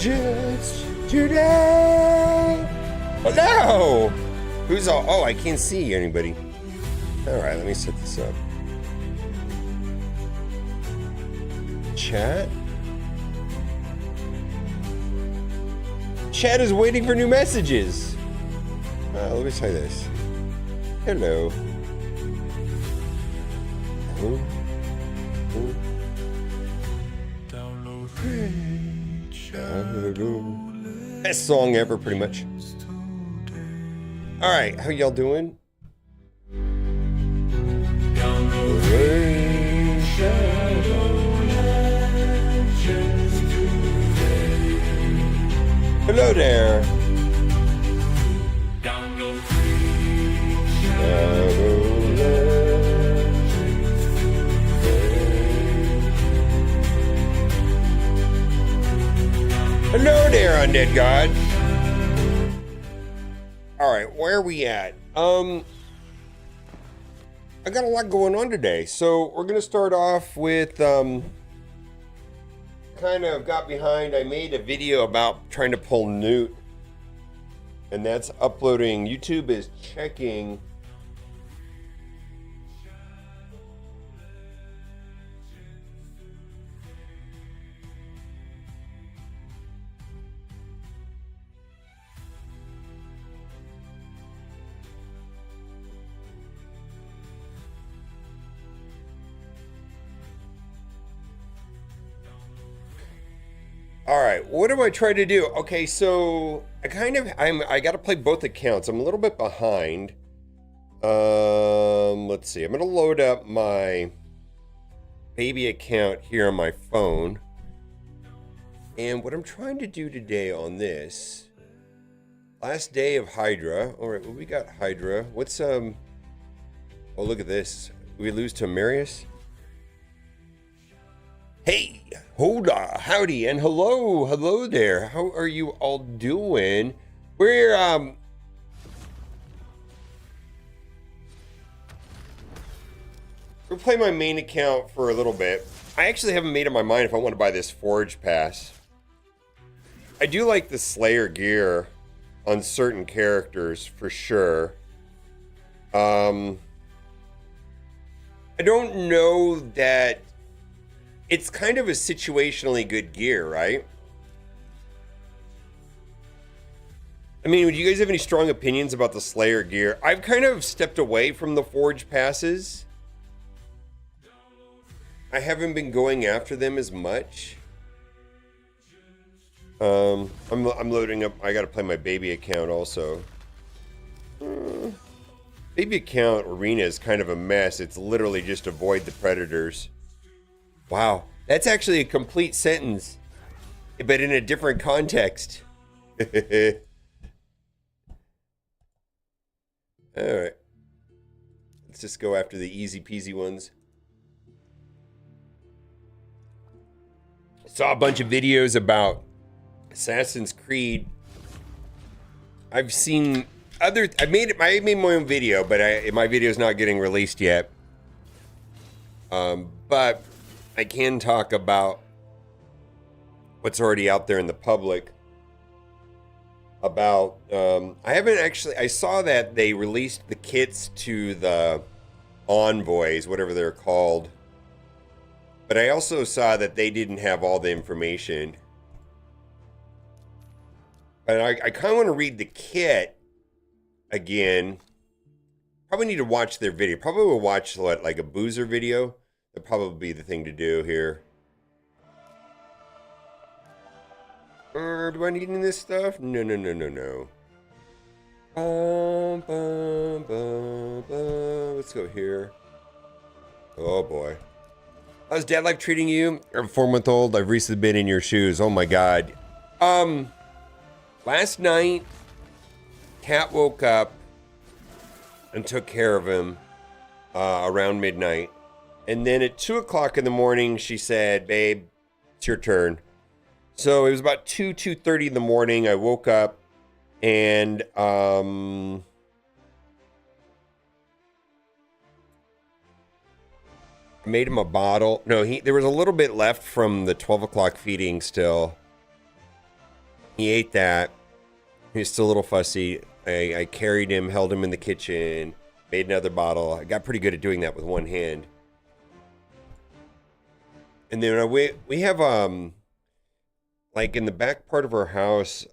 Just today. Oh no! Who's all? Oh, I can't see anybody. All right, let me set this up. Chat. Chat is waiting for new messages. Let me try this. Hello. Oh. Oh. Best song ever, pretty much. All right, how y'all doing? Hello there. Hello there, Undead God. All right, where are we at? I got a lot going on today, so we're gonna start off with kind of got behind. I made a video about trying to pull Newt, and that's uploading. YouTube is checking. All right, what am I trying to do? Okay, so I got to play both accounts. I'm a little bit behind. Let's see. I'm going to load up my baby account here on my phone. And what I'm trying to do today on this last day of Hydra. All right, well, we got Hydra. What's oh, look at this. We lose to Marius. Hey, hola, howdy, and hello there. How are you all doing? We're playing my main account for a little bit. I actually haven't made up my mind if I want to buy this Forge Pass. I do like the Slayer gear on certain characters for sure. I don't know that. It's kind of a situationally good gear, right? I mean, would you guys have any strong opinions about the Slayer gear? I've kind of stepped away from the Forge passes. I haven't been going after them as much. I'm loading up. I got to play my baby account also. Baby account arena is kind of a mess. It's literally just avoid the predators. Wow, that's actually a complete sentence, but in a different context. All right. Let's just go after the easy peasy ones. Saw a bunch of videos about Assassin's Creed. I've seen other. I made my own video, but my video is not getting released yet. But I can talk about what's already out there in the public. About I saw that they released the kits to the envoys, whatever they're called. But I also saw that they didn't have all the information. But I kind of want to read the kit again. Probably need to watch their video. Probably will watch like a Boozer video. That'd probably be the thing to do here. Do I need any of this stuff? No. Let's go here. Oh boy. How's dad life treating you? I'm 4-month-old. I've recently been in your shoes. Oh my god. Last night, Kat woke up and took care of him around midnight. And then at 2 o'clock in the morning, she said, babe, it's your turn. So it was about 2:30 in the morning. I woke up and I made him a bottle. No, there was a little bit left from the 12 o'clock feeding still. He ate that. He was still a little fussy. I carried him, held him in the kitchen, made another bottle. I got pretty good at doing that with one hand. And then we have like in the back part of our house,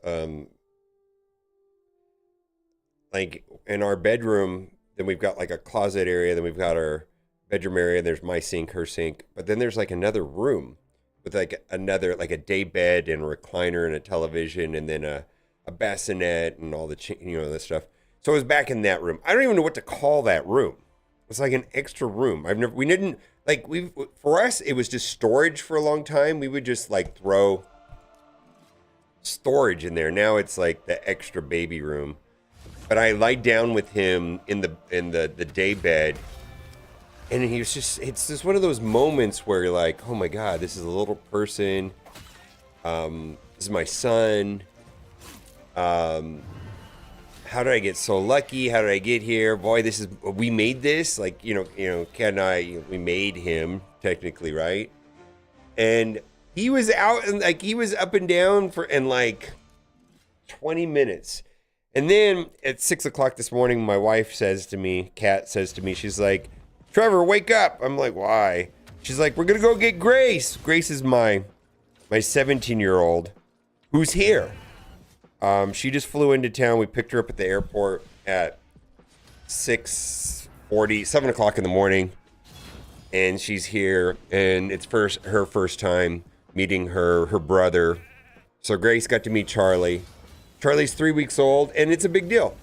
like in our bedroom, then we've got like a closet area, then we've got our bedroom area, there's my sink, her sink, but then there's like another room with like another, like a day bed and a recliner and a television and then a bassinet and all the that stuff. So I was back in that room. I don't even know what to call that room. It's like an extra room. We didn't like for us it was just storage for a long time. We would just like throw storage in there. Now it's like the extra baby room. But I lied down with him in the day bed, and he was it's just one of those moments where you're like, oh my God, this is a little person. This is my son. How did I get so lucky? How did I get here? Boy, we made this. Like, Kat and I, we made him technically, right? And he was out and like he was up and down in like 20 minutes. And then at 6 o'clock this morning, my wife says to me, Kat says to me, she's like, Trevor, wake up. I'm like, why? She's like, we're going to go get Grace. Grace is my 17-year-old who's here. She just flew into town. We picked her up at the airport at 6:40, 7 o'clock in the morning. And she's here. And it's her first time meeting her brother. So Grace got to meet Charlie. Charlie's 3 weeks old, and it's a big deal.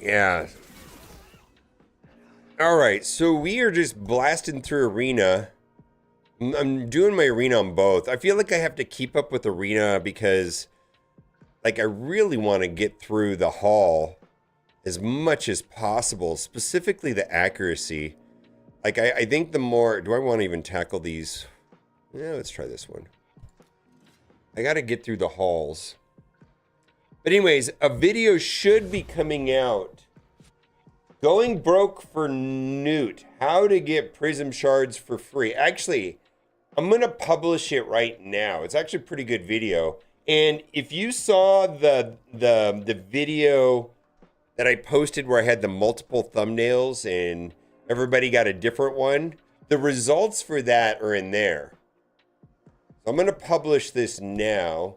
Yeah. All right, so we are just blasting through Arena. I'm doing my Arena on both. I feel like I have to keep up with Arena because, like, I really want to get through the haul as much as possible, specifically the accuracy. Like, I think the more... Do I want to even tackle these? Yeah, let's try this one. I got to get through the hauls. But anyways, a video should be coming out. Going broke for Newt. How to get prism shards for free. Actually, I'm going to publish it right now. It's actually a pretty good video. And if you saw the video that I posted where I had the multiple thumbnails and everybody got a different one, the results for that are in there. I'm going to publish this now,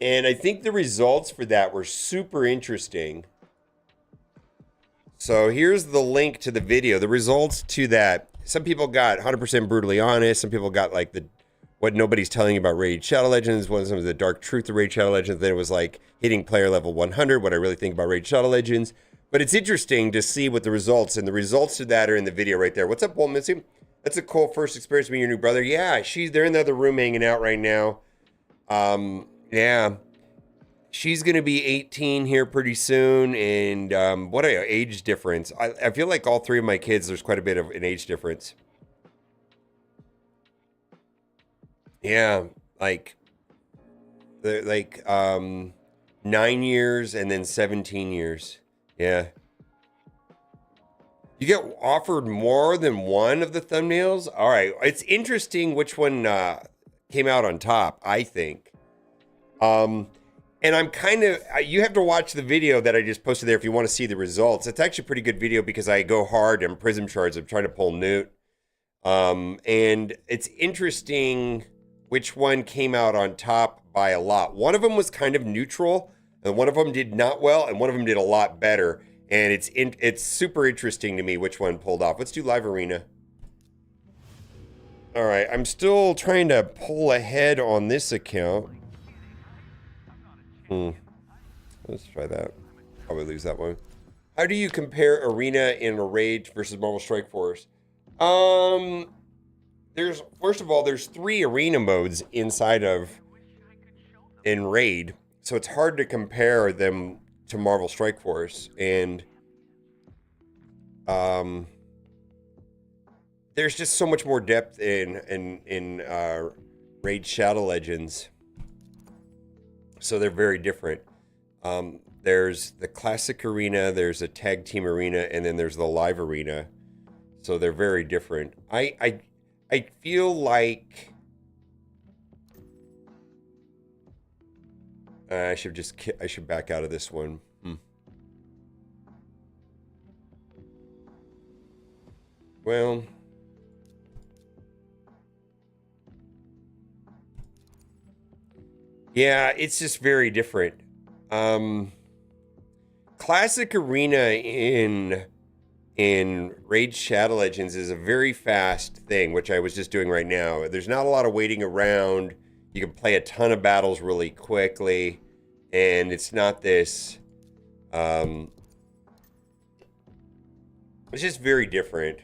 and I think the results for that were super interesting. So here's the link to the video. The results to that, some people got 100% brutally honest. Some people got like what nobody's telling you about Raid Shadow Legends. One of the dark truth of Raid Shadow Legends. Then it was like hitting player level 100, what I really think about Raid Shadow Legends. But it's interesting to see what the results, and the results to that are in the video right there. What's up, Bull Missy? That's a cool first experience with your new brother. Yeah, they're in the other room hanging out right now. Yeah. She's going to be 18 here pretty soon. And what an age difference. I feel like all three of my kids, there's quite a bit of an age difference. Yeah, like 9 years and then 17 years. Yeah. You get offered more than one of the thumbnails? All right. It's interesting which one came out on top, I think. And I'm kind of... You have to watch the video that I just posted there if you want to see the results. It's actually a pretty good video because I go hard in prism shards. I'm trying to pull Newt. And it's interesting which one came out on top by a lot. One of them was kind of neutral, and one of them did not well, and one of them did a lot better. And it's super interesting to me which one pulled off. Let's do live arena. All right, I'm still trying to pull ahead on this account. Let's try that. Probably lose that one. How do you compare arena in a Raid versus Marvel Strike Force? First of all, there's 3 arena modes inside of in Raid, so it's hard to compare them to Marvel Strike Force, and there's just so much more depth in Raid Shadow Legends, so they're very different. There's the classic arena, there's a tag team arena, and then there's the live arena, so they're very different. I feel like I should back out of this one. Well, yeah, it's just very different. Classic Arena in Raid Shadow Legends is a very fast thing, which I was just doing right now. There's not a lot of waiting around. You can play a ton of battles really quickly, and it's not this. It's just very different.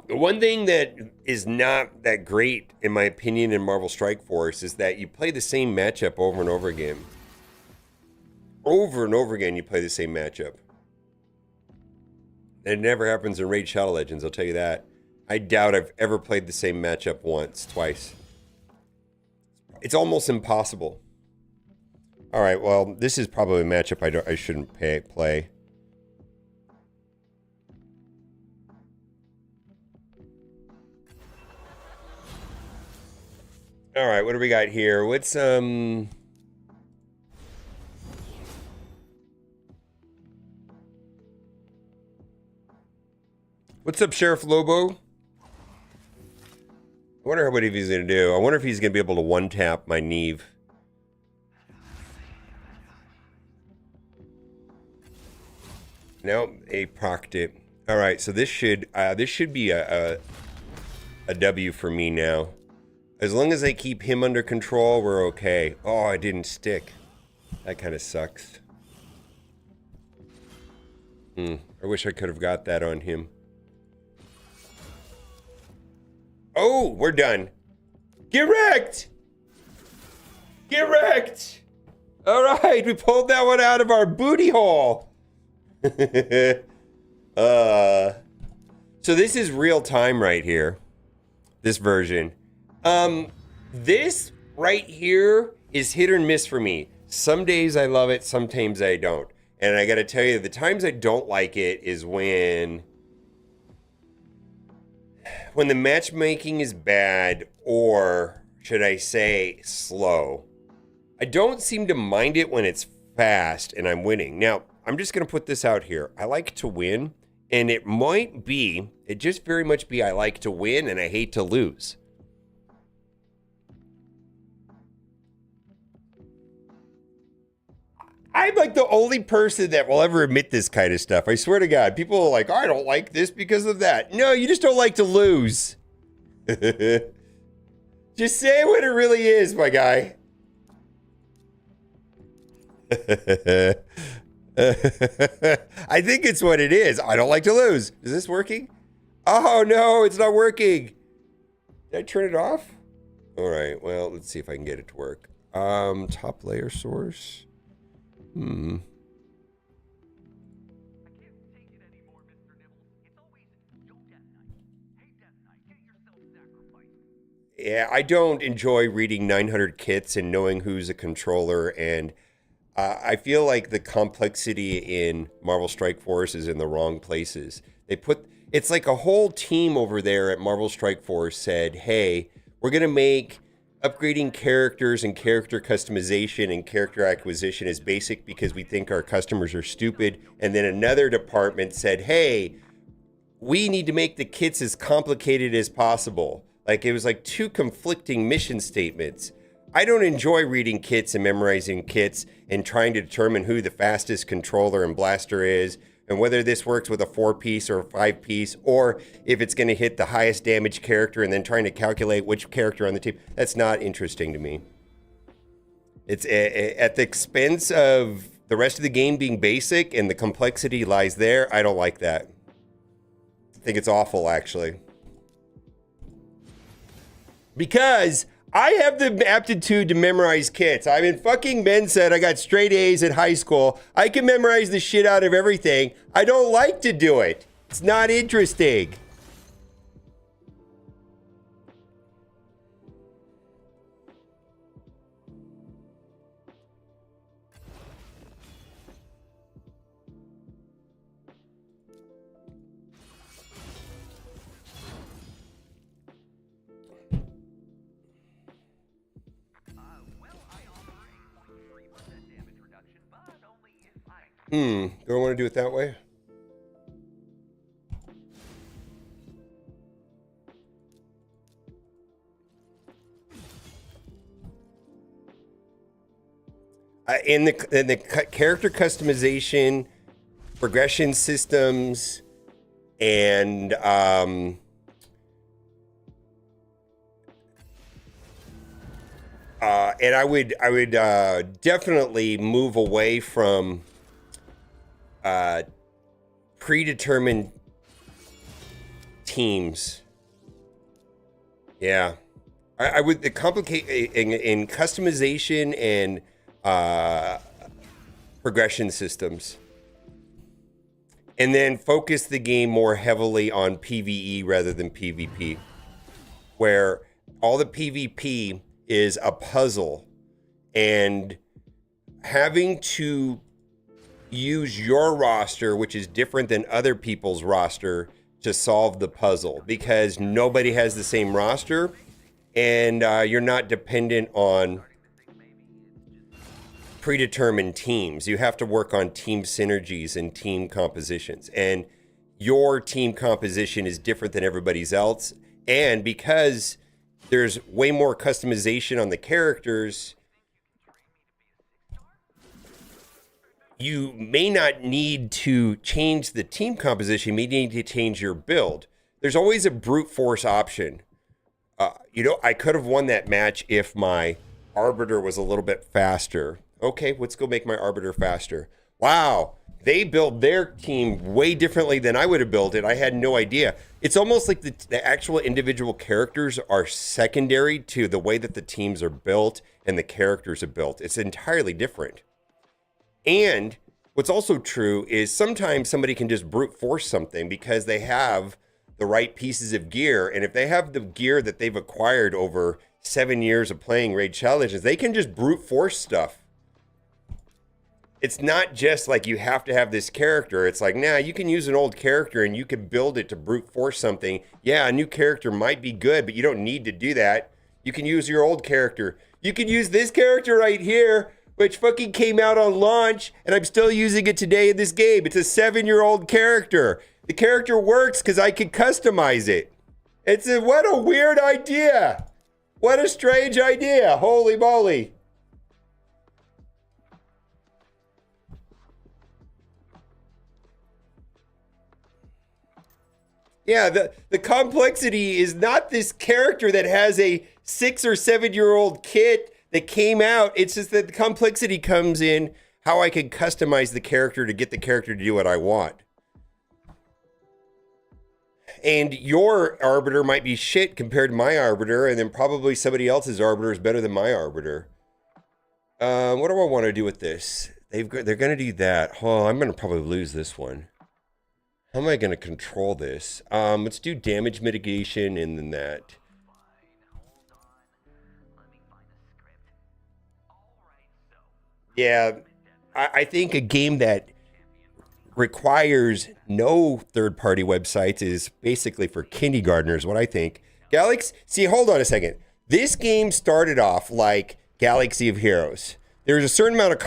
The one thing that is not that great, in my opinion, in Marvel Strike Force is that you play the same matchup over and over again. Over and over again, you play the same matchup. And it never happens in Raid Shadow Legends, I'll tell you that. I doubt I've ever played the same matchup once, twice. It's almost impossible. All right, well, this is probably a matchup I shouldn't play. All right, what do we got here? What's up, Sheriff Lobo? I wonder what he's gonna do. I wonder if he's gonna be able to one-tap my Neve. No, he procced it. All right, so this should be a W for me now. As long as I keep him under control, we're okay. Oh, I didn't stick. That kind of sucks. I wish I could have got that on him. Oh, we're done. Get wrecked! Get wrecked! All right, we pulled that one out of our booty hole. So this is real time right here. This version. This right here is hit or miss for me. Some days I love it, sometimes I don't. And I gotta tell you, the times I don't like it is when the matchmaking is bad, or should I say slow. I don't seem to mind it when it's fast and I'm winning. Now, I'm just gonna put this out here. I like to win, and it just very much be I like to win and I hate to lose. I'm like the only person that will ever admit this kind of stuff. I swear to God. People are like, I don't like this because of that. No, you just don't like to lose. Just say what it really is, my guy. I think it's what it is. I don't like to lose. Is this working? Oh, no, it's not working. Did I turn it off? All right, well, let's see if I can get it to work. Top layer source. Yeah, I don't enjoy reading 900 kits and knowing who's a controller, and I feel like the complexity in Marvel Strike Force is in the wrong places. It's like a whole team over there at Marvel Strike Force said, hey, we're going to make upgrading characters and character customization and character acquisition as basic because we think our customers are stupid. And then another department said, hey, we need to make the kits as complicated as possible. Like, it was like two conflicting mission statements. I don't enjoy reading kits and memorizing kits and trying to determine who the fastest controller and blaster is, and whether this works with a 4-piece or a 5-piece, or if it's going to hit the highest damage character and then trying to calculate which character on the team. That's not interesting to me. It's at the expense of the rest of the game being basic and the complexity lies there. I don't like that. I think it's awful, actually. Because I have the aptitude to memorize kits. I'm in fucking MSF. I got straight A's at high school. I can memorize the shit out of everything. I don't like to do it. It's not interesting. Do I want to do it that way? In the character customization, progression systems, and I would definitely move away from predetermined teams. Yeah, I would complicate in customization and progression systems, and then focus the game more heavily on PvE rather than PvP, where all the PvP is a puzzle, and having to use your roster, which is different than other people's roster, to solve the puzzle, because nobody has the same roster, and you're not dependent on predetermined teams. You have to work on team synergies and team compositions, and your team composition is different than everybody's else. And because there's way more customization on the characters, you may not need to change the team composition. You may need to change your build. There's always a brute force option. I could have won that match if my Arbiter was a little bit faster. Okay, let's go make my Arbiter faster. Wow, they build their team way differently than I would have built it. I had no idea. It's almost like the actual individual characters are secondary to the way that the teams are built and the characters are built. It's entirely different. And what's also true is sometimes somebody can just brute force something because they have the right pieces of gear. And if they have the gear that they've acquired over 7 years of playing Raid Challenges, they can just brute force stuff. It's not just like you have to have this character. It's like, nah, you can use an old character and you can build it to brute force something. Yeah, a new character might be good, but you don't need to do that. You can use your old character. You can use this character right here, which fucking came out on launch, and I'm still using it today in this game. It's a 7-year-old character. The character works because I can customize it. What a weird idea. What a strange idea. Holy moly. Yeah, the complexity is not this character that has a 6 or 7-year-old kit that came out. It's just that the complexity comes in how I can customize the character to get the character to do what I want. And your Arbiter might be shit compared to my Arbiter, and then probably somebody else's Arbiter is better than my Arbiter. What do I want to do with this? They're going to do that. Oh, I'm going to probably lose this one. How am I going to control this? Let's do damage mitigation and then that. Yeah, I think a game that requires no third-party websites is basically for kindergartners, what I think. See, hold on a second. This game started off like Galaxy of Heroes. There's a certain amount of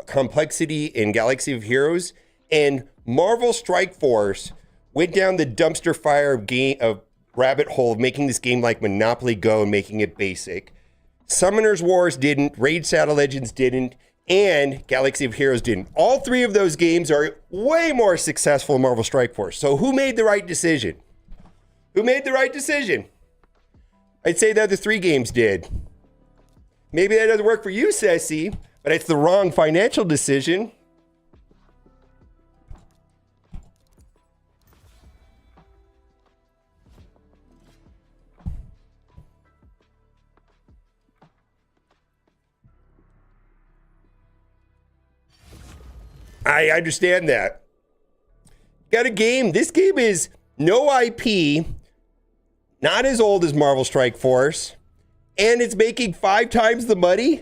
complexity in Galaxy of Heroes, and Marvel Strike Force went down the dumpster fire of rabbit hole of making this game like Monopoly Go and making it basic. Summoners Wars didn't, Raid Shadow Legends didn't, and Galaxy of Heroes didn't. All three of those games are way more successful than Marvel Strike Force. So who made the right decision? Who made the right decision? I'd say the other three games did. Maybe that doesn't work for you, Ceci, but it's the wrong financial decision. I understand that. Got a game. This game is no IP, not as old as Marvel Strike Force, and it's making 5 times the money.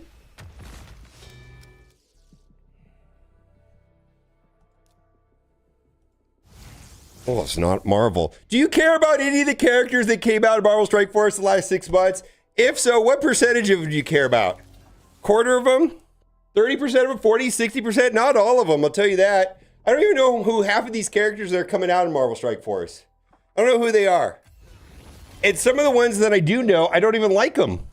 Oh, it's not Marvel. Do you care about any of the characters that came out of Marvel Strike Force the last 6 months? If so, what percentage of them do you care about? Quarter of them? 30% of them, 40, 60%, not all of them, I'll tell you that. I don't even know who half of these characters that are coming out in Marvel Strike Force. I don't know who they are. And some of the ones that I do know, I don't even like them.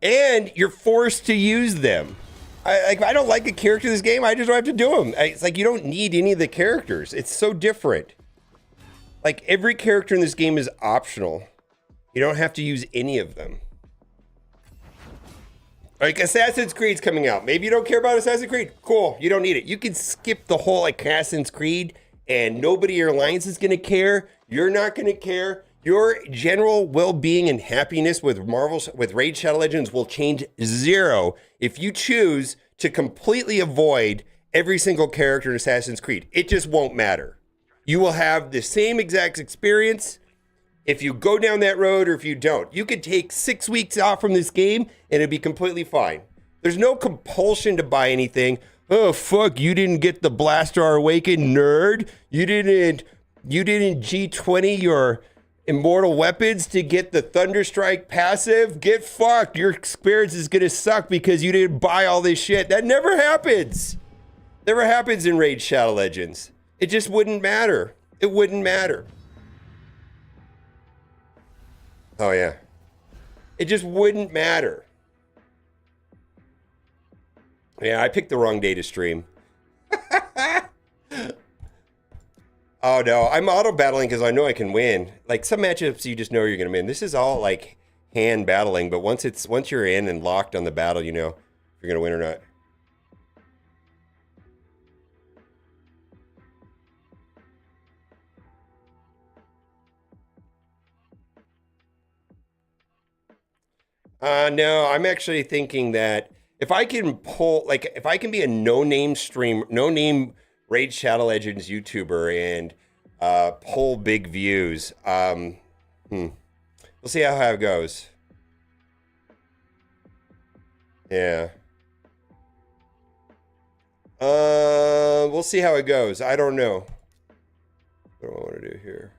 And you're forced to use them. If I don't like a character in this game, I just don't have to do them. It's like you don't need any of the characters. It's so different. Like every character in this game is optional. You don't have to use any of them. Like Assassin's Creed's coming out. Maybe you don't care about Assassin's Creed. Cool, you don't need it. You can skip the whole like Assassin's Creed and nobody in your alliance is gonna care. You're not gonna care. Your general well-being and happiness with Raid Shadow Legends will change zero if you choose to completely avoid every single character in Assassin's Creed. It just won't matter. You will have the same exact experience if you go down that road or if you don't. You could take 6 weeks off from this game and it'd be completely fine. There's no compulsion to buy anything. Oh, fuck, you didn't get the Blaster Awaken, nerd. You didn't G20 your Immortal Weapons to get the Thunderstrike passive. Get fucked. Your experience is gonna suck because you didn't buy all this shit. That never happens. Never happens in Raid Shadow Legends. It just wouldn't matter. It wouldn't matter. Oh yeah. It just wouldn't matter. Yeah, I picked the wrong day to stream. Oh no, I'm auto battling because I know I can win. Like some matchups you just know you're gonna win. This is all like hand battling, but once you're in and locked on the battle, you know if you're gonna win or not. No, I'm actually thinking that if I can if I can be a no-name Raid Shadow Legends YouTuber and pull big views, we'll see how it goes. Yeah. We'll see how it goes. I don't know. What do I want to do here?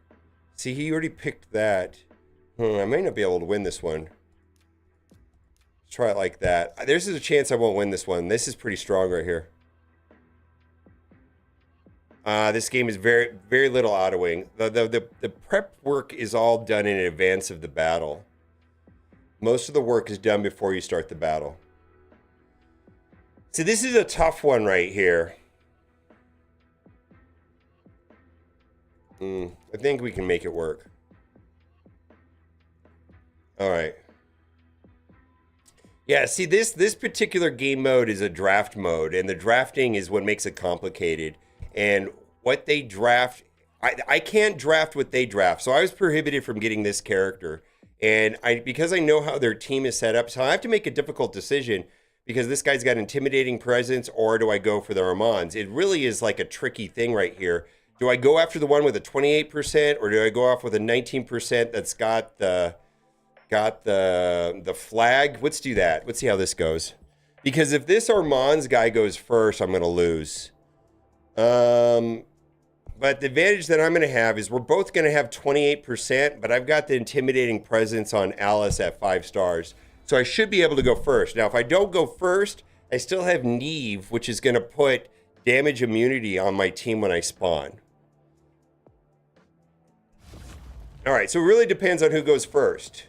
See, he already picked that. I may not be able to win this one. Let's try it like that. There's a chance I won't win this one. This is pretty strong right here. This game is very, very little autoing. The prep work is all done in advance of the battle. Most of the work is done before you start the battle. So this is a tough one right here. I think we can make it work. All right. Yeah, see, this particular game mode is a draft mode, and the drafting is what makes it complicated. And what they draft, I can't draft what they draft, so I was prohibited from getting this character. And because I know how their team is set up, so I have to make a difficult decision because this guy's got intimidating presence, or do I go for the Armands? It really is like a tricky thing right here. Do I go after the one with a 28%, or do I go off with a 19% that's got the flag? Let's do that. Let's see how this goes. Because if this Armands guy goes first, I'm going to lose. But the advantage that I'm going to have is we're both going to have 28%, but I've got the intimidating presence on Alice at 5 stars. So I should be able to go first. Now, if I don't go first, I still have Neve, which is going to put damage immunity on my team when I spawn. All right, so it really depends on who goes first.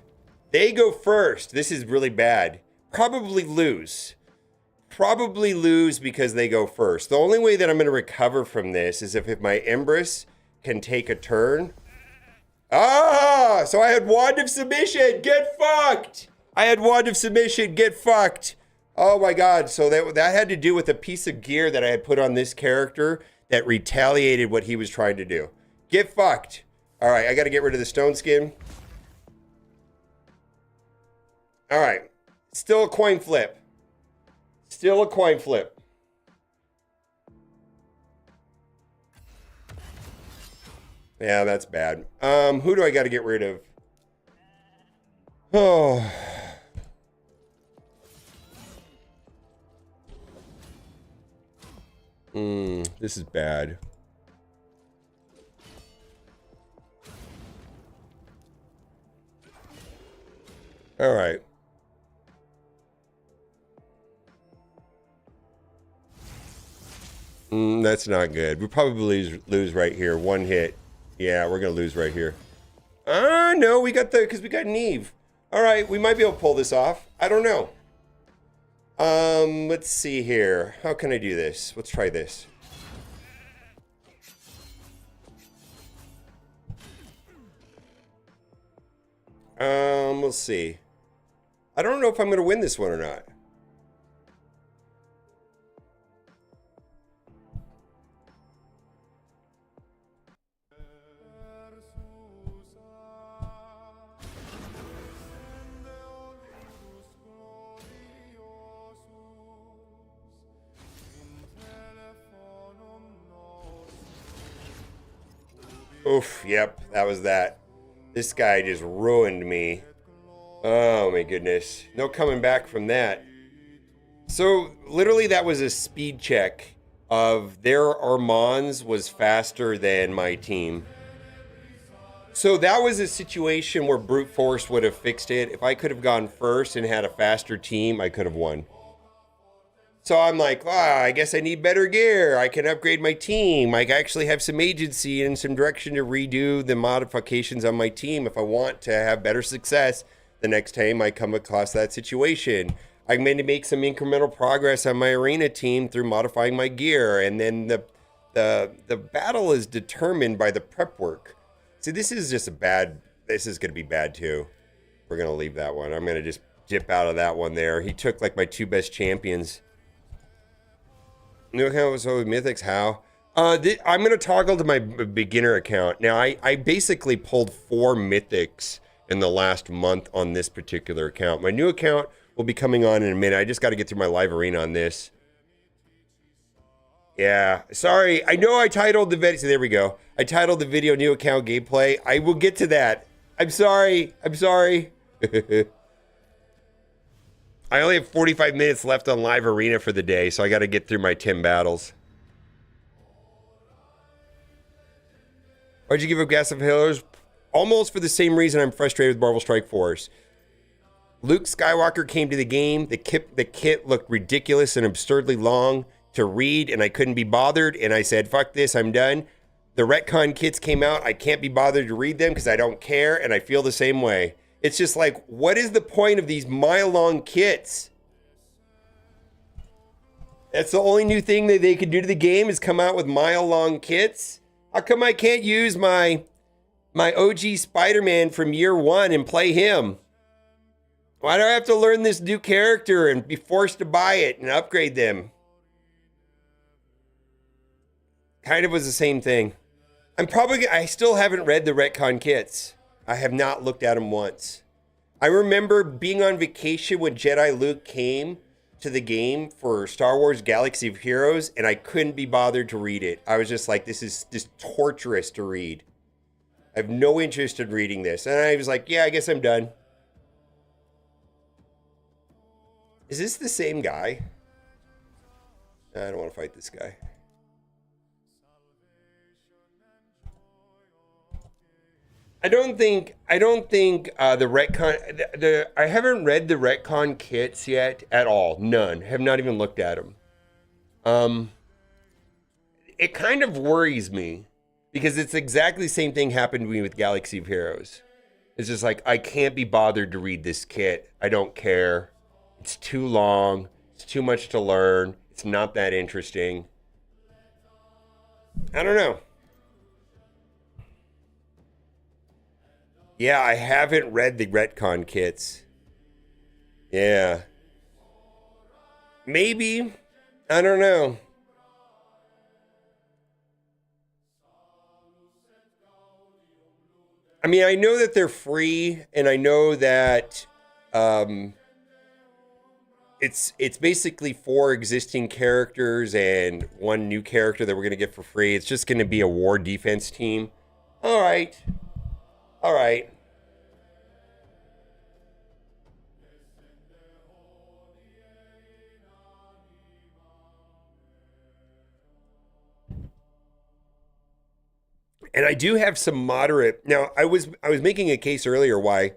They go first. This is really bad. Probably lose. Probably lose because they go first. The only way that I'm going to recover from this is if my Empress can take a turn. Ah! So I had Wand of Submission. Get fucked! I had Wand of Submission. Get fucked. Oh my god. So that had to do with a piece of gear that I had put on this character that retaliated what he was trying to do. Get fucked. All right, I got to get rid of the stone skin. All right. Still a coin flip. Still a coin flip. Yeah, that's bad. Who do I got to get rid of? Oh. This is bad. All right. That's not good. We probably lose right here. One hit. Yeah, we're gonna lose right here. No, we got because we got Neve. All right, we might be able to pull this off. I don't know. Let's see here. How can I do this? Let's try this. We'll see. I don't know if I'm gonna win this one or not. Oof, yep, that was that. This guy just ruined me. Oh my goodness. No coming back from that. So literally that was a speed check of their Armands was faster than my team. So that was a situation where brute force would have fixed it. If I could have gone first and had a faster team, I could have won. So I'm like, I guess I need better gear. I can upgrade my team. I actually have some agency and some direction to redo the modifications on my team if I want to have better success the next time I come across that situation. I'm going to make some incremental progress on my arena team through modifying my gear. And then the battle is determined by the prep work. See, this is just this is going to be bad too. We're going to leave that one. I'm going to just dip out of that one there. He took like my two best champions. New account was with Mythics. How? I'm going to toggle to my beginner account. Now, I basically pulled 4 Mythics in the last month on this particular account. My new account will be coming on in a minute. I just got to get through my live arena on this. Yeah, sorry. I know I titled the video. So there we go. I titled the video new account gameplay. I will get to that. I'm sorry. I'm sorry. I only have 45 minutes left on live arena for the day, so I got to get through my 10 battles. Why'd you give up Gas of Healers? Almost for the same reason I'm frustrated with Marvel Strike Force. Luke Skywalker came to the game. The kit looked ridiculous and absurdly long to read, and I couldn't be bothered. And I said, fuck this, I'm done. The retcon kits came out. I can't be bothered to read them because I don't care, and I feel the same way. It's just like, what is the point of these mile-long kits? That's the only new thing that they could do to the game is come out with mile-long kits? How come I can't use my OG Spider-Man from year 1 and play him? Why do I have to learn this new character and be forced to buy it and upgrade them? Kind of was the same thing. I still haven't read the retcon kits. I have not looked at them once. I remember being on vacation when Jedi Luke came to the game for Star Wars Galaxy of Heroes, and I couldn't be bothered to read it. I was just like, this is just torturous to read. I have no interest in reading this. And I was like, yeah, I guess I'm done. Is this the same guy? I don't want to fight this guy. I don't think the retcon I haven't read the retcon kits yet at all. None. Have not even looked at them. It kind of worries me because it's exactly the same thing happened to me with Galaxy of Heroes. It's just like I can't be bothered to read this kit. I don't care. It's too long. It's too much to learn. It's not that interesting. I don't know. Yeah, I haven't read the retcon kits. Yeah. Maybe. I don't know. I mean, I know that they're free, and I know that it's basically 4 existing characters and 1 new character that we're going to get for free. It's just going to be a war defense team. All right. All right. And I do have some moderate. Now, I was making a case earlier why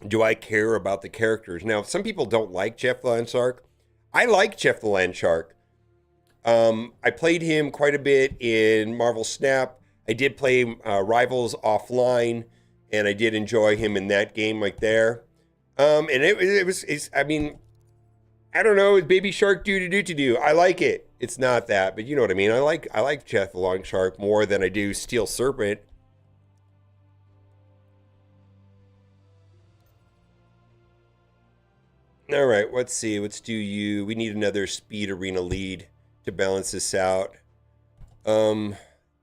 do I care about the characters? Now, some people don't like Jeff the Land Shark. I like Jeff the Land Shark. I played him quite a bit in Marvel Snap. I did play Rivals offline, and I did enjoy him in that game right there. And I mean, I don't know, it's Baby Shark do. I like it. It's not that, but you know what I mean. I like Jeff the Long Shark more than I do Steel Serpent. All right, let's see. Let's do you. We need another Speed Arena lead to balance this out. I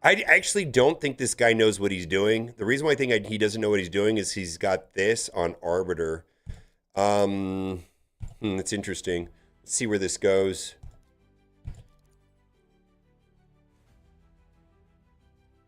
actually don't think this guy knows what he's doing. The reason why I think he doesn't know what he's doing is he's got this on Arbiter. That's interesting. Let's see where this goes.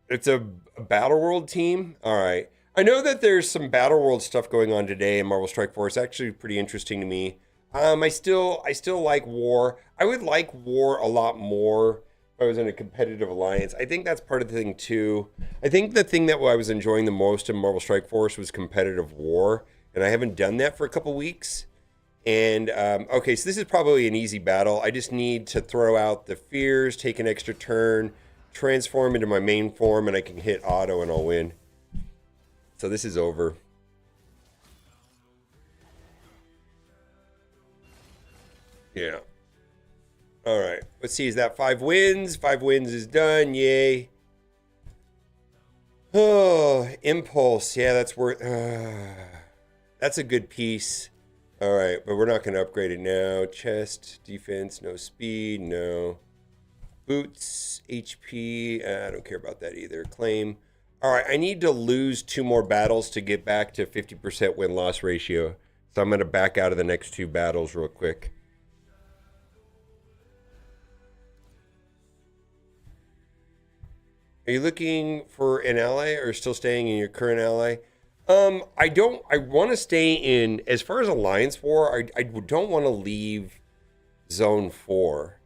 It's a Battle World team? All right. I know that there's some Battle World stuff going on today in Marvel Strike Force. Actually pretty interesting to me. I still like War. I would like War a lot more if I was in a competitive alliance. I think that's part of the thing too. I think the thing that I was enjoying the most in Marvel Strike Force was competitive War, and I haven't done that for a couple weeks. And okay, so this is probably an easy battle. I just need to throw out the fears, take an extra turn, transform into my main form, and I can hit auto and I'll win. So this is over. Yeah. All right. Let's see. Is that 5 wins? 5 wins is done. Yay. Oh, Impulse. Yeah, that's worth. That's a good piece. All right, but we're not going to upgrade it now. Chest, defense, no speed, no. Boots, HP. I don't care about that either. Claim. All right, I need to lose 2 more battles to get back to 50% win-loss ratio. So I'm going to back out of the next 2 battles real quick. Are you looking for an ally or still staying in your current ally? I want to stay in, as far as Alliance War, I don't want to leave Zone 4.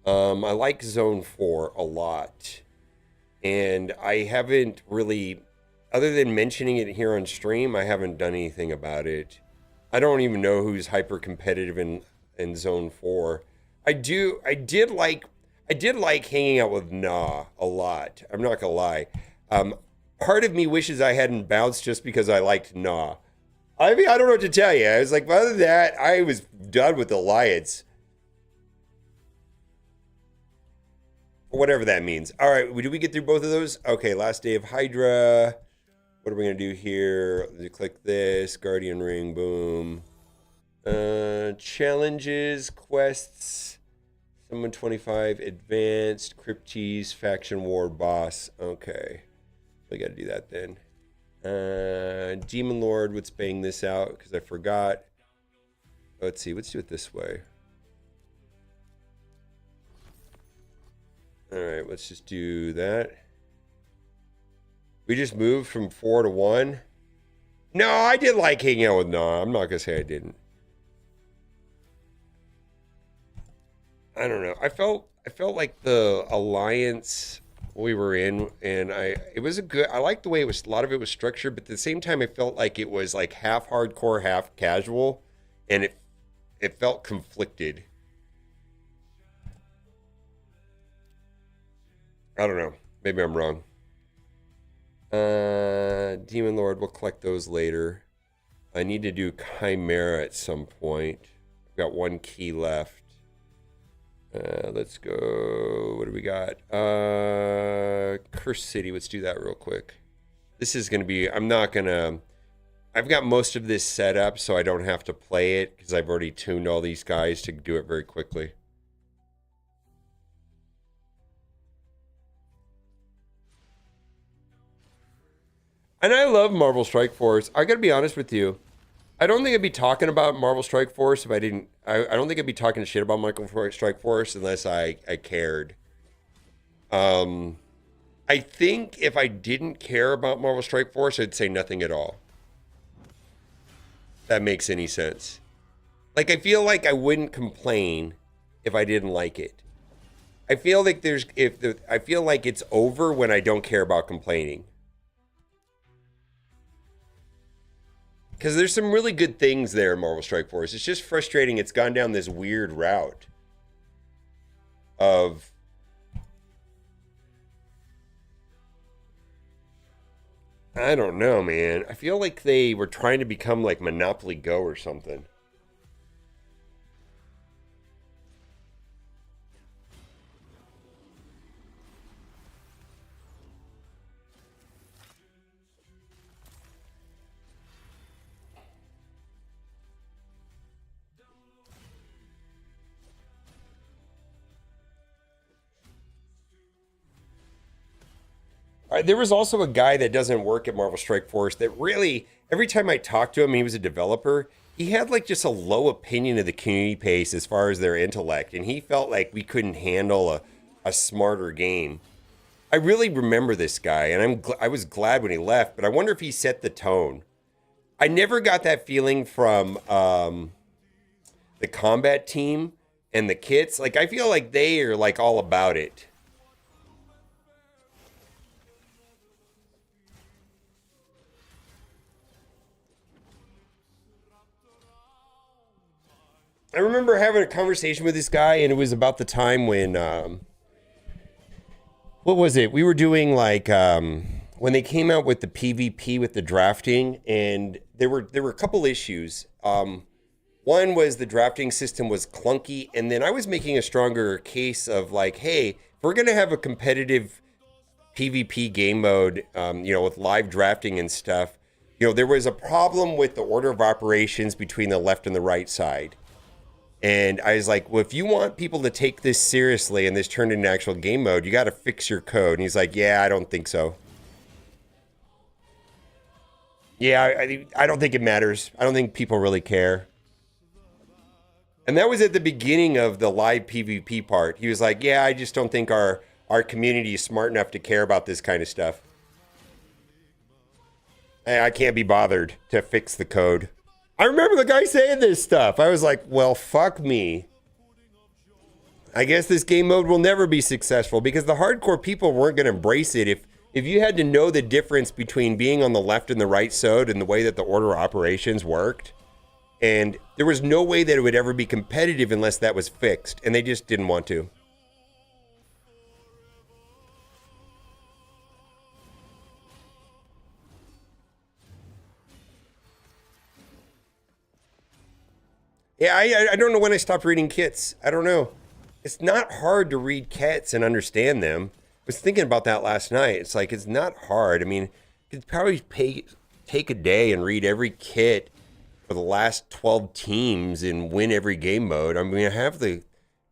I like Zone 4 a lot. And I haven't really, other than mentioning it here on stream, I haven't done anything about it. I don't even know who's hyper competitive in Zone 4. I did like hanging out with Nah a lot. I'm not gonna lie. Part of me wishes I hadn't bounced just because I liked Nah. I mean, I don't know what to tell you. I was like, other than that, I was done with Alliance. Whatever that means. All right, did we get through both of those? Okay, last day of Hydra. What are we gonna do here? Click this, Guardian Ring, boom. Challenges, quests, Summon 25, Advanced, Cryptes, Faction War, Boss. Okay. We got to do that then. Demon Lord, let's bang this out because I forgot. Let's see, let's do it this way. All right, let's just do that. We just moved from 4 to 1. No, I did like hanging out with Nah. I'm not going to say I didn't. I don't know. I felt like the alliance we were in, and it was I liked the way it was, a lot of it was structured, but at the same time I felt like it was like half hardcore, half casual, and it felt conflicted. I don't know. Maybe I'm wrong. Demon Lord, we'll collect those later. I need to do Chimera at some point. I've got 1 key left. Let's go. What do we got? Curse City. Let's do that real quick. This is going to be, I've got most of this set up so I don't have to play it because I've already tuned all these guys to do it very quickly. And I love Marvel Strike Force. I got to be honest with you. I don't think I'd be talking about Marvel Strike Force if I didn't. I don't think I'd be talking shit about Marvel Strike Force unless I cared. I think if I didn't care about Marvel Strike Force, I'd say nothing at all. If that makes any sense. Like, I feel like I wouldn't complain if I didn't like it. I feel like I feel like it's over when I don't care about complaining. Because there's some really good things there in Marvel Strike Force. It's just frustrating. It's gone down this weird route of I don't know, man. I feel like they were trying to become like Monopoly Go or something. There was also a guy that doesn't work at Marvel Strike Force that really, every time I talked to him, he was a developer. He had like just a low opinion of the community pace as far as their intellect, and he felt like we couldn't handle a smarter game. I really remember this guy, and I was glad when he left, but I wonder if he set the tone. I never got that feeling from the combat team and the kits. Like I feel like they are like all about it. I remember having a conversation with this guy, and it was about the time when what was it? We were doing like when they came out with the PvP with the drafting, and there were a couple issues. One was the drafting system was clunky, and then I was making a stronger case of like, hey, if we're gonna have a competitive PvP game mode, with live drafting and stuff, there was a problem with the order of operations between the left and the right side. And I was like, well, if you want people to take this seriously and this turned into actual game mode, you got to fix your code. And he's like, yeah, I don't think so. Yeah, I don't think it matters. I don't think people really care. And that was at the beginning of the live PvP part. He was like, yeah, I just don't think our community is smart enough to care about this kind of stuff. I can't be bothered to fix the code. I remember the guy saying this stuff. I was like, well, fuck me. I guess this game mode will never be successful because the hardcore people weren't going to embrace it. If you had to know the difference between being on the left and the right side and the way that the order of operations worked, and there was no way that it would ever be competitive unless that was fixed, and they just didn't want to. Yeah, I don't know when I stopped reading kits. I don't know. It's not hard to read kits and understand them. I was thinking about that last night. It's like, it's not hard. I mean, you could probably take a day and read every kit for the last 12 teams and win every game mode. I mean, I have the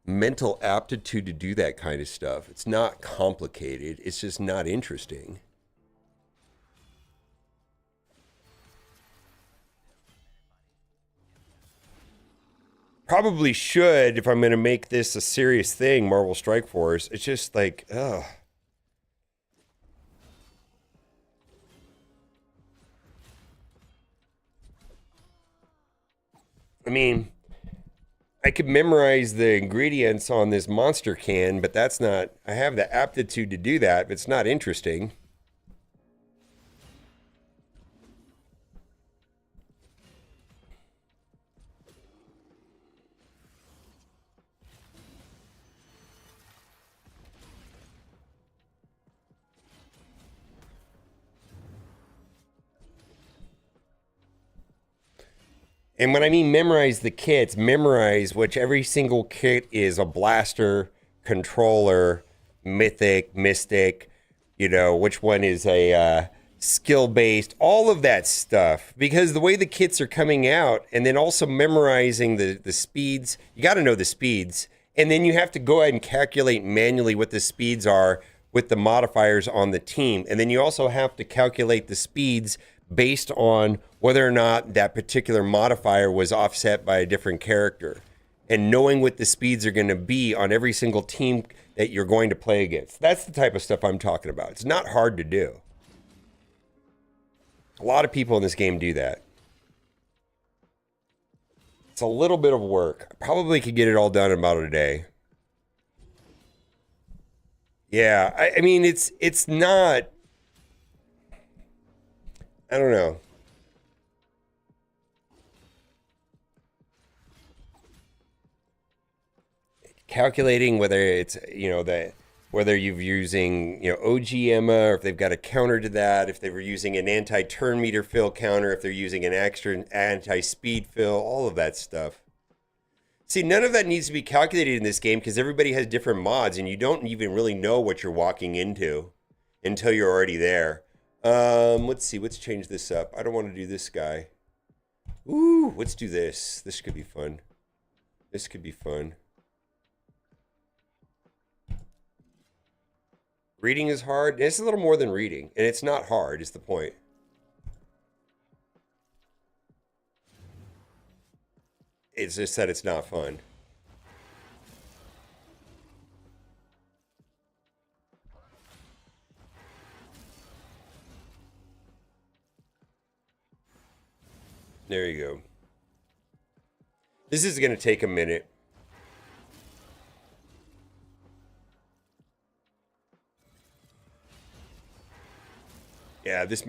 mental aptitude to do that kind of stuff. It's not complicated. It's just not interesting. Probably should if I'm going to make this a serious thing, Marvel Strike Force. It's just like, ugh. I mean, I could memorize the ingredients on this monster can, but that's not, I have the aptitude to do that, but it's not interesting. And when I mean memorize the kits, memorize which every single kit is a blaster, controller, mythic, mystic, which one is a skill based, all of that stuff. Because the way the kits are coming out, and then also memorizing the speeds, you got to know the speeds. And then you have to go ahead and calculate manually what the speeds are with the modifiers on the team. And then you also have to calculate the speeds based on whether or not that particular modifier was offset by a different character. And knowing what the speeds are going to be on every single team that you're going to play against. That's the type of stuff I'm talking about. It's not hard to do. A lot of people in this game do that. It's a little bit of work. I probably could get it all done in about a day. Yeah, I mean it's not. I don't know. Calculating whether it's that whether you're using OGMA or if they've got a counter to that, if they were using an anti-turn meter fill counter, if they're using an extra anti-speed fill, all of that stuff. See, none of that needs to be calculated in this game because everybody has different mods and you don't even really know what you're walking into until you're already there. Let's see, let's change this up. I don't want to do this guy. Ooh, let's do this. This could be fun. This could be fun. Reading is hard. It's a little more than reading, and it's not hard, is the point. It's just that it's not fun. There you go. This is going to take a minute. Yeah, this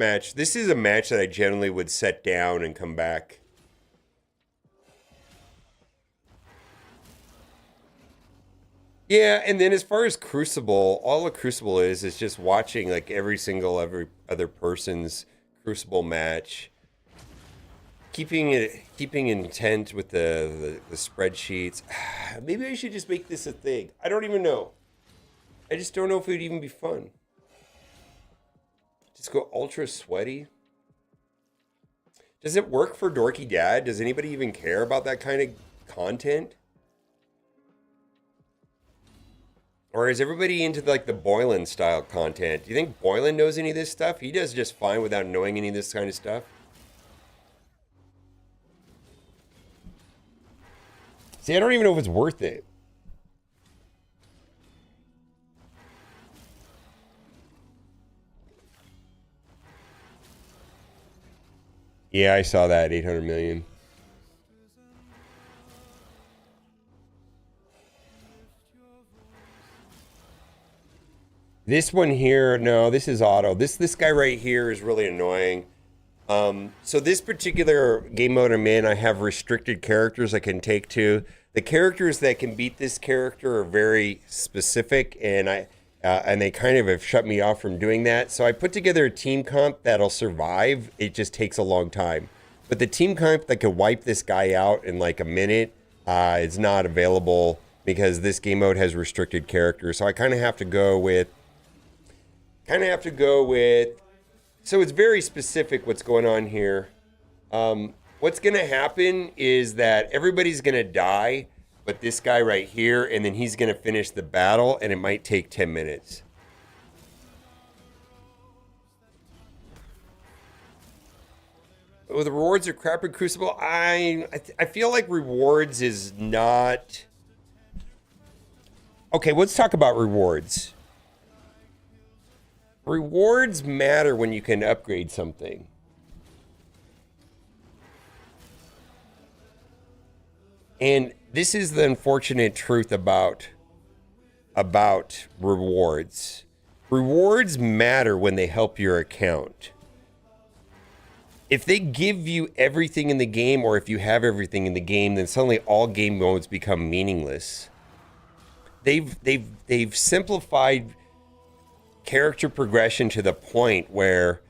is a match that I generally would set down and come back. Yeah, and then as far as Crucible, all a Crucible is just watching like every other person's Crucible match, keeping intent with the spreadsheets. Maybe I should just make this a thing. I don't even know. I just don't know if it would even be fun. Just go ultra sweaty. Does it work for Dorky Dad? Does anybody even care about that kind of content? Or is everybody into like the Boylan style content? Do you think Boylan knows any of this stuff? He does just fine without knowing any of this kind of stuff. See, I don't even know if it's worth it. Yeah, I saw that 800 million. This one here, no, this is auto. This guy right here is really annoying. So this particular game mode I'm in, I have restricted characters I can take to. The characters that can beat this character are very specific, and they kind of have shut me off from doing that. So I put together a team comp that'll survive. It just takes a long time. But the team comp that could wipe this guy out in like a minute is not available because this game mode has restricted characters. So I kind of have to go with so it's very specific what's going on here. What's going to happen is that everybody's going to die, but this guy right here, and then he's going to finish the battle, and it might take 10 minutes. Oh, the rewards are crap in Crucible. I feel like rewards is not... Okay, let's talk about rewards. Rewards matter when you can upgrade something. And this is the unfortunate truth about rewards. Rewards matter when they help your account. If they give you everything in the game, or if you have everything in the game, then suddenly all game modes become meaningless. They've simplified character progression to the point where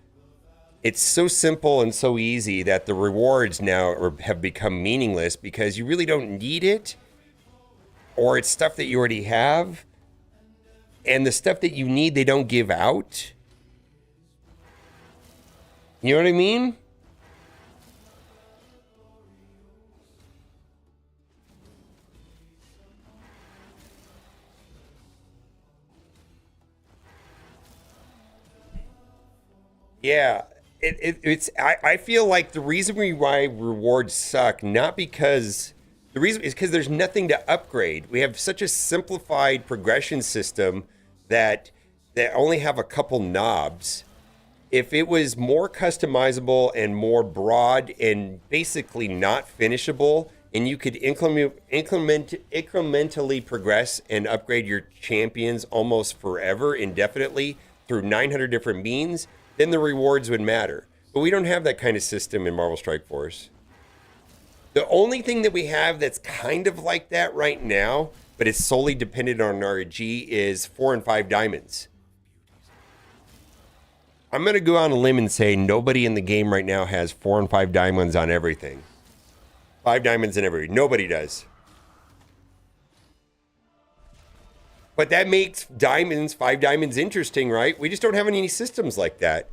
it's so simple and so easy that the rewards now have become meaningless because you really don't need it, or it's stuff that you already have, and the stuff that you need they don't give out. You know what I mean? Yeah, I feel like the reason why rewards suck, not because the reason is because there's nothing to upgrade. We have such a simplified progression system that only have a couple knobs. If it was more customizable and more broad and basically not finishable, and you could incrementally progress and upgrade your champions almost forever, indefinitely, through 900 different means, then the rewards would matter. But we don't have that kind of system in Marvel Strike Force. The only thing that we have that's kind of like that right now, but it's solely dependent on RNG, is 4 and 5 diamonds. I'm going to go on a limb and say nobody in the game right now has 4 and 5 diamonds on everything. 5 diamonds in everything. Nobody does. But that makes diamonds, 5 diamonds, interesting, right? We just don't have any systems like that.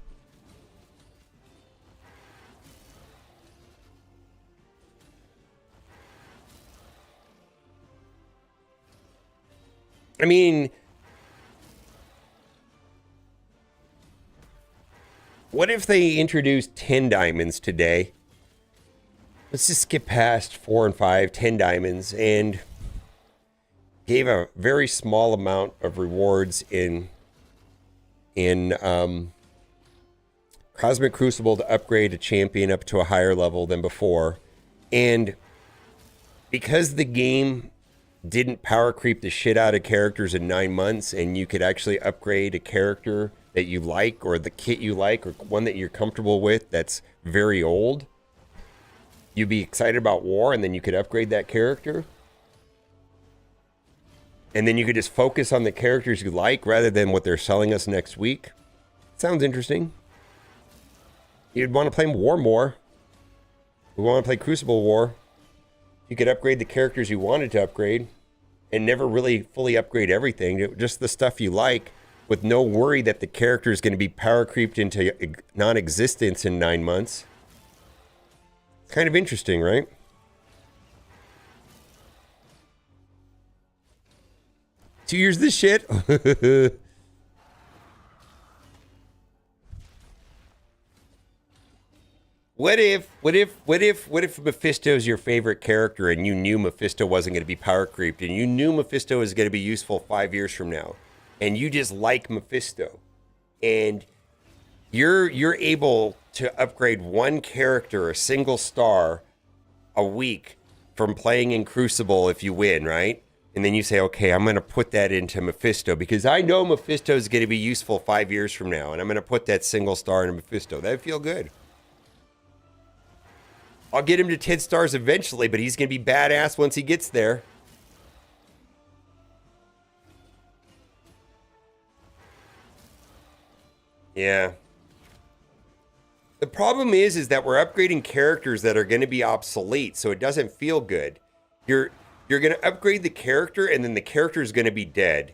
I mean, what if they introduced 10 diamonds today? Let's just skip past 4 and 5, 10 diamonds, and gave a very small amount of rewards in Cosmic Crucible to upgrade a champion up to a higher level than before. And because the game didn't power creep the shit out of characters in 9 months, and you could actually upgrade a character that you like, or the kit you like, or one that you're comfortable with that's very old, you'd be excited about War, and then you could upgrade that character. And then you could just focus on the characters you like rather than what they're selling us next week. Sounds interesting. You'd want to play War more. We want to play Crucible War. You could upgrade the characters you wanted to upgrade and never really fully upgrade everything. Just the stuff you like, with no worry that the character is going to be power creeped into non-existence in 9 months. Kind of interesting, right? Two years of this shit? What if Mephisto's your favorite character and you knew Mephisto wasn't going to be power creeped, and you knew Mephisto is going to be useful 5 years from now, and you just like Mephisto, and you're able to upgrade one character, a single star, a week from playing in Crucible if you win, right? And then you say, okay, I'm going to put that into Mephisto because I know Mephisto is going to be useful 5 years from now, and I'm going to put that single star into Mephisto. That'd feel good. I'll get him to 10 stars eventually, but he's going to be badass once he gets there. Yeah. The problem is that we're upgrading characters that are going to be obsolete, so it doesn't feel good. You're going to upgrade the character, and then the character is going to be dead.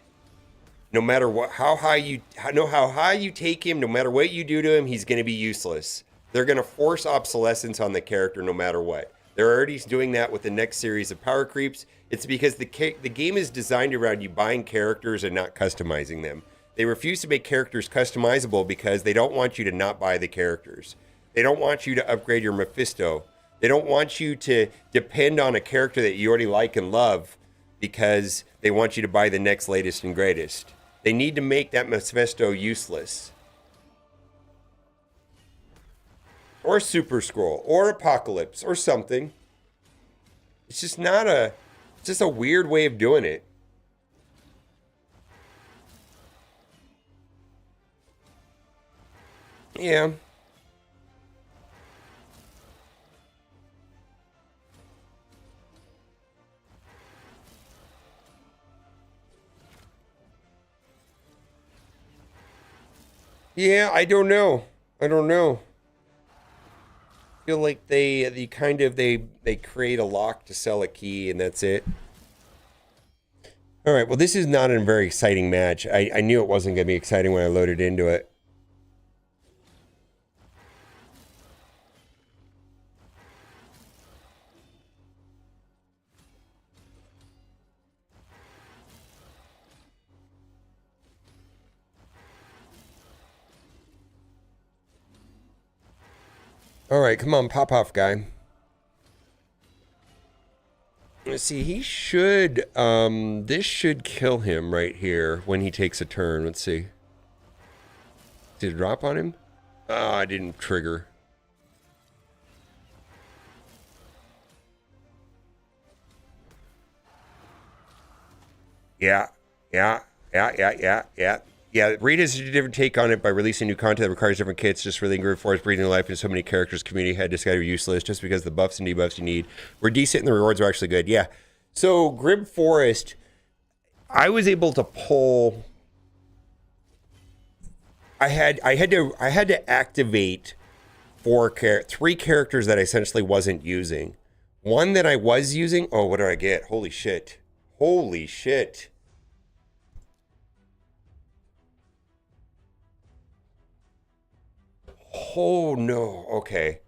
No matter how high you take him, no matter what you do to him, he's going to be useless. They're going to force obsolescence on the character no matter what. They're already doing that with the next series of power creeps. It's because the game is designed around you buying characters and not customizing them. They refuse to make characters customizable because they don't want you to not buy the characters. They don't want you to upgrade your Mephisto. They don't want you to depend on a character that you already like and love because they want you to buy the next latest and greatest. They need to make that Mephisto useless. Or Super Scroll, or Apocalypse, or something. It's just a weird way of doing it. Yeah. Yeah, I don't know. I feel like they create a lock to sell a key and that's it. All right, well, this is not a very exciting match. I knew it wasn't going to be exciting when I loaded into it. All right, come on, pop off, guy. Let's see, he should, this should kill him right here when he takes a turn. Let's see. Did it drop on him? Oh, I didn't trigger. Yeah, yeah, yeah. Raid has a different take on it by releasing new content that requires different kits, just really Grim Forest breathing life into so many characters. Community had decided are useless just because the buffs and debuffs you need were decent and the rewards were actually good. Yeah. So Grim Forest, I was able to pull. I had to activate three characters that I essentially wasn't using. One that I was using. Oh, what did I get? Holy shit! Holy shit! Oh no. Okay.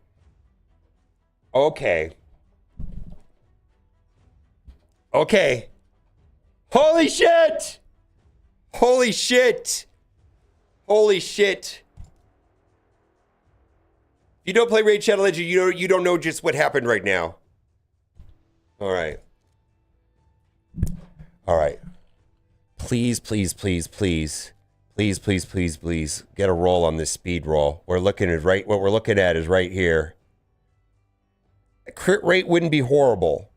Okay. Okay. Holy shit! Holy shit! Holy shit! If you don't play Raid Shadow Legend, you don't know just what happened right now. All right. All right. Please, please, please, please, please, please, please, please get a roll on this speed roll. What we're looking at is right here. A crit rate wouldn't be horrible.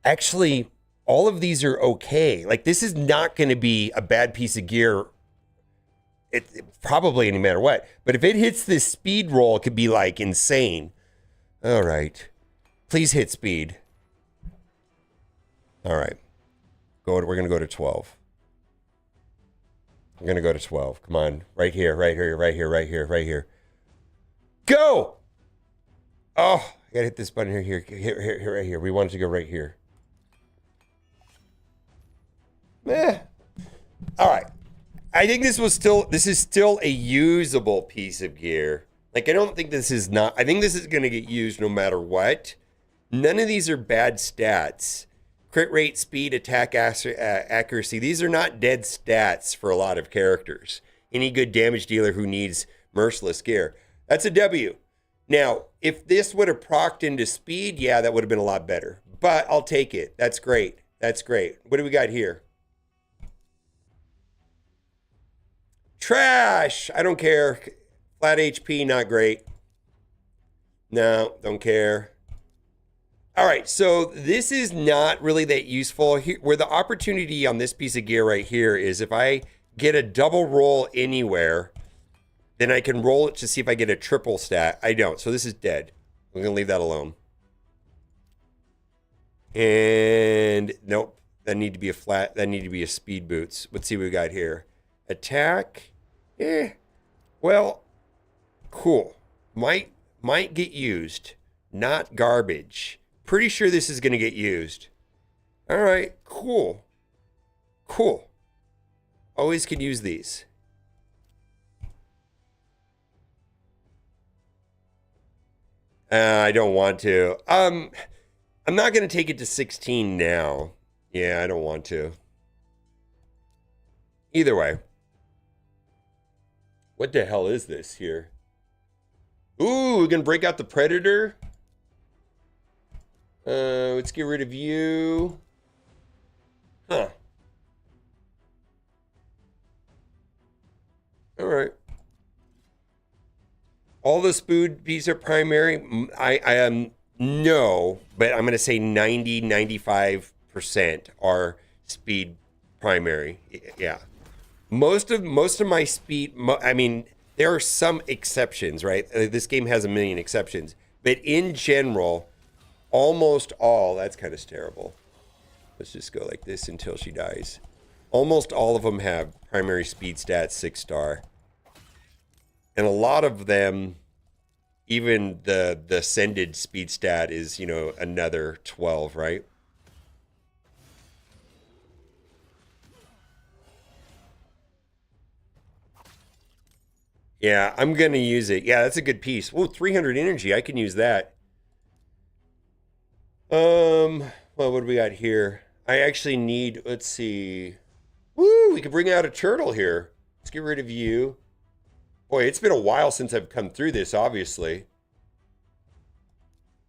Actually, all of these are okay. Like, this is not going to be a bad piece of gear. It probably no matter what. But if it hits this speed roll, it could be like insane. All right. Please hit speed. All right. We're going to go to 12. I'm going to go to 12. Come on. Right here, right here, right here, right here, right here. Go! Oh, I got to hit this button here, right here. We want it to go right here. All right. I think this is still a usable piece of gear. Like, I don't think this is not, I think this is going to get used no matter what. None of these are bad stats. Crit rate, speed, attack accuracy. These are not dead stats for a lot of characters. Any good damage dealer who needs merciless gear. That's a W. Now, if this would have procced into speed, yeah, that would have been a lot better. But I'll take it. That's great. That's great. What do we got here? Trash. I don't care. Flat HP, not great. No, don't care. All right, so this is not really that useful. Here, where the opportunity on this piece of gear right here is if I get a double roll anywhere, then I can roll it to see if I get a triple stat. I don't, so this is dead. I'm gonna leave that alone. And nope, that need to be a flat, that need to be a speed boots. Let's see what we got here. Attack, well, cool. Might get used, not garbage. Pretty sure this is gonna get used. All right, cool. Cool. Always can use these. I don't want to. I'm not going to take it to 16 now. Yeah, I don't want to. Either way. What the hell is this here? Ooh, we're going to break out the Predator. Let's get rid of you. Huh. All right. All the spood bees are primary. I am no, but I'm going to say 95% are speed primary. Yeah. Most of my speed, I mean, there are some exceptions, right? This game has a million exceptions, but in general, almost all, that's kind of terrible. Let's just go like this until she dies. Almost all of them have primary speed stats 6-star. And a lot of them, even the ascended speed stat is, you know, another 12, right? Yeah, I'm going to use it. Yeah, that's a good piece. Oh, 300 energy. I can use that. Well, what do we got here? I actually need, let's see. Woo, we could bring out a turtle here. Let's get rid of you. Boy, it's been a while since I've come through this, obviously.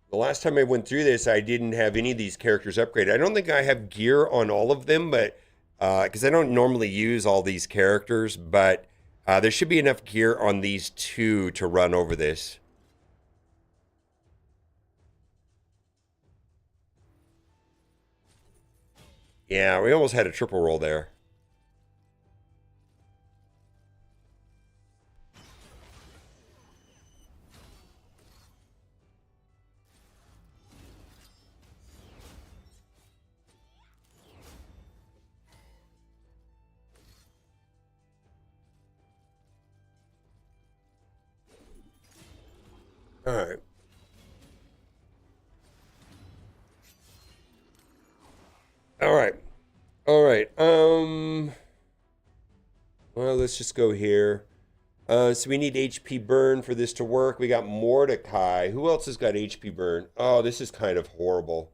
The last time I went through this, I didn't have any of these characters upgraded. I don't think I have gear on all of them, but because I don't normally use all these characters, but there should be enough gear on these two to run over this. Yeah, we almost had a triple roll there. All right. All right. All right. Well, let's just go here. So we need HP burn for this to work. We got Mordecai. Who else has got HP burn? Oh, this is kind of horrible.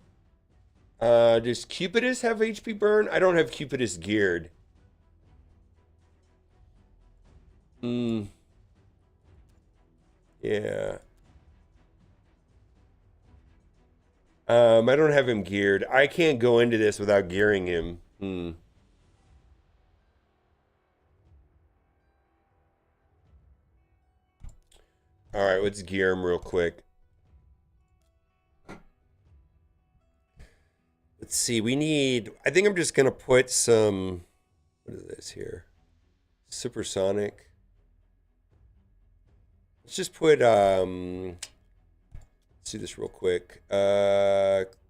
Does Cupidus have HP burn? I don't have Cupidus geared. Hmm. Yeah. I don't have him geared. I can't go into this without gearing him. Hmm. All right, let's gear him real quick. Let's see. We need. I think I'm just gonna put some. What is this here? Supersonic. Let's just put. Let's do this real quick.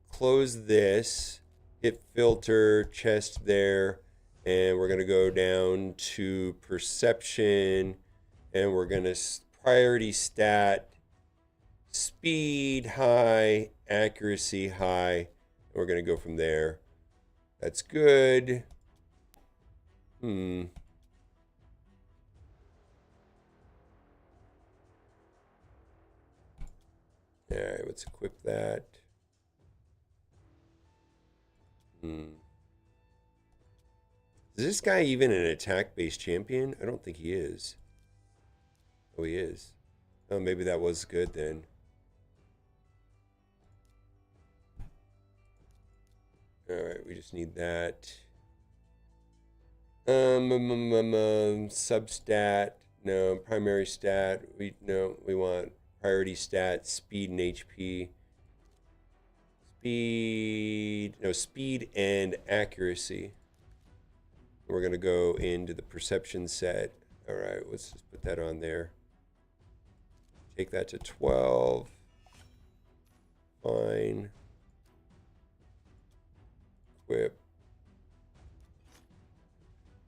Close this. Hit filter chest there, and we're gonna go down to perception, and we're gonna priority stat speed high, accuracy high. We're gonna go from there. That's good. Hmm. All right, let's equip that. Hmm. Is this guy even an attack-based champion? I don't think he is. Oh, he is. Oh, maybe that was good then. All right, we just need that. Substat. No, primary stat. We want priority stat, speed and HP. Speed and accuracy. We're gonna go into the perception set. All right, let's just put that on there. Take that to 12. Fine. Equip.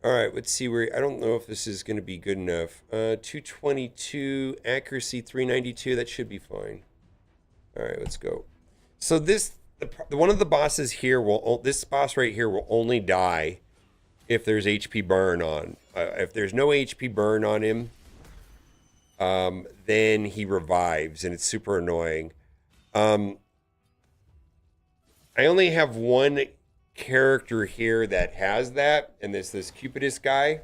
All right, let's see where. I don't know if this is going to be good enough. 222, accuracy 392. That should be fine. All right, let's go. So one of the bosses here this boss right here will only die if there's HP burn on. If there's no HP burn on him, then he revives, and it's super annoying. I only have one character here that has that, and this Cupidus guy,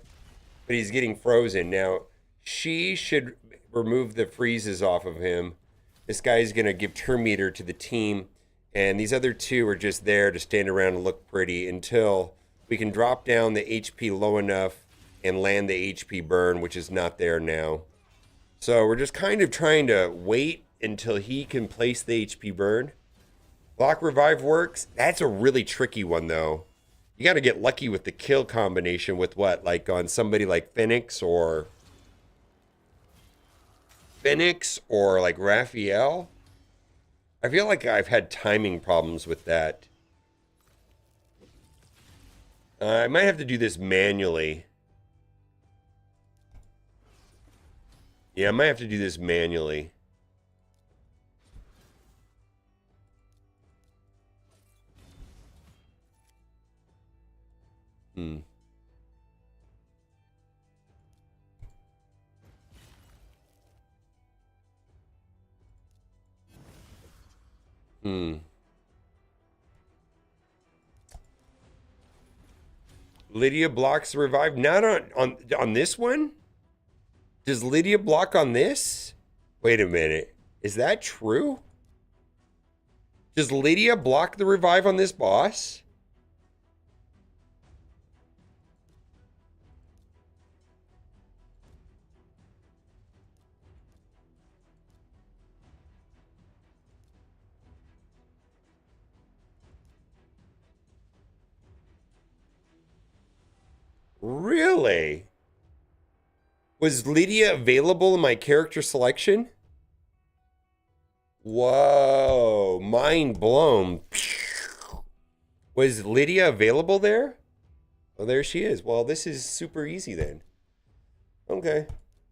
but he's getting frozen. Now, she should remove the freezes off of him. This guy's going to give turn meter to the team, and these other two are just there to stand around and look pretty until we can drop down the HP low enough and land the HP burn, which is not there now. So we're just kind of trying to wait until he can place the HP burn. Block revive works. That's a really tricky one, though. You got to get lucky with the kill combination with what? Like on somebody like Phoenix or like Raphael? I feel like I've had timing problems with that. I might have to do this manually. Yeah, I might have to do this manually. Hmm. Hmm. Lydia blocks the revive. Not on this one? Does Lydia block on this? Wait a minute. Is that true? Does Lydia block the revive on this boss? Really? Was Lydia available in my character selection? Whoa, mind blown. Was Lydia available there? Oh, there she is. Well, this is super easy then. Okay.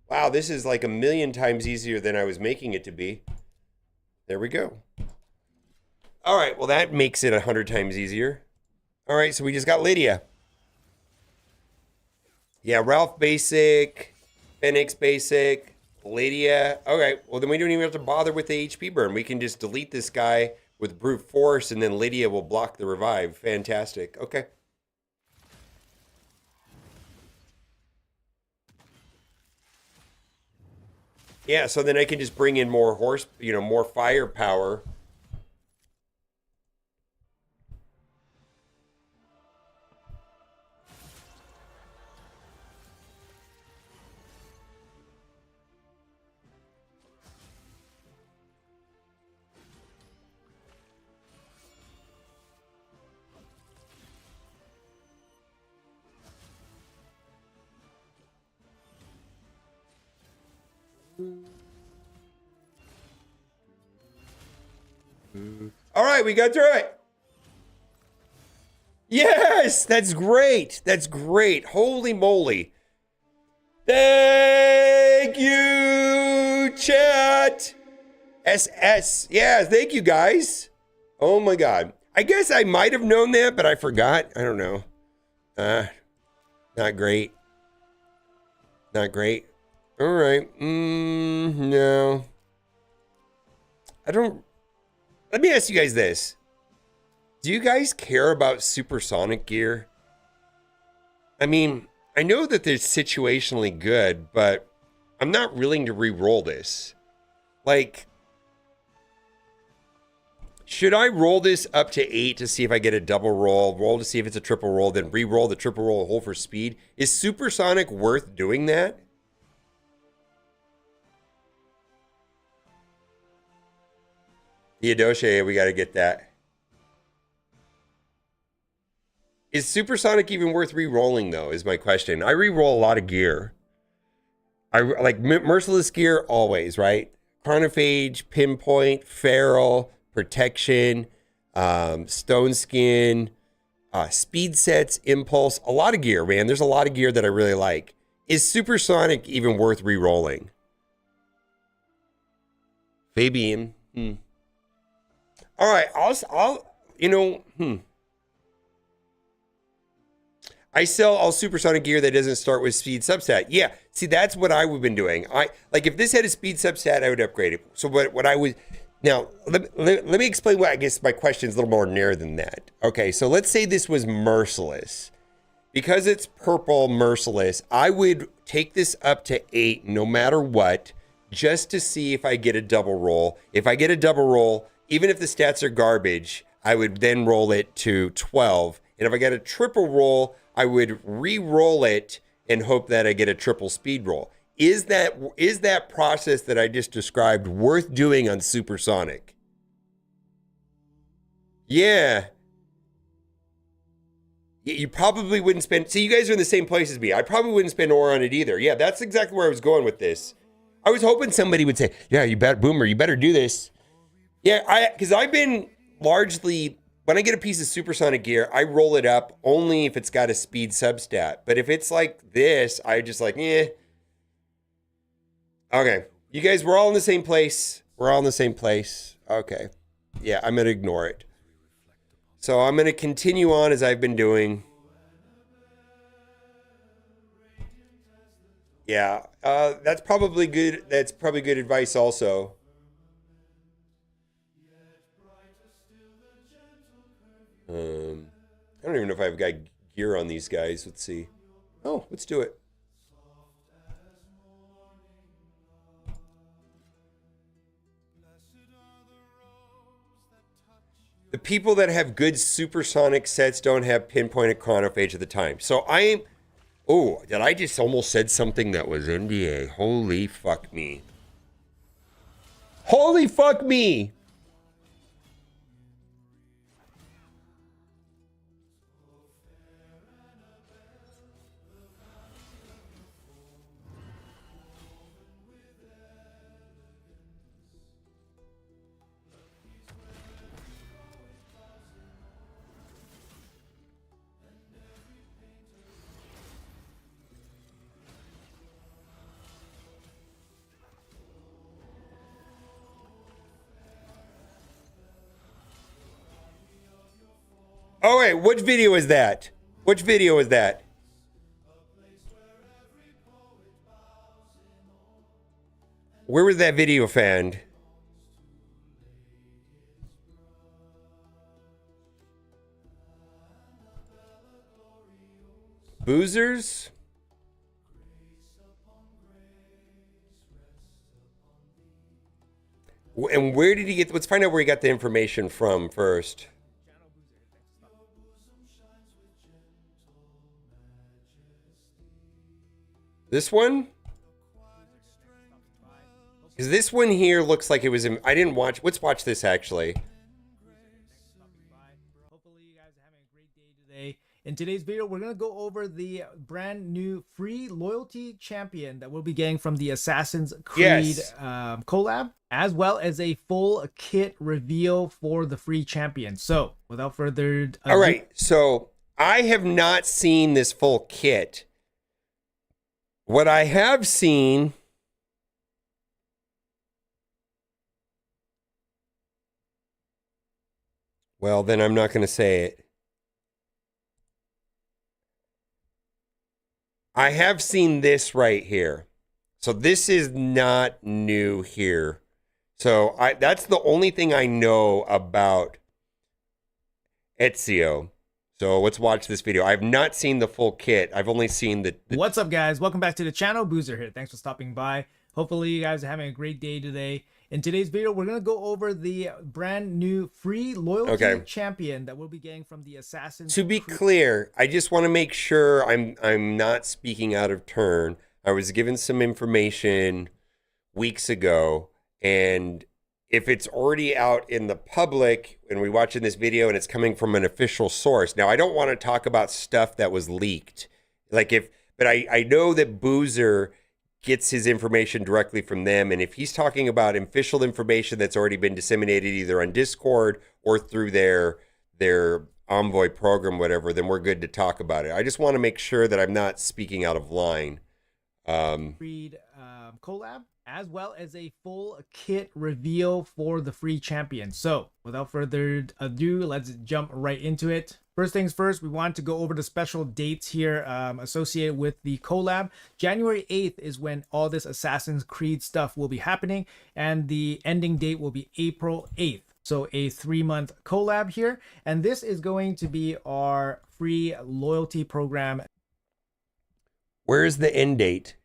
Wow, this is like a million times easier than I was making it to be. There we go. All right, well, that makes it 100 times easier. All right, so we just got Lydia. Yeah, Ralph basic, Phoenix basic, Lydia. Okay, well, then we don't even have to bother with the HP burn. We can just delete this guy with brute force, and then Lydia will block the revive. Fantastic. Okay. Yeah, so then I can just bring in more more firepower. All right, we got through it. Yes, that's great. That's great. Holy moly. Thank you, chat. SS. Yeah, thank you, guys. Oh my God. I guess I might have known that, but I forgot. I don't know. Not great. Not great. All right. No. I don't. Let me ask you guys this. Do you guys care about supersonic gear? I mean, I know that they're situationally good, but I'm not willing to re-roll this. Like, should I roll this up to 8 to see if I get a double roll to see if it's a triple roll, then re-roll the triple roll whole for speed? Is supersonic worth doing that? Theodosia, we got to get that. Is supersonic even worth re-rolling though, is my question. I re-roll a lot of gear. I like merciless gear always, right? Chronophage, pinpoint, feral, protection, stone skin, speed sets, impulse, a lot of gear, man. There's a lot of gear that I really like. Is supersonic even worth re-rolling? Fabian. All right, I'll I sell all supersonic gear that doesn't start with speed substat. Yeah, see, that's what I would have been doing. I like if this had a speed substat, I would upgrade it. So what I would now let me explain what I guess my question is a little more narrow than that. Okay, so let's say this was merciless. Because it's purple merciless, I would take this up to 8 no matter what, just to see if I get a double roll. If I get a double roll, even if the stats are garbage, I would then roll it to 12. And if I get a triple roll, I would re-roll it and hope that I get a triple speed roll. Is that process that I just described worth doing on supersonic? Yeah. You probably wouldn't spend... See, you guys are in the same place as me. I probably wouldn't spend ore on it either. Yeah, that's exactly where I was going with this. I was hoping somebody would say, yeah, you better, Boomer, you better do this. Yeah, because I've been largely... When I get a piece of supersonic gear, I roll it up only if it's got a speed substat. But if it's like this, I just like, Okay. You guys, we're all in the same place. We're all in the same place. Okay. Yeah, I'm going to ignore it. So I'm going to continue on as I've been doing. Yeah, that's probably good. That's probably good advice also. I don't even know if I've got gear on these guys. Let's see. Oh, let's do it. The people that have good supersonic sets don't have pinpointed chronophage at the time. So I am... Oh, did I just almost said something that was NDA? Holy fuck me. Holy fuck me! Oh wait, which video is that? Which video is that? Where was that video found? Boozers? And where did he get? Let's find out where he got the information from first. This one? Because this one here looks like it was in. I didn't watch. Let's watch this actually. Hopefully you guys are having a great day today. In today's video, we're going to go over the brand new free loyalty champion that we'll be getting from the Assassin's Creed collab, as well as a full kit reveal for the free champion. So without further ado, all right, so I have not seen this full kit. What I have seen, well, then I'm not going to say it. I have seen this right here. So this is not new here. So that's the only thing I know about Ezio. So let's watch this video. I have not seen the full kit. I've only seen the... What's up, guys? Welcome back to the channel. Boozer here. Thanks for stopping by. Hopefully you guys are having a great day today. In today's video, we're going to go over the brand new free loyalty champion that we'll be getting from the Assassin's Creed. To be clear, I just want to make sure I'm not speaking out of turn. I was given some information weeks ago, and if it's already out in the public and we're watching this video and it's coming from an official source. Now, I don't want to talk about stuff that was leaked. But I know that Boozer gets his information directly from them, and if he's talking about official information that's already been disseminated either on Discord or through their Envoy program, whatever, then we're good to talk about it. I just want to make sure that I'm not speaking out of line. Creed collab, as well as a full kit reveal for the free champion. So without further ado, let's jump right into it. First things first, we want to go over the special dates here associated with the collab. January 8th is when all this Assassin's Creed stuff will be happening, and the ending date will be April 8th. So a 3-month collab here, and this is going to be our free loyalty program. Where is the end date?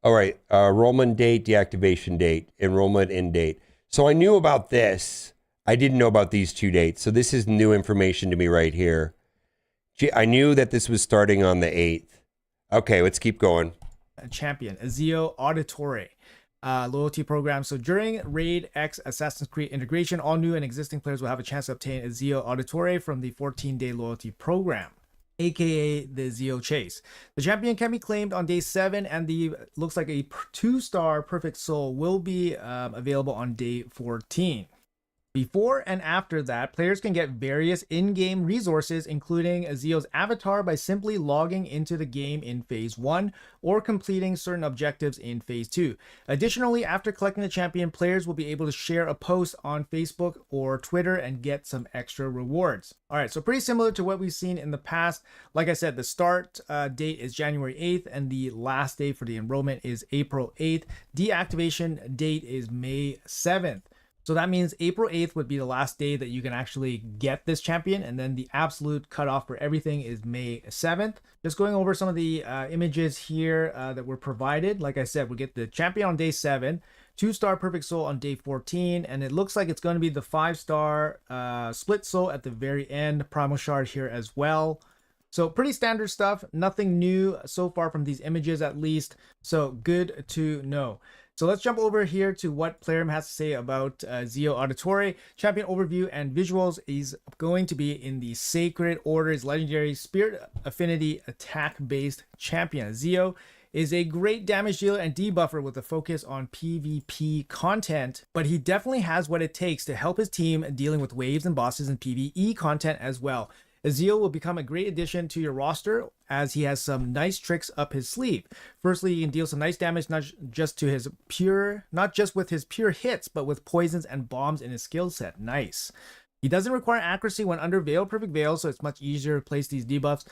All right, enrollment date, deactivation date, enrollment end date. So I knew about this. I didn't know about these two dates. So this is new information to me right here. I knew that this was starting on the 8th. Okay, let's keep going. Champion, Ezio Auditore. Loyalty program. So during Raid X Assassin's Creed integration, all new and existing players will have a chance to obtain Ezio Auditore from the 14-day loyalty program, aka the Ezio Chase. The champion can be claimed on day 7, and the looks like a 2-star Perfect Soul will be available on day 14. Before and after that, players can get various in-game resources, including Ezio's avatar, by simply logging into the game in Phase 1 or completing certain objectives in Phase 2. Additionally, after collecting the champion, players will be able to share a post on Facebook or Twitter and get some extra rewards. Alright, so pretty similar to what we've seen in the past. Like I said, the start date is January 8th, and the last day for the enrollment is April 8th. Deactivation date is May 7th. So that means April 8th would be the last day that you can actually get this champion, and then the absolute cutoff for everything is May 7th. Just going over some of the images here that were provided. Like I said, we get the champion on day 7, 2-star Perfect Soul on day 14, and it looks like it's going to be the 5-star Split Soul at the very end, Primal Shard here as well. So pretty standard stuff, nothing new so far from these images at least, so good to know. So let's jump over here to what Plarium has to say about Ezio Auditore. Champion overview and visuals is going to be in the Sacred Order's legendary Spirit Affinity attack-based champion. Ezio is a great damage dealer and debuffer with a focus on PvP content, but he definitely has what it takes to help his team dealing with waves and bosses and PvE content as well. Ezio will become a great addition to your roster as he has some nice tricks up his sleeve. Firstly, he can deal some nice damage not just with his pure hits, but with poisons and bombs in his skill set. Nice. He doesn't require accuracy when under Veil, Perfect Veil, so it's much easier to place these debuffs,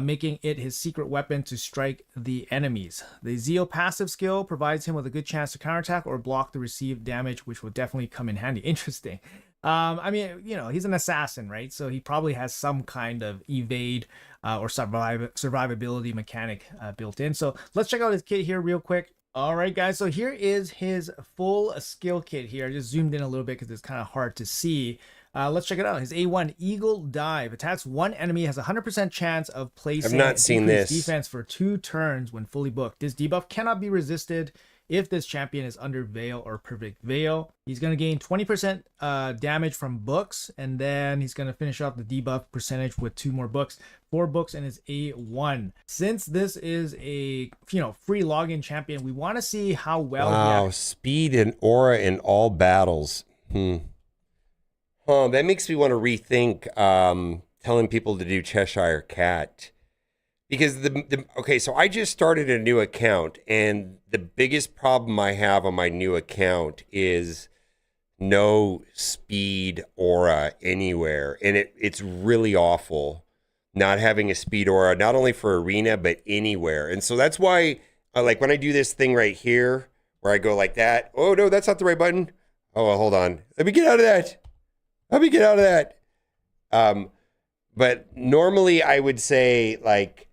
making it his secret weapon to strike the enemies. The Zeo passive skill provides him with a good chance to counterattack or block the received damage, which will definitely come in handy. Interesting. I mean, you know, he's an assassin, right? So he probably has some kind of evade or survivability mechanic built in. So let's check out his kit here real quick. All right, guys. So here is his full skill kit here. I just zoomed in a little bit because it's kind of hard to see. Let's check it out. His A1 Eagle Dive attacks one enemy, has a 100% chance of placing I've not seen this defense for 2 turns when fully booked. This debuff cannot be resisted if this champion is under Veil or Perfect Veil. He's going to gain 20% damage from books, and then he's going to finish off the debuff percentage with 2 more books. 4 books in his A1. Since this is a free login champion, we want to see how well. Wow, speed and aura in all battles. That makes me want to rethink telling people to do Cheshire Cat. Because okay, so I just started a new account, and the biggest problem I have on my new account is no speed aura anywhere. And it's really awful not having a speed aura, not only for arena, but anywhere. And so that's why, like when I do this thing right here, where I go like that, oh no, that's not the right button. Oh, well, hold on. Let me get out of that. But normally I would say like,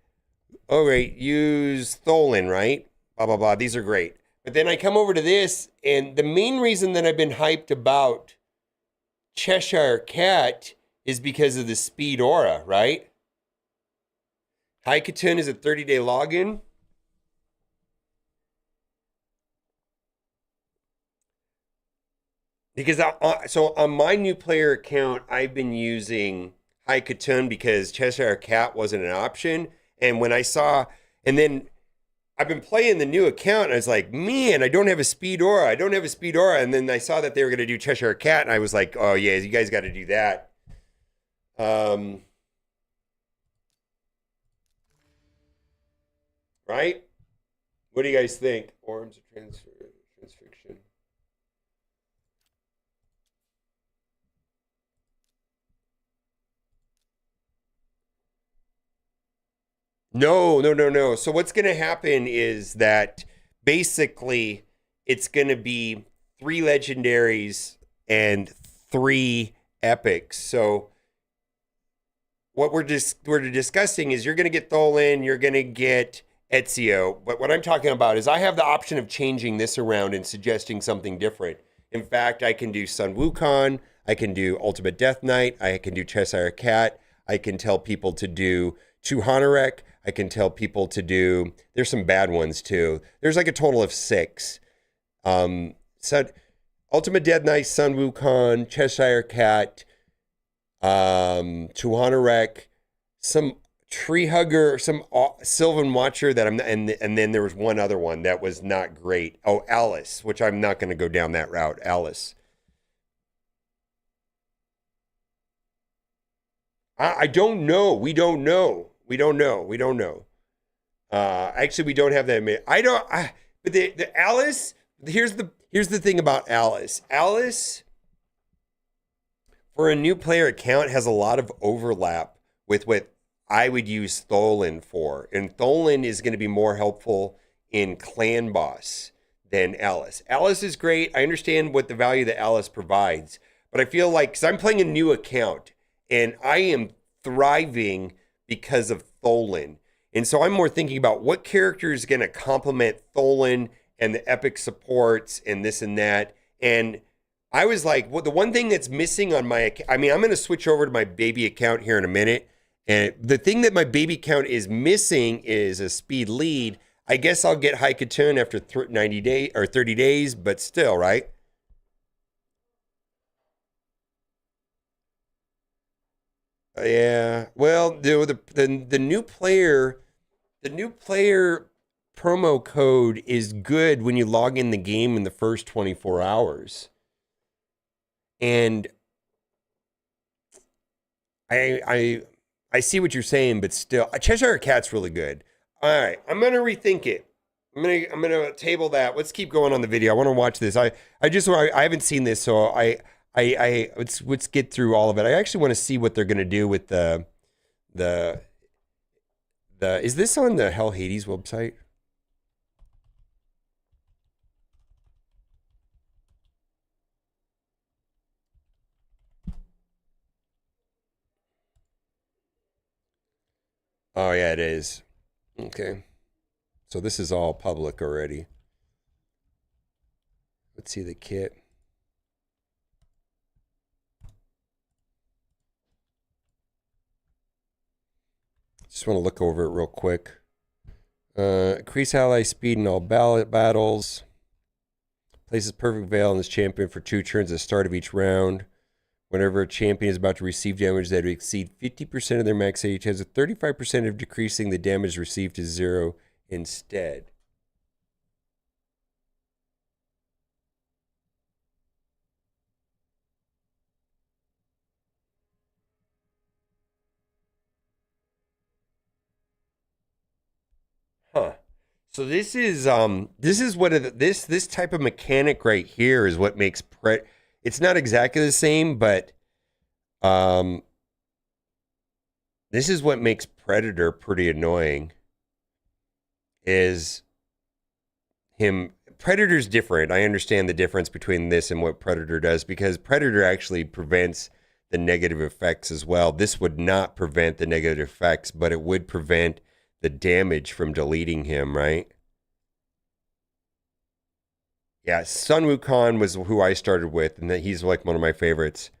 all right, use Tholen, right? Blah, blah, blah. These are great. But then I come over to this, and the main reason that I've been hyped about Cheshire Cat is because of the speed aura, right? Haikatun is a 30-day login. Because so on my new player account, I've been using Haikatun because Cheshire Cat wasn't an option. And when I saw, and then I've been playing the new account, and I was like, man, I don't have a speed aura. And then I saw that they were going to do Cheshire Cat, and I was like, oh yeah, you guys got to do that. Right? What do you guys think? Orange transfixion. No. So what's going to happen is that basically it's going to be 3 legendaries and 3 epics. So what we're discussing is you're going to get Tholen, you're going to get Ezio. But what I'm talking about is I have the option of changing this around and suggesting something different. In fact, I can do Sun Wukong, I can do Ultimate Death Knight, I can do Cheshire Cat, I can tell people to do Chuhanarek, I can tell people to do, there's some bad ones too. There's like a total of 6. So Ultimate Death Knight, Sun Wukong, Cheshire Cat, Chuhanarek, some Tree Hugger, some Sylvan Watcher that and then there was one other one that was not great. Oh, Alice, which I'm not going to go down that route. Alice. I don't know. We don't know. Actually, we don't have that. But the Alice. Here's the thing about Alice. Alice, for a new player account, has a lot of overlap with what I would use Tholen for, and Tholen is going to be more helpful in Clan Boss than Alice. Alice is great. I understand what the value that Alice provides, but I feel like because I'm playing a new account and I am thriving because of Tholen. And so I'm more thinking about what character is going to complement Tholen and the epic supports and this and that. And I was like, well, the one thing that's missing on my account, I mean, I'm going to switch over to my baby account here in a minute. And the thing that my baby account is missing is a speed lead. I guess I'll get Haikatun after 90 days or 30 days, but still, right? Yeah. Well, the new player promo code is good when you log in the game in the first 24 hours. And I see what you're saying, but still, Cheshire Cat's really good. All right, I'm gonna rethink it. I'm gonna table that. Let's keep going on the video. I want to watch this. I haven't seen this, so I let's get through all of it. I actually want to see what they're going to do with the is this on the Hell Hades website? Oh yeah, it is. Okay. So this is all public already. Let's see the kit. Just want to look over it real quick. Increase ally speed in all battles. Places perfect veil on this champion for 2 turns at the start of each round. Whenever a champion is about to receive damage that would exceed 50% of their max age, has a 35% of decreasing the damage received to 0 instead. Huh. So this is what this type of mechanic right here is what makes it's not exactly the same, but um this is what makes Predator pretty annoying. Is him Predator's different. I understand the difference between this and what Predator does because Predator actually prevents the negative effects as well. This would not prevent the negative effects, but it would prevent the damage from deleting him, right? Yeah, Sun Wukong was who I started with, and that he's like one of my favorites.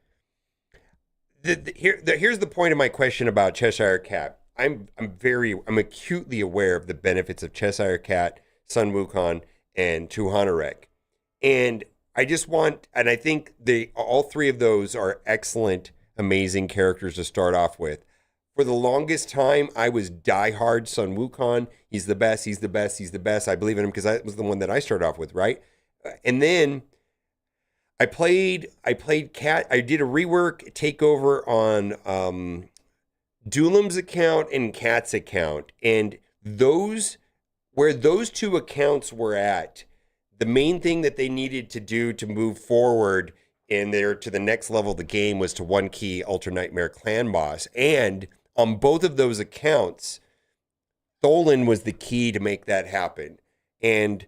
Here's the point of my question about Cheshire Cat. I'm acutely aware of the benefits of Cheshire Cat, Sun Wukong, and Tuhanarek. And I think all 3 of those are excellent, amazing characters to start off with. For the longest time, I was diehard Sun Wukong. He's the best, he's the best, he's the best. I believe in him because that was the one that I started off with, right? And then I played Cat. I did a rework takeover on Duelim's account and Cat's account, and where those 2 accounts were at, the main thing that they needed to do to move forward in there to the next level of the game was to 1-key Ultra Nightmare Clan Boss, and on both of those accounts, Tholen was the key to make that happen, and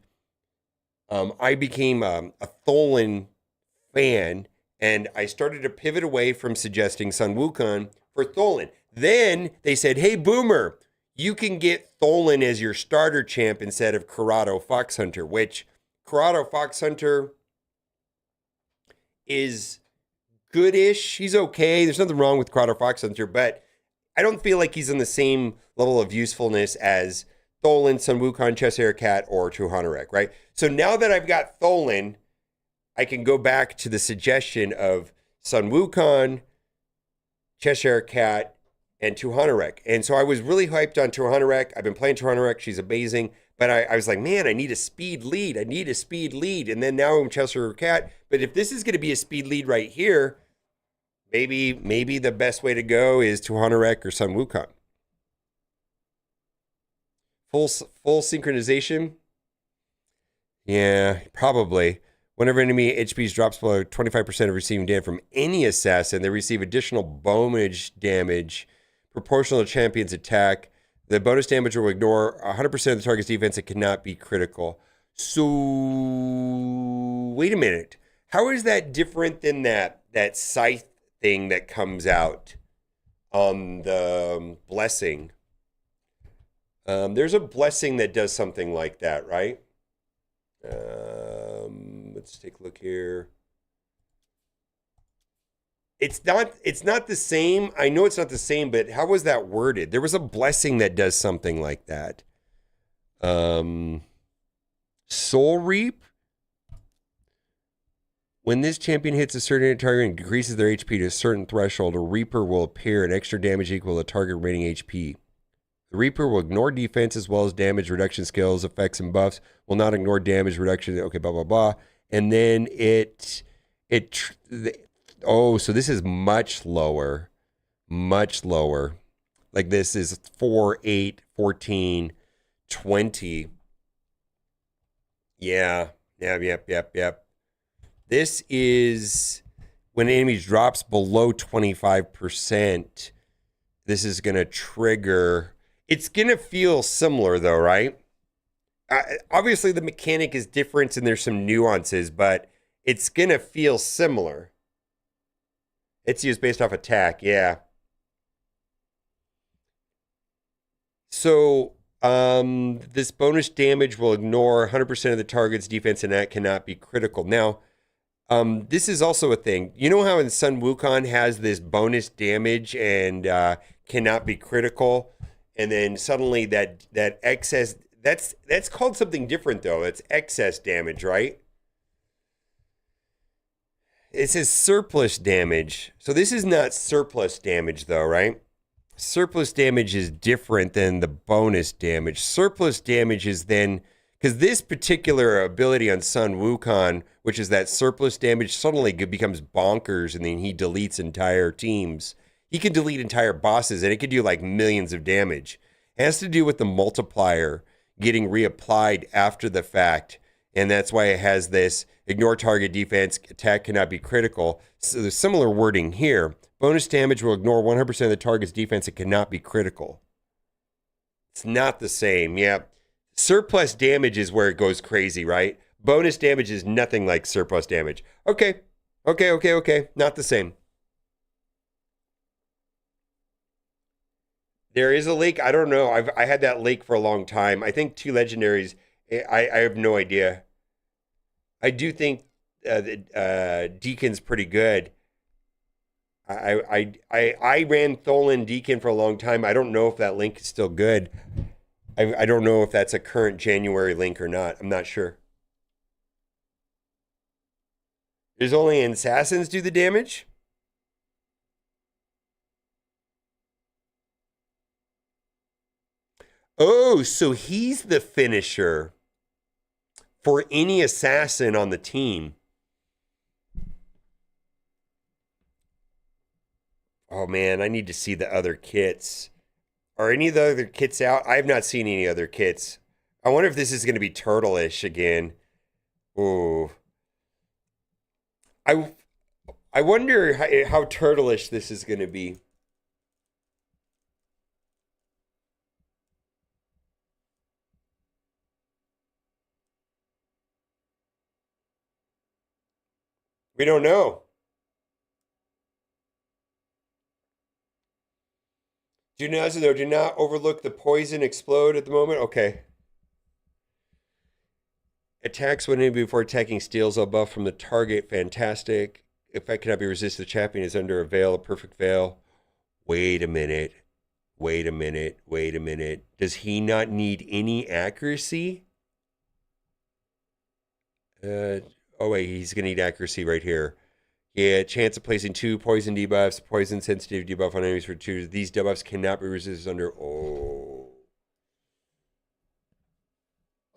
I became a Tholen fan, and I started to pivot away from suggesting Sun Wukong for Tholen. Then they said, hey, Boomer, you can get Tholen as your starter champ instead of Corrado Foxhunter, which Corrado Foxhunter is goodish. He's okay. There's nothing wrong with Corrado Foxhunter, but I don't feel like he's on the same level of usefulness as Tholen, Sun Wukong, Cheshire Cat, or Tuhanarek, right? So now that I've got Tholen, I can go back to the suggestion of Sun Wukong, Cheshire Cat, and Tuhanarek. And so I was really hyped on Tuhanarek. I've been playing Tuhanarek. She's amazing. But I was like, man, I need a speed lead. I need a speed lead. And then now I'm Cheshire Cat. But if this is going to be a speed lead right here, maybe the best way to go is Tuhanarek or Sun Wukong. Full synchronization? Yeah, probably. Whenever enemy HPs drops below 25% of receiving damage from any assassin, they receive additional bonus damage proportional to champion's attack. The bonus damage will ignore 100% of the target's defense. It cannot be critical. So, wait a minute. How is that different than that scythe thing that comes out on the blessing? There's a blessing that does something like that, right? Let's take a look here. It's not the same. I know it's not the same, but how was that worded? There was a blessing that does something like that. Soul Reap. When this champion hits a certain target and decreases their HP to a certain threshold, a Reaper will appear and extra damage equal to target remaining HP. The Reaper will ignore defense as well as damage reduction skills, effects, and buffs. Will not ignore damage reduction. Okay, blah, blah, blah. And then so this is much lower. Much lower. Like this is 4, 8, 14, 20. Yeah. Yep. This is when an enemy drops below 25%, this is going to trigger. It's going to feel similar though, right? Obviously, the mechanic is different and there's some nuances, but it's going to feel similar. It's used based off attack, yeah. So this bonus damage will ignore 100% of the target's defense and that cannot be critical. Now, this is also a thing. You know how in Sun Wukong has this bonus damage and cannot be critical, and then suddenly that excess that's called something different though. It's excess damage, right? It says surplus damage. So this is not surplus damage though, right? Surplus damage is different than the bonus damage. Surplus damage is then, because this particular ability on Sun Wukong, which is that surplus damage, suddenly becomes bonkers and then he deletes entire teams. He can delete entire bosses and it could do like millions of damage. It has to do with the multiplier getting reapplied after the fact. And that's why it has this ignore target defense, attack cannot be critical. So there's similar wording here. Bonus damage will ignore 100% of the target's defense. It cannot be critical. It's not the same. Yeah. Surplus damage is where it goes crazy, right? Bonus damage is nothing like surplus damage. Okay. Not the same. There is a lake. I don't know. I had that lake for a long time. I think 2 legendaries. I have no idea. I do think Deacon's pretty good. I ran Tholen Deacon for a long time. I don't know if that link is still good. I don't know if that's a current January link or not. I'm not sure. There's only assassins do the damage? Oh, so he's the finisher for any assassin on the team. Oh man, I need to see the other kits. Are any of the other kits out? I have not seen any other kits. I wonder if this is going to be turtle-ish again. Ooh. I wonder how turtle-ish this is going to be. We don't know. Do not overlook the poison explode at the moment. Okay. Attacks when enemy before attacking steals a buff from the target. Fantastic. Effect cannot be resisted. The champion is under a veil, a perfect veil. Wait a minute. Does he not need any accuracy? Oh wait, he's gonna need accuracy right here. Yeah, chance of placing 2 poison debuffs, poison sensitivity debuff on enemies for 2. These debuffs cannot be resisted under.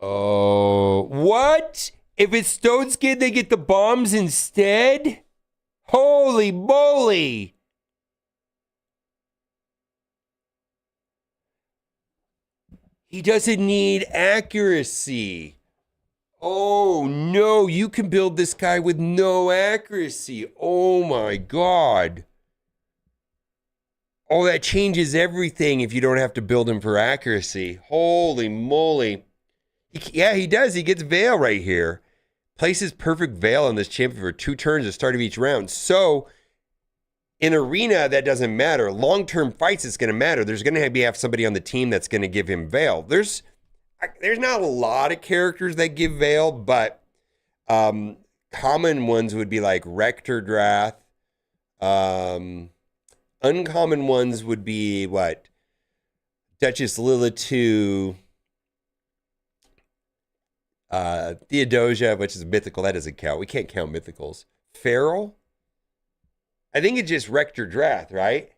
Oh, what? If it's Stone Skin, they get the bombs instead? Holy moly! He doesn't need accuracy. Oh no, you can build this guy with no accuracy. Oh my God. Oh, that changes everything if you don't have to build him for accuracy. Holy moly. Yeah, he does. He gets Veil right here. Places perfect Veil on this champion for 2 turns at the start of each round. So, in Arena, that doesn't matter. Long-term fights, it's going to matter. There's going to have somebody on the team that's going to give him Veil. There's not a lot of characters that give Veil, but common ones would be like Rector Drath. Uncommon ones would be what? Duchess Lilitu, Theodosia, which is mythical. That doesn't count. We can't count mythicals. Feral? I think it's just Rector Drath, right?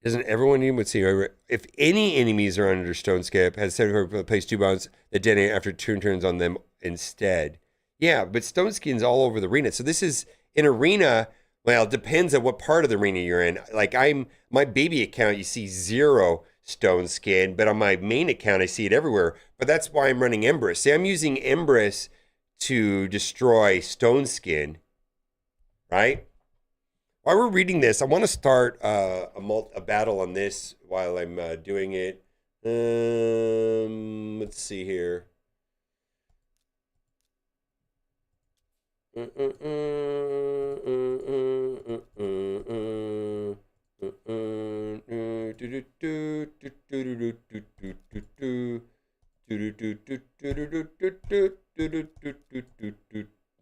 Doesn't everyone even see? If any enemies are under Stone Skip, has 74 place 2 bounds that detonate after 2 turns on them instead. Yeah, but Stone Skin's all over the arena. So this is in Arena. Well, it depends on what part of the arena you're in. Like my baby account, you see 0 Stone Skin, but on my main account, I see it everywhere. But that's why I'm running Empress. See, I'm using Empress to destroy Stone Skin. right? While we're reading this, I want to start a battle on this while I'm doing it. Let's see here.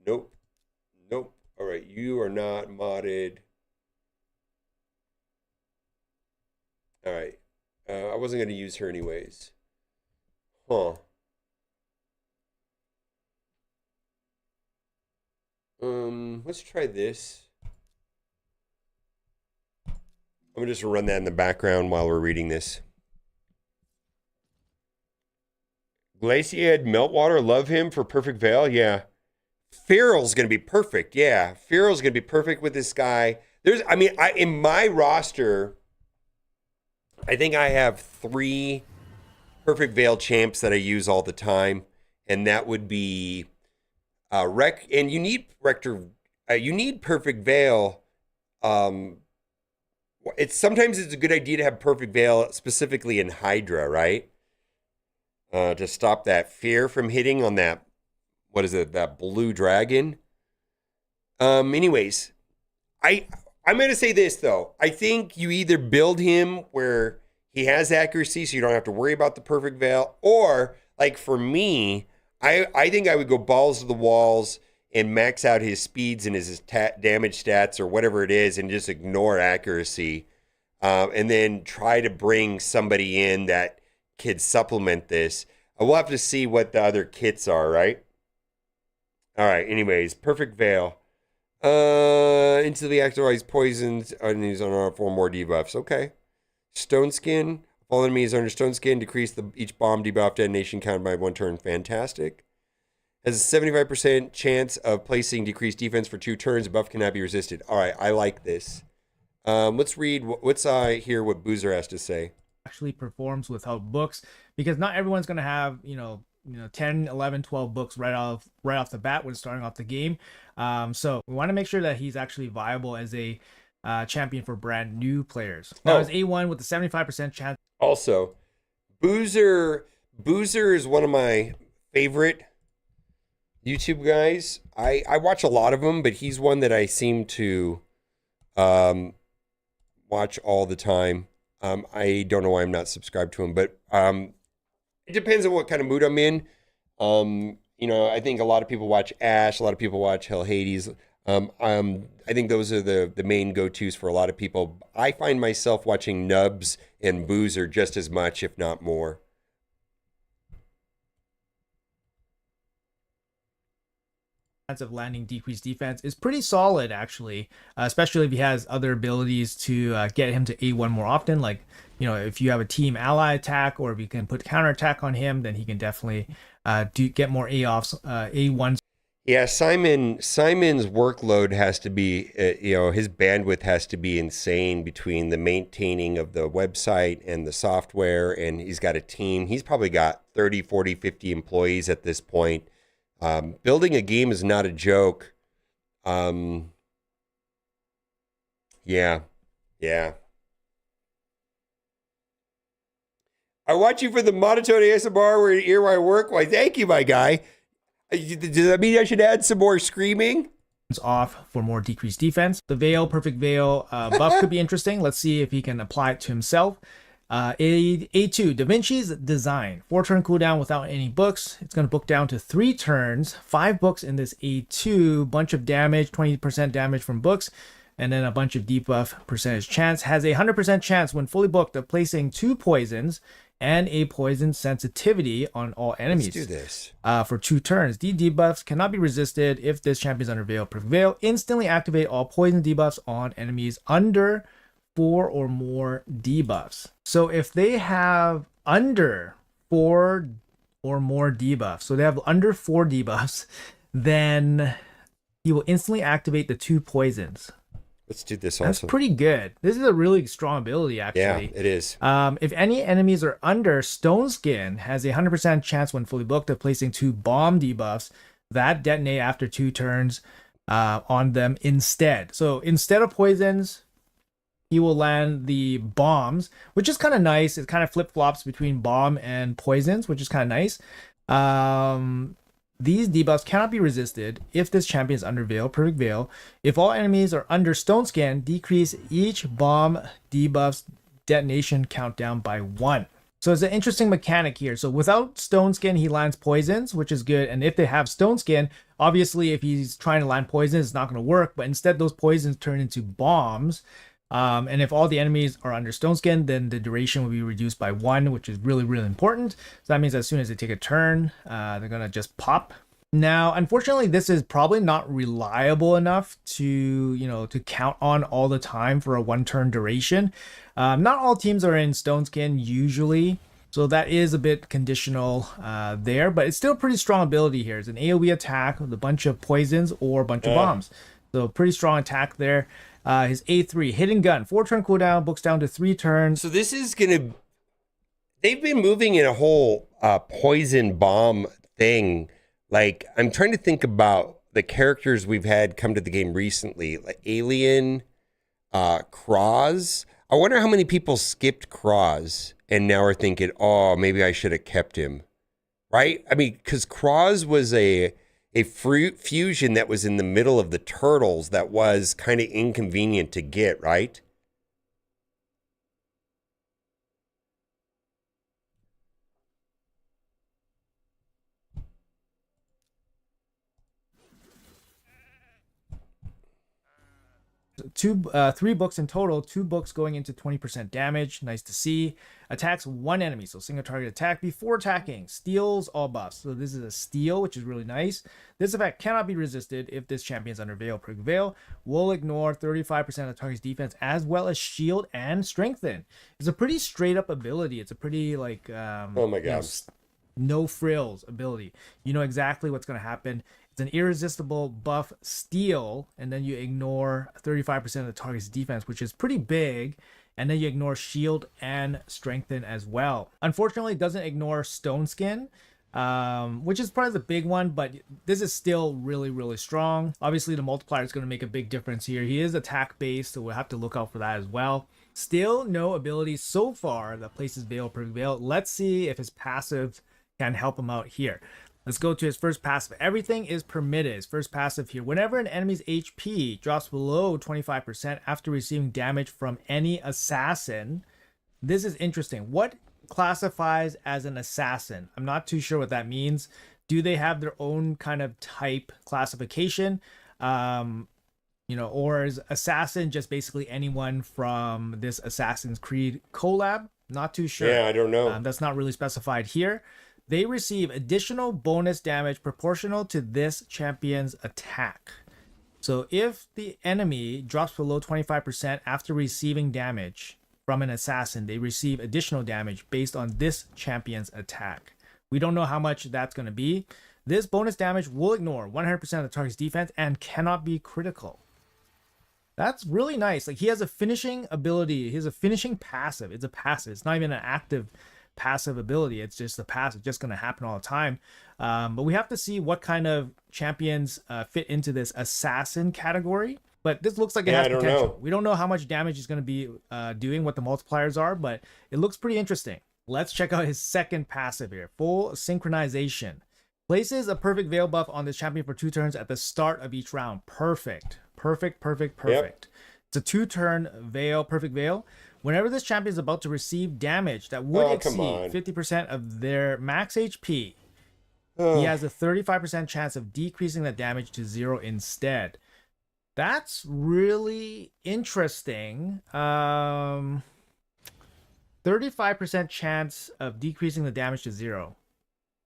Nope. Nope. All right, you are not modded. All right. I wasn't going to use her anyways. Huh. Let's try this. I'm gonna just run that in the background while we're reading this. Glaciad Meltwater, love him for Perfect Veil. Yeah. Farrell's gonna be perfect. Yeah. Farrell's gonna be perfect with this guy. I in my roster, I think I have 3 Perfect Veil champs that I use all the time, and that would be and you need you need Perfect Veil. Sometimes it's a good idea to have Perfect Veil specifically in Hydra, right? To stop that fear from hitting on that, what is it, that blue dragon. Anyways, I'm gonna say this though. I think you either build him where he has accuracy, so you don't have to worry about the Perfect Veil, or like for me, I think I would go balls to the walls and max out his speeds and his damage stats or whatever it is, and just ignore accuracy, and then try to bring somebody in that could supplement this. We'll have to see what the other kits are, right? All right. Anyways, Perfect Veil. Instantly activates poisons enemies on 4 more debuffs. Okay. Stone Skin. All enemies under Stone Skin decrease each bomb debuff detonation counted by 1 turn. Fantastic. Has a 75% chance of placing decreased defense for 2 turns. The buff cannot be resisted. All right, I like this. Let's read. Let's hear what Boozer has to say. Actually performs without books, because not everyone's going to have 10, 11, 12 books right off the bat when starting off the game. So we want to make sure that he's actually viable as a champion for brand new players. Now his A1 with the 75% chance. Also, Boozer is one of my favorite YouTube guys. I watch a lot of them, but he's one that I seem to watch all the time. I don't know why I'm not subscribed to him, but it depends on what kind of mood I'm in. I think a lot of people watch Ash, a lot of people watch Hell Hades. I think those are the main go-tos for a lot of people. I find myself watching Nubs and Boozer just as much, if not more. Of landing decreased defense is pretty solid, actually, especially if he has other abilities to get him to A1 more often. Like, if you have a team ally attack, or if you can put counter attack on him, then he can definitely get more A1s. Yeah, Simon's workload has to be, his bandwidth has to be insane between the maintaining of the website and the software, and he's got a team. He's probably got 30, 40, 50 employees at this point. Building a game is not a joke. Yeah. I watch you for the monotone ASMR where you hear my work. Why, thank you, my guy. Does that mean I should add some more screaming? Off for more decreased defense. The Veil, Perfect Veil buff could be interesting. Let's see if he can apply it to himself. A2, Da Vinci's Design. 4-turn cooldown without any books. It's going to book down to 3 turns. 5 books in this A2. Bunch of damage, 20% damage from books, and then a bunch of debuff percentage chance. Has a 100% chance when fully booked of placing 2 poisons and a poison sensitivity on all enemies. Let's do this. For 2 turns. These debuffs cannot be resisted if this champion is under Veil, Perfect Veil. Instantly activate all poison debuffs on enemies under 4 or more debuffs. So if they have under 4 or more debuffs, so they have under 4 debuffs, then he will instantly activate the 2 poisons. Let's do this also. That's pretty good. This is a really strong ability, actually. Yeah, it is. If any enemies are under, Stone Skin has a 100% chance when fully booked of placing 2 bomb debuffs that detonate after 2 turns. on them instead. So instead of poisons, he will land the bombs, which is kind of nice. It kind of flip flops between bomb and poisons, which is kind of nice. These debuffs cannot be resisted if this champion is under Veil, Perfect Veil. If all enemies are under Stone Skin, decrease each bomb debuff's detonation countdown by 1. So it's an interesting mechanic here. So without Stone Skin, he lands poisons, which is good. And if they have Stone Skin, obviously if he's trying to land poisons, it's not going to work. But instead, those poisons turn into bombs. And if all the enemies are under Stone Skin, then the duration will be reduced by 1, which is really, really important. So that means as soon as they take a turn, they're going to just pop. Now, unfortunately, this is probably not reliable enough to, to count on all the time for a 1-turn duration. Not all teams are in Stone Skin usually, so that is a bit conditional there, but it's still a pretty strong ability here. It's an AoE attack with a bunch of poisons or a bunch of bombs. So pretty strong attack there. His A3, Hidden Gun, 4-turn cooldown, books down to 3 turns. So this is going to... They've been moving in a whole poison bomb thing. Like, I'm trying to think about the characters we've had come to the game recently. Like Alien, Croz. I wonder how many people skipped Croz and now are thinking, oh, maybe I should have kept him. Right? I mean, because Croz was a fusion that was in the middle of the turtles that was kind of inconvenient to get, right? Three books in total, 2 books going into 20% damage. Nice to see. Attacks 1 enemy, so single target attack before attacking. Steals all buffs. So this is a steal, which is really nice. This effect cannot be resisted if this champion is under Veil, Perfect Veil. Will ignore 35% of the target's defense as well as shield and strengthen. It's a pretty straight up ability. It's a pretty like oh my god, no frills ability. You know exactly what's going to happen. It's an irresistible buff steal, and then you ignore 35% of the target's defense, which is pretty big, and then you ignore shield and strengthen as well. Unfortunately, it doesn't ignore Stone Skin, which is probably the big one, but this is still really, really strong. Obviously, the multiplier is going to make a big difference here. He is attack based, so we'll have to look out for that as well. Still no ability so far that places Veil, Perfect Veil. Let's see if his passive can help him out here. Let's go to his first passive. Everything is permitted. His first passive here. Whenever an enemy's HP drops below 25% after receiving damage from any assassin. This is interesting. What classifies as an assassin? I'm not too sure what that means. Do they have their own kind of type classification? Or is assassin just basically anyone from this Assassin's Creed collab? Not too sure. Yeah, I don't know. That's not really specified here. They receive additional bonus damage proportional to this champion's attack. So if the enemy drops below 25% after receiving damage from an assassin, they receive additional damage based on this champion's attack. We don't know how much that's going to be. This bonus damage will ignore 100% of the target's defense and cannot be critical. That's really nice. Like, he has a finishing ability. He has a finishing passive. It's a passive. It's not even an active passive ability. It's just a passive, just going to happen all the time. But we have to see what kind of champions fit into this assassin category. But this looks like it has potential. We don't know how much damage he's going to be doing, what the multipliers are, but it looks pretty interesting. Let's check out his second passive here. Full synchronization. Places a perfect veil buff on this champion for 2 turns at the start of each round. Perfect. Perfect. Yep. It's a 2-turn veil, perfect veil. Whenever this champion is about to receive damage that would exceed 50% of their max HP, he has a 35% chance of decreasing that damage to 0 instead. That's really interesting. 35% chance of decreasing the damage to 0.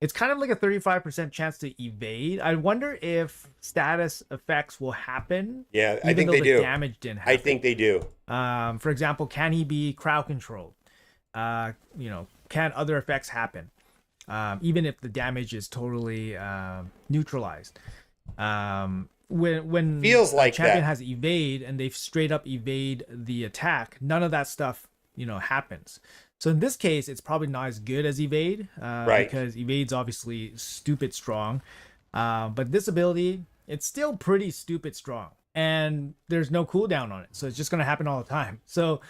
It's kind of like a 35% chance to evade. I wonder if status effects will happen. Yeah, I think they do. Damage didn't happen. I think they do. For example, can he be crowd controlled? Can other effects happen? Even if the damage is totally neutralized. When feels like champion that has evade and they straight up evade the attack, none of that stuff happens. So in this case, it's probably not as good as evade, right? Because evade's obviously stupid strong. But this ability it's still pretty stupid strong, and there's no cooldown on it, so it's just gonna happen all the time. So,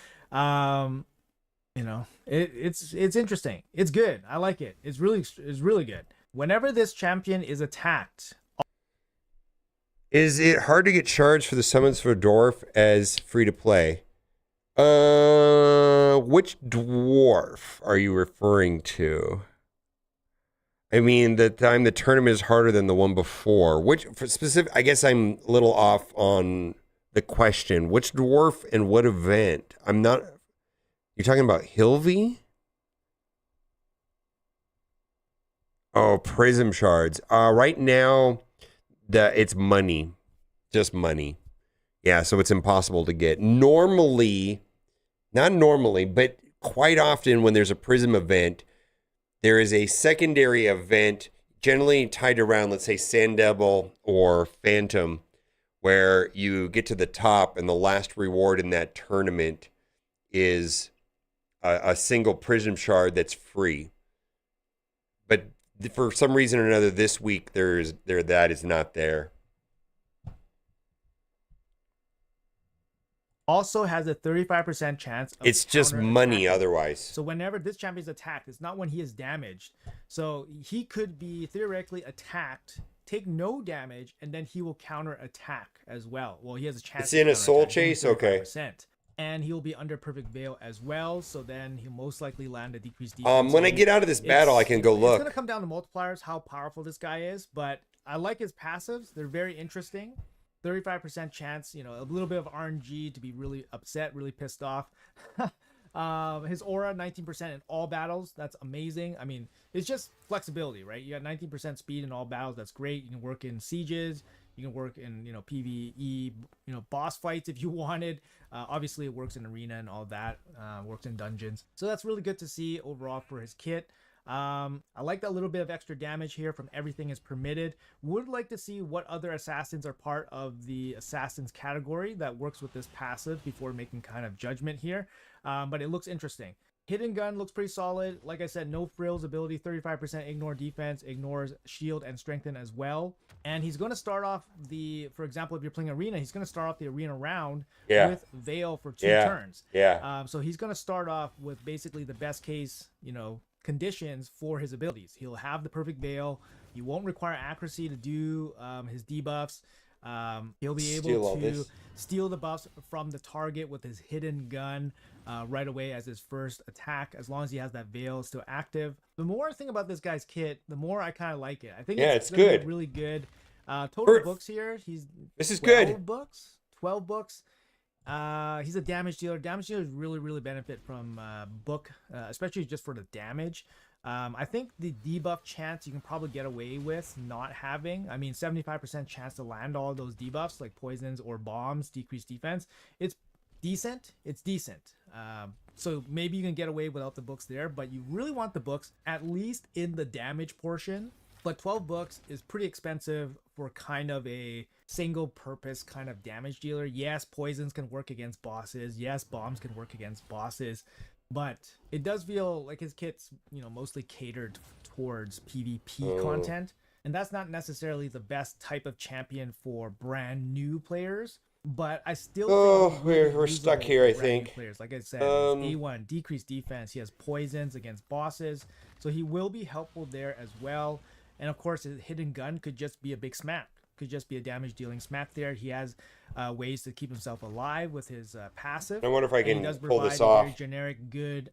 it's interesting. It's good. I like it. It's really good. Whenever this champion is attacked, Is it hard to get charged for the summons for dwarf as free to play? Which dwarf are you referring to? I mean, the time the tournament is harder than the one before. Which for specific? I guess I'm a little off on the question. Which dwarf and what event? I'm not. You're talking about Hilvy? Oh, prism shards. Right now, it's money, just money. Yeah, so it's impossible to get. Normally, not normally, but quite often when there's a prism event, there is a secondary event generally tied around, let's say, Sand Devil or Phantom, where you get to the top and the last reward in that tournament is a single prism shard that's free. But for some reason or another, this week that is not there. also has a 35% chance of It's just money counterattacking. otherwise. So whenever this champion is attacked, it's not when he is damaged. So he could be theoretically attacked, take no damage, and then he will counter attack as well. Well, he has a chance. It's in a soul chase, okay. And he'll be under perfect veil as well. So then he'll most likely land a decreased defense. When I get out of this battle, I can go look. It's gonna come down to multipliers, how powerful this guy is, but I like his passives. They're very interesting. 35% chance, a little bit of RNG to be really upset, really pissed off. His aura, 19% in all battles. That's amazing. I mean, it's just flexibility, right? You got 19% speed in all battles. That's great. You can work in sieges. You can work in, PvE, boss fights if you wanted. Obviously, it works in arena and all that. Works in dungeons. So that's really good to see overall for his kit. I like that little bit of extra damage here from everything is permitted. Would like to see what other assassins are part of the assassins category that works with this passive before making kind of judgment here. But it looks interesting. Hidden gun looks pretty solid. Like I said, no frills ability, 35% ignore defense, ignores shield and strengthen as well. And he's going to start off for example, if you're playing arena, he's going to start off the arena round with Veil for 2 turns. Yeah. So he's going to start off with basically the best case, conditions for his abilities. He'll have the perfect veil. He won't require accuracy to do his debuffs. He'll be able to steal the buffs from the target with his hidden gun right away as his first attack, as long as he has that veil still active. The more I think about this guy's kit, the more I kind of like it. I think it's good. Really good. Total books here. This is 12 good. 12 books. He's a damage dealer. Damage dealers really, really benefit from book, especially just for the damage. I think the debuff chance you can probably get away with not having. I mean, 75% chance to land all those debuffs like poisons or bombs, decreased defense. It's decent. So maybe you can get away without the books there, but you really want the books at least in the damage portion. But 12 books is pretty expensive for kind of a single purpose kind of damage dealer. Yes, poisons can work against bosses. Yes, bombs can work against bosses. But it does feel like his kit's, mostly catered towards PvP content. And that's not necessarily the best type of champion for brand new players. But I still think we're stuck here, I think. Players. Like I said, A1, decreased defense. He has poisons against bosses. So he will be helpful there as well. And of course, his hidden gun could just be a big smack. Could just be a damage dealing smack there. He has ways to keep himself alive with his passive. I wonder if I can pull this off. off. Very generic, good,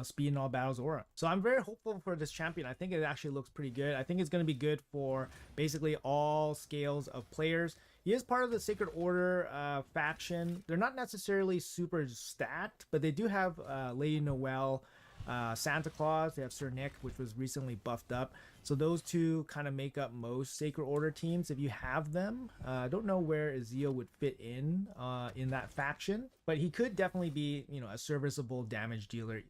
speed in all battles aura. So I'm very hopeful for this champion. I think it actually looks pretty good. I think it's going to be good for basically all scales of players. He is part of the Sacred Order faction. They're not necessarily super stacked, but they do have Lady Noelle, Santa Claus. They have Sir Nick, which was recently buffed up. So those two kind of make up most Sacred Order teams if you have them. I don't know where Ezio would fit in that faction, but he could definitely be, a serviceable damage dealer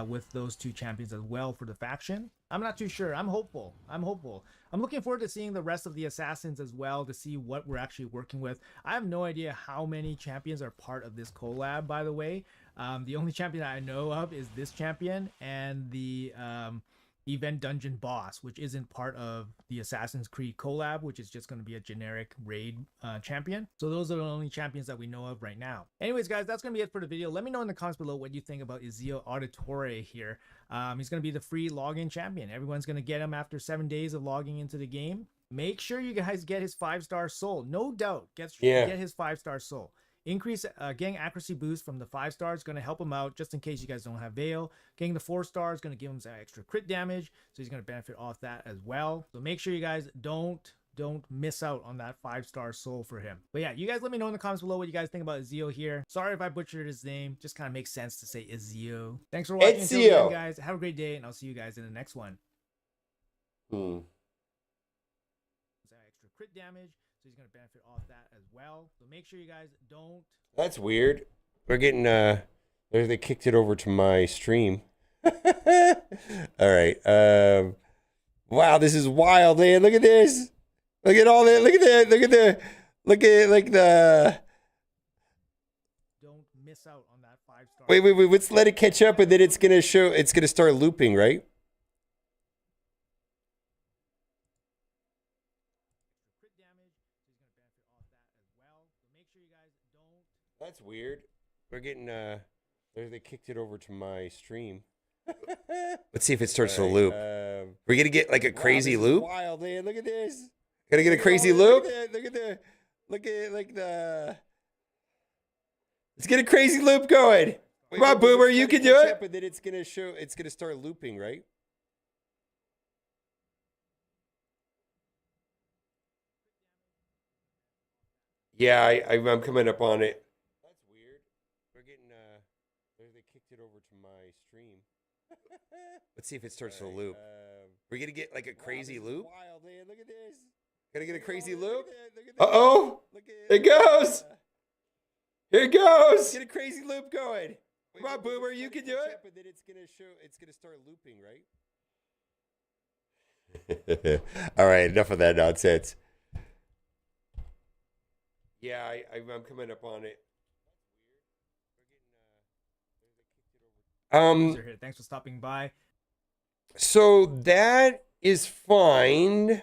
with those two champions as well for the faction. I'm not too sure. I'm hopeful. I'm looking forward to seeing the rest of the assassins as well to see what we're actually working with. I have no idea how many champions are part of this collab, by the way. The only champion I know of is this champion and the event dungeon boss, which isn't part of the Assassin's Creed collab, which is just going to be a generic raid champion. So those are the only champions that we know of right now. Anyways, guys, that's going to be it for the video. Let me know in the comments below what you think about Ezio Auditore here. He's going to be the free login champion. Everyone's going to get him after 7 days of logging into the game. Make sure you guys get his 5-star soul. No doubt, get his 5-star soul. Increase gang accuracy boost from the 5 stars, going to help him out just in case you guys don't have Veil. Getting the 4 stars going to give him some extra crit damage, so he's going to benefit off that as well. So make sure you guys don't miss out on that 5-star soul for him. But yeah, you guys let me know in the comments below what you guys think about Ezio here. Sorry if I butchered his name, just kind of makes sense to say Ezio. Thanks for watching until the end, guys. Have a great day, and I'll see you guys in the next one. Extra crit damage, so he's going to benefit off that as well. So make sure you guys don't. That's weird. We're getting they kicked it over to my stream. All right. Wow, this is wild, man. Look at this. Look at all that. Look at that. Look at like the. Don't miss out on that 5-star. Wait. Let's let it catch up, and then it's gonna show. It's gonna start looping, right? That's weird. We're getting they kicked it over to my stream. Let's see if it starts to loop. We're gonna get like a crazy loop. Wild, man. Look at this. Gonna get a crazy loop. Look at like the. Let's get a crazy loop going. Come on, Boomer, you can do it. But then it's gonna show. It's gonna start looping, right? Yeah, I'm coming up on it. That's weird. We're getting they kicked it over to my stream. Let's see if it starts to loop. We're gonna get like a crazy loop. Wild, man. Look at this. Gonna get a crazy loop. Uh-oh. It goes. Here it goes. Get a crazy loop going. Come on, Boomer, you can do it. But then it's gonna show. It's gonna start looping, right? All right, enough of that nonsense. Yeah, I'm coming up on it. Thanks for stopping by. So that is fine.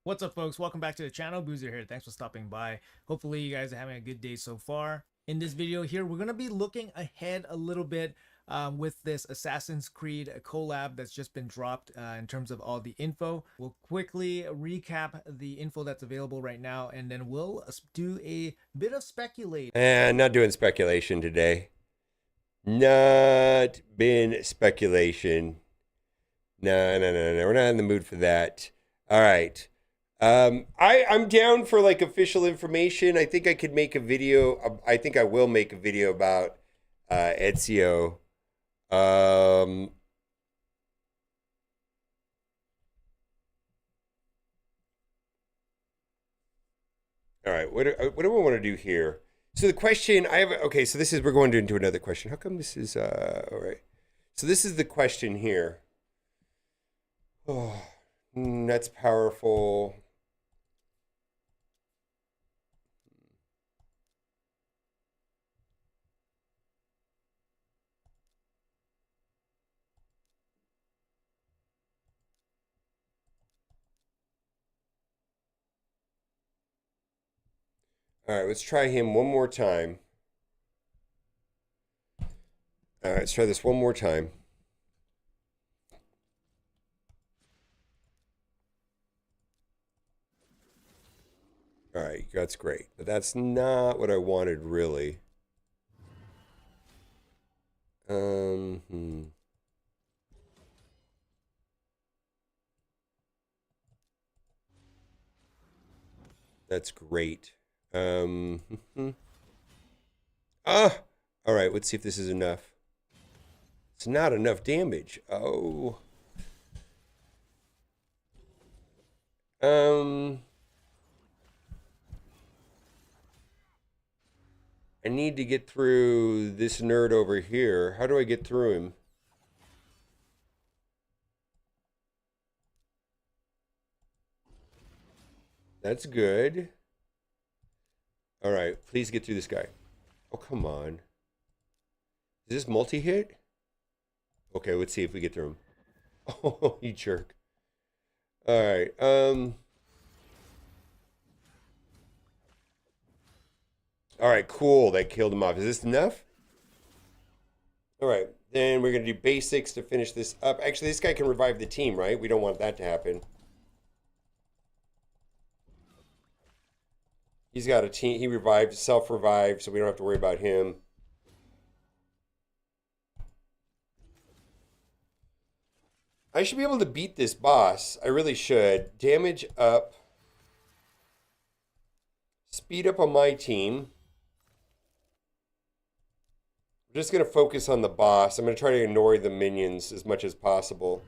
What's up, folks? Welcome back to the channel. Boozer here. Thanks for stopping by. Hopefully you guys are having a good day so far. In this video here, we're going to be looking ahead a little bit with this Assassin's Creed collab that's just been dropped in terms of all the info. We'll quickly recap the info that's available right now, and then we'll do a bit of speculation. Not doing speculation today. Not been speculation. No. We're not in the mood for that. All right. I'm down for like official information. I think I could make a video. I think I will make a video about Ezio. All right, what do I want to do here? So the question I have, okay, so this is, we're going into another question. How come this is, all right. So this is the question here. Oh, that's powerful. All right, let's try him one more time. All right, let's try this one more time. All right, that's great. But that's not what I wanted, really. That's great. All right, let's see if this is enough. It's not enough damage. Oh. I need to get through this nerd over here. How do I get through him? That's good. All right, please get through this guy. Oh, come on. Is this multi-hit? Okay, let's see if we get through him. Oh, you jerk. All right. All right, cool. That killed him off. Is this enough? All right. Then we're going to do basics to finish this up. Actually, this guy can revive the team, right? We don't want that to happen. He's got a team. He revived, self-revived, so we don't have to worry about him. I should be able to beat this boss. I really should. Damage up. Speed up on my team. I'm just going to focus on the boss. I'm going to try to ignore the minions as much as possible.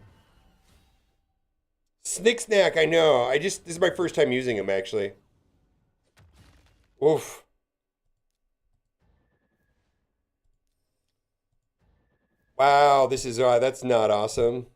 Snick Snack, I know. This is my first time using him, actually. Oof. Wow, that's not awesome.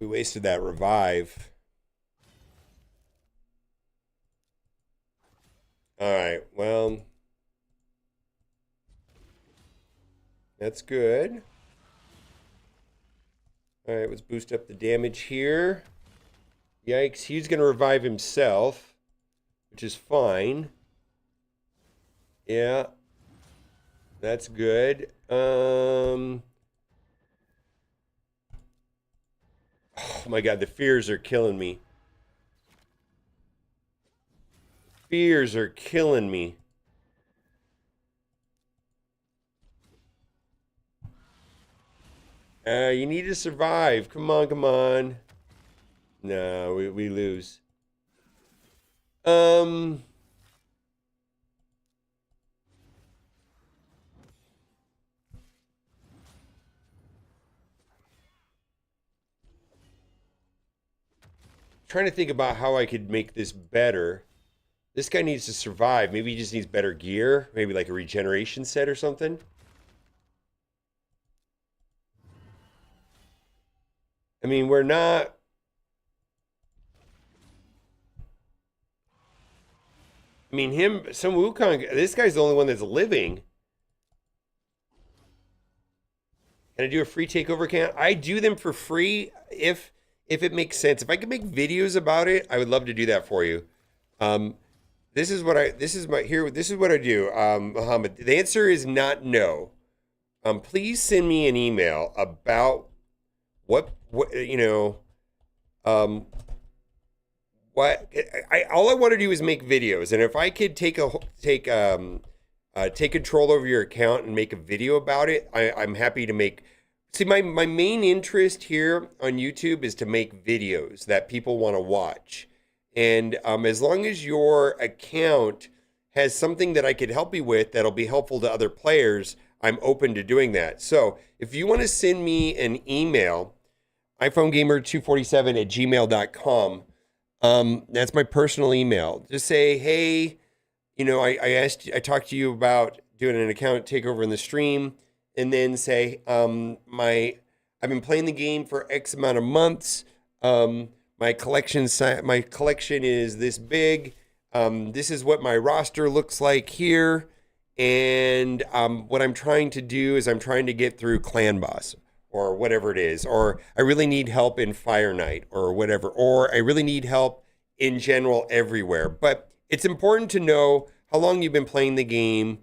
We wasted that revive. All right, well, that's good. All right, let's boost up the damage here. Yikes, he's going to revive himself, which is fine. Yeah, that's good. Oh my God, the fears are killing me. Fears are killing me. You need to survive. Come on, come on. No, we lose. Trying to think about how I could make this better. This guy needs to survive. Maybe he just needs better gear. Maybe like a regeneration set or something. I mean, we're not... I mean, some Wukong, this guy's the only one that's living. Can I do a free takeover account? I do them for free if it makes sense. If I could make videos about it, I would love to do that for you. This is what I do, Muhammad. The answer is not no. Please send me an email about what all I want to do is make videos, and if I could take control over your account and make a video about it, I'm happy to make. See, my main interest here on YouTube is to make videos that people want to watch. And as long as your account has something that I could help you with that'll be helpful to other players, I'm open to doing that. So if you want to send me an email, iPhonegamer247@gmail.com, that's my personal email. Just say, hey, I talked to you about doing an account takeover in the stream, and then say, I've been playing the game for X amount of months. My collection is this big. This is what my roster looks like here. And what I'm trying to do is I'm trying to get through Clan Boss or whatever it is. Or I really need help in Fire Night or whatever. Or I really need help in general everywhere. But it's important to know how long you've been playing the game.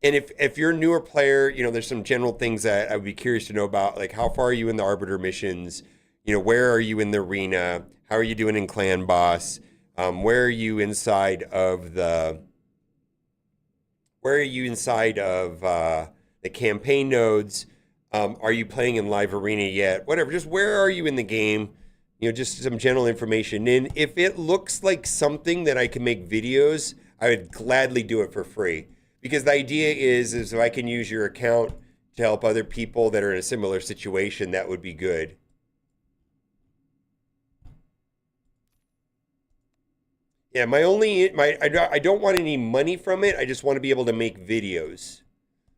And if you're a newer player, there's some general things that I would be curious to know about, like how far are you in the Arbiter missions? Where are you in the arena? How are you doing in Clan Boss? Where are you inside of the campaign nodes? Are you playing in live arena yet? Whatever, just where are you in the game? Just some general information. And if it looks like something that I can make videos, I would gladly do it for free. Because the idea is if I can use your account to help other people that are in a similar situation, that would be good. Yeah, my only my I don't want any money from it. I just want to be able to make videos.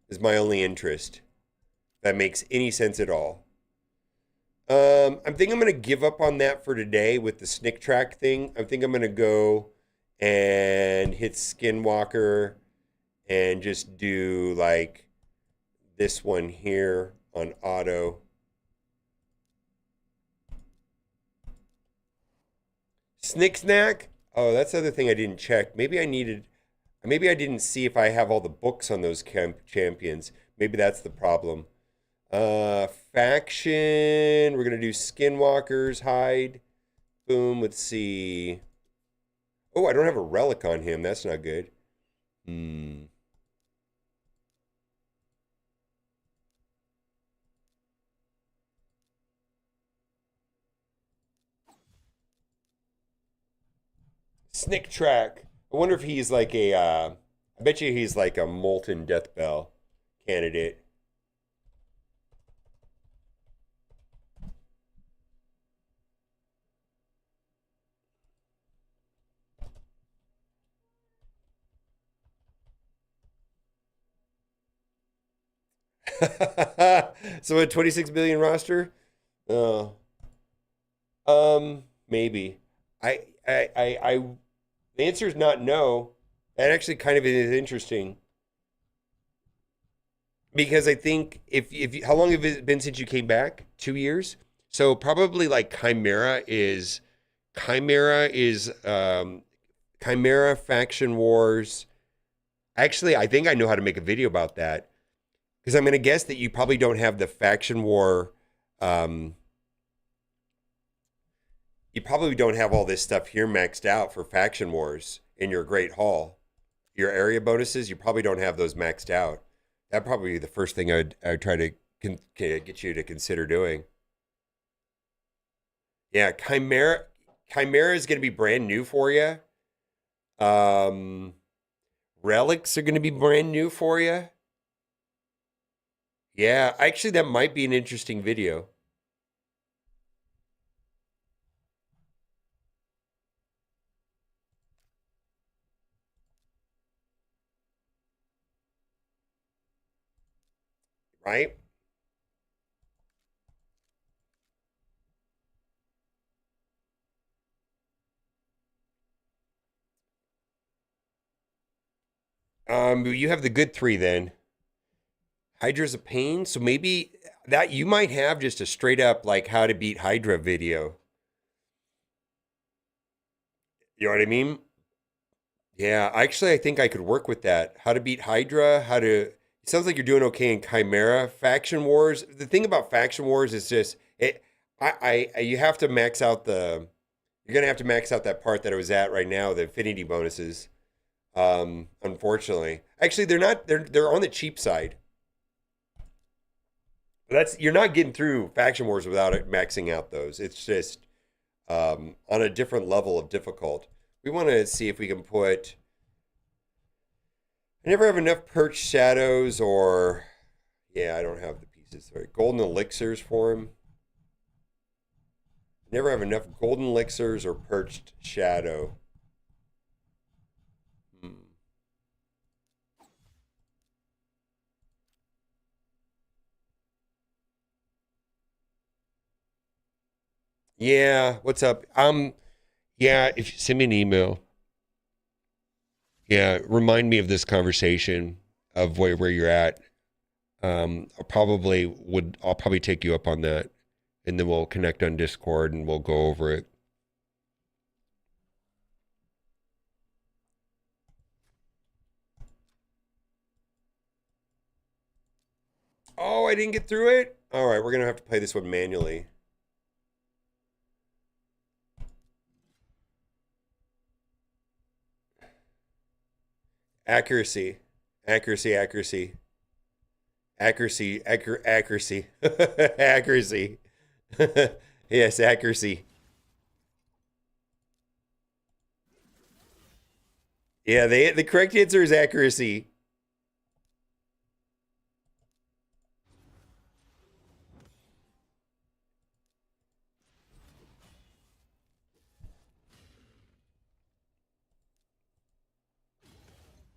Is my only interest. That makes any sense at all. I think I'm gonna give up on that for today with the snick track thing. I think I'm gonna go and hit Skinwalker and just do like this one here on auto. Snick snack. Oh, that's the other thing I didn't check. Maybe I didn't see if I have all the books on those champions. Maybe that's the problem. Faction. We're gonna do Skinwalkers, hide. Boom. Let's see. Oh, I don't have a relic on him. That's not good. Hmm. Snick track. I wonder if he's like a. I bet you he's like a molten death bell candidate. So a 26 billion roster. Uh, maybe. I. The answer is not no. That actually kind of is interesting because I think if how long have it been since you came back? 2 years. So probably like Chimera is Chimera Faction Wars. Actually, I think I know how to make a video about that because I'm going to guess that you probably don't have the Faction War. Um, you probably don't have all this stuff here maxed out for Faction Wars in your Great Hall. Your area bonuses, you probably don't have those maxed out. That'd probably be the first thing I'd try to get you to consider doing. Yeah, Chimera is going to be brand new for you. Um, Relics are going to be brand new for you. Yeah, actually, that might be an interesting video, right? You have the good three then. Hydra's a pain, so maybe that you might have just a straight up like how to beat Hydra video. You know what I mean? Yeah, actually, I think I could work with that. How to beat Hydra, how to. It sounds like you're doing okay in Chimera. Faction Wars. The thing about Faction Wars is just it. You have to max out the. You're gonna have to max out that part that I was at right now, the affinity bonuses. Unfortunately, actually, they're not. They're on the cheap side. That's you're not getting through Faction Wars without it maxing out those. It's just on a different level of difficult. We want to see if we can put. I never have enough perched shadows or yeah, I don't have the pieces. Sorry. Golden elixirs for him. Never have enough golden elixirs or perched shadow. Hmm. Yeah, what's up? Yeah, if you send me an email, yeah, remind me of this conversation of where you're at. I'll probably take you up on that, and then we'll connect on Discord and we'll go over it. Oh, I didn't get through it. All right, we're gonna have to play this one manually. Accuracy, accuracy, accuracy, accuracy, accuracy. Yes, accuracy. Yeah, the correct answer is accuracy.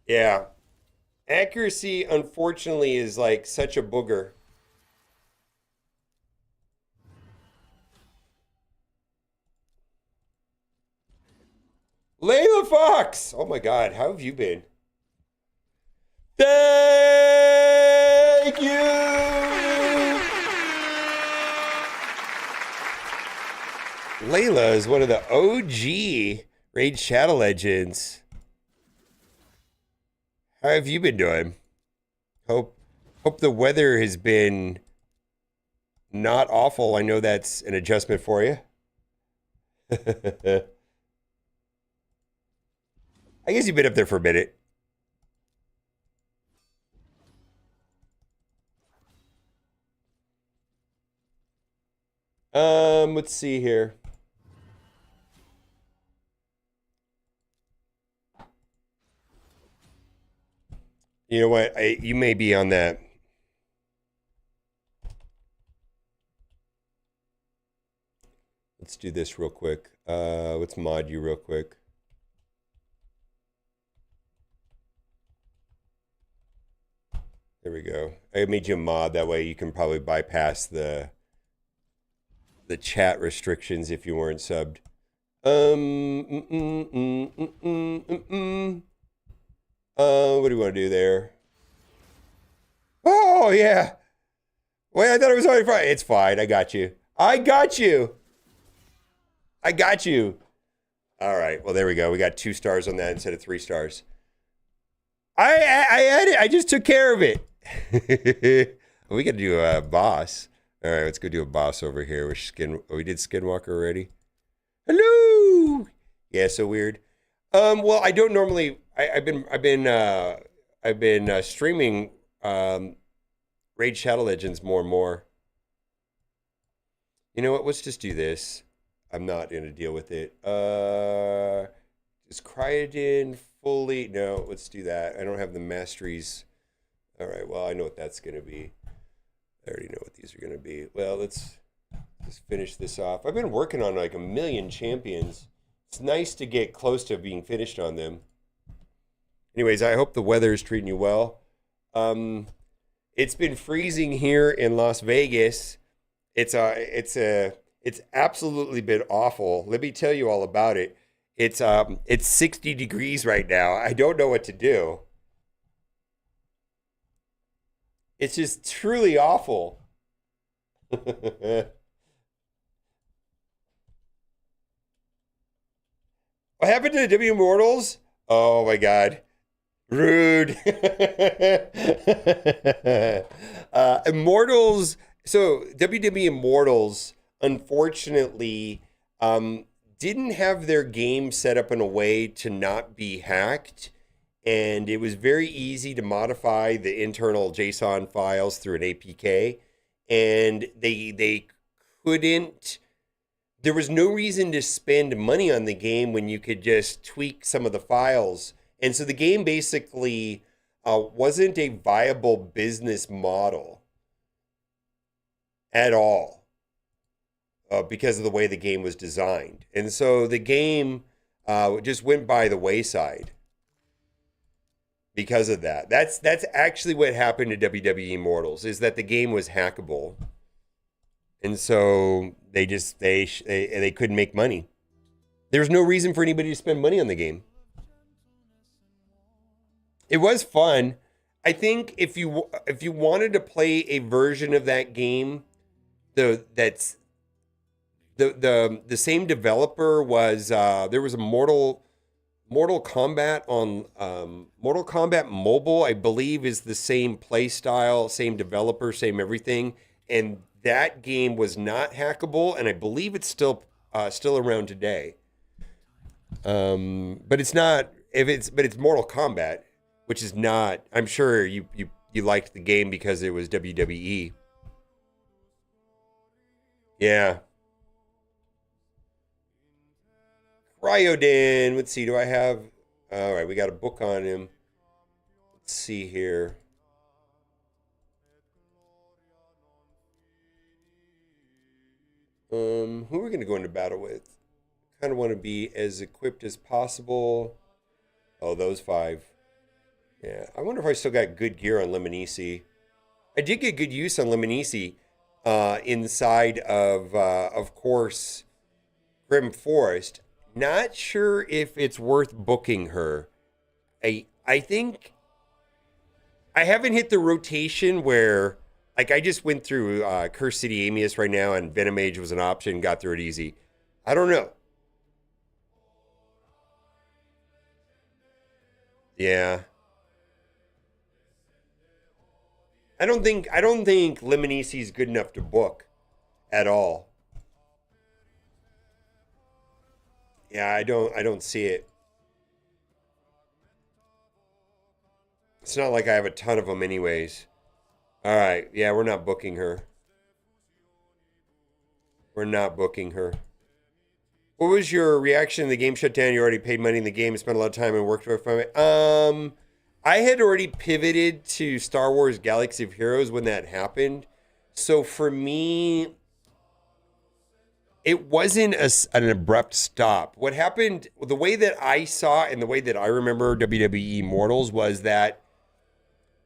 Yeah. Accuracy, unfortunately, is like such a booger. Layla Fox! Oh my God, how have you been? Thank you! Layla is one of the OG Raid Shadow Legends. How have you been doing? Hope hope the weather has been not awful. I know that's an adjustment for you. I guess you've been up there for a minute. Let's see here. You know what? You may be on that. Let's do this real quick. Let's mod you real quick. There we go. I made you a mod. That way you can probably bypass the chat restrictions if you weren't subbed. What do you want to do there? Oh yeah. Wait, I thought it was already Friday. It's fine. I got you. I got you. I got you. All right. Well, there we go. We got 2 stars on that instead of 3 stars. I had it. I just took care of it. We got to do a boss. All right, let's go do a boss over here. We did Skinwalker already. Hello. Yeah, so weird. Well, I don't normally. I've been streaming Raid Shadow Legends more and more. You know what? Let's just do this. I'm not gonna deal with it. Is Cryogen fully? No, let's do that. I don't have the masteries. All right. Well, I know what that's gonna be. I already know what these are gonna be. Well, let's just finish this off. I've been working on like a million champions. It's nice to get close to being finished on them. Anyways, I hope the weather is treating you well. It's been freezing here in Las Vegas. It's absolutely been awful. Let me tell you all about it. It's 60 degrees right now. I don't know what to do. It's just truly awful. What happened to the W Immortals? Oh my God. Rude. Immortals. So WWE Immortals, unfortunately, didn't have their game set up in a way to not be hacked, and it was very easy to modify the internal JSON files through an APK, and they couldn't. There was no reason to spend money on the game when you could just tweak some of the files. And so the game basically wasn't a viable business model at all because of the way the game was designed. And so the game just went by the wayside because of that. That's actually what happened to WWE Immortals, is that the game was hackable. And so they couldn't make money. There's no reason for anybody to spend money on the game. It was fun. I think if you wanted to play a version of that game, that's the same developer was there was a Mortal Kombat on Mortal Kombat Mobile, I believe, is the same play style, same developer, same everything, and that game was not hackable, and I believe it's still around today. But it's not but it's Mortal Kombat, which is not. I'm sure you liked the game because it was WWE. Yeah. Cryodan. Let's see. Do I have? All right, we got a book on him. Let's see here. Who are we going to go into battle with? Kind of want to be as equipped as possible. Oh, those 5. Yeah, I wonder if I still got good gear on Lemonisi. I did get good use on Lemonisi inside of course, Grim Forest. Not sure if it's worth booking her. I think I haven't hit the rotation where like I just went through Curse City Amius right now and Venom Age was an option, got through it easy. I don't know. Yeah. I don't think Lemonisi is good enough to book at all. Yeah, I don't see it. It's not like I have a ton of them anyways. All right. Yeah, we're not booking her. We're not booking her. What was your reaction? The game shut down. You already paid money in the game, spent a lot of time and worked for it. I had already pivoted to Star Wars Galaxy of Heroes when that happened. So for me, it wasn't an abrupt stop. What happened, the way that I saw and the way that I remember WWE Immortals was that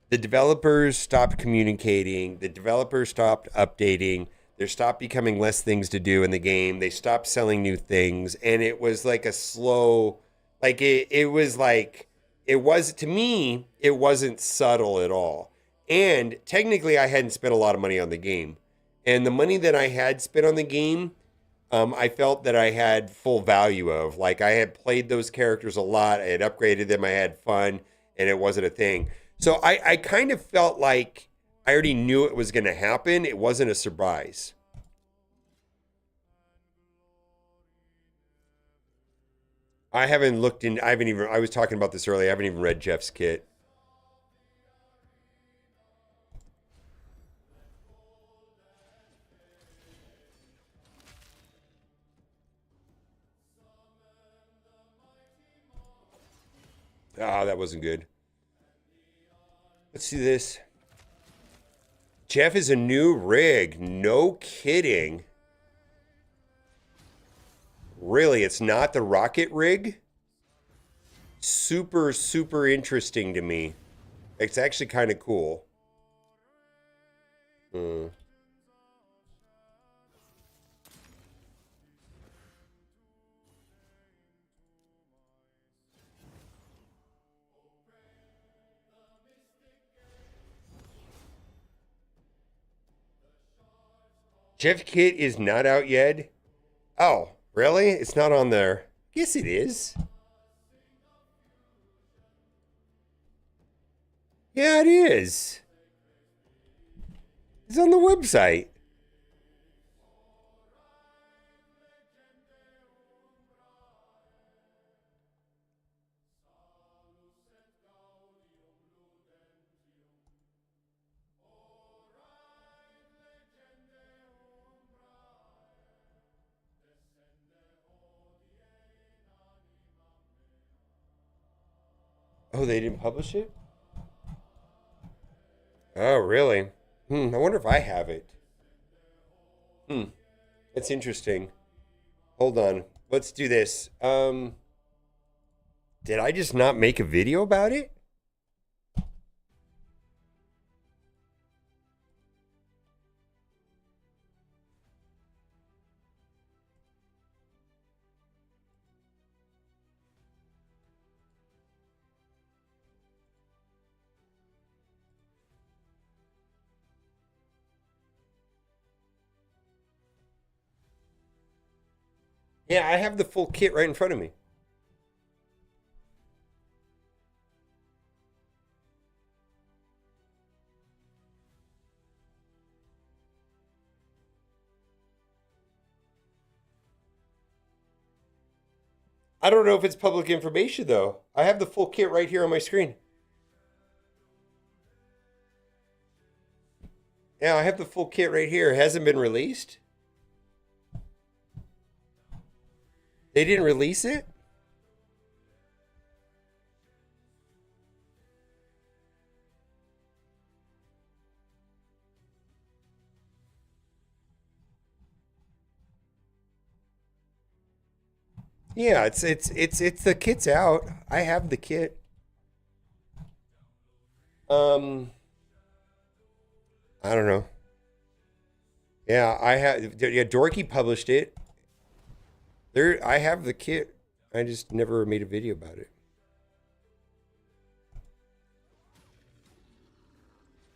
the developers stopped communicating, the developers stopped updating, there stopped becoming less things to do in the game, they stopped selling new things, and it was like a slow, like it was like, it was, to me, it wasn't subtle at all. And technically, I hadn't spent a lot of money on the game. And the money that I had spent on the game, I felt that I had full value of. Like I had played those characters a lot, I had upgraded them, I had fun, and it wasn't a thing. So I kind of felt like I already knew it was going to happen. It wasn't a surprise. I haven't looked in. I haven't even. I was talking about this earlier. I haven't even read Jeff's kit. Ah, that wasn't good. Let's see this. Jeff is a new rig. No kidding. Really, it's not the rocket rig? Super, super interesting to me. It's actually kind of cool. Hmm. Jeff kit is not out yet. Oh, really? It's not on there. Yes, it is. Yeah, it is. It's on the website. Oh, they didn't publish it? Oh, really? I wonder if I have it. Hmm. That's interesting. Hold on. Let's do this. Did I just not make a video about it? Yeah, I have the full kit right in front of me. I don't know if it's public information though. I have the full kit right here on my screen. Yeah, I have the full kit right here. It hasn't been released. They didn't release it? Yeah, it's the kit's out. I have the kit. Um, I don't know. Yeah, I have. Yeah, Dorky published it. There, I have the kit. I just never made a video about it.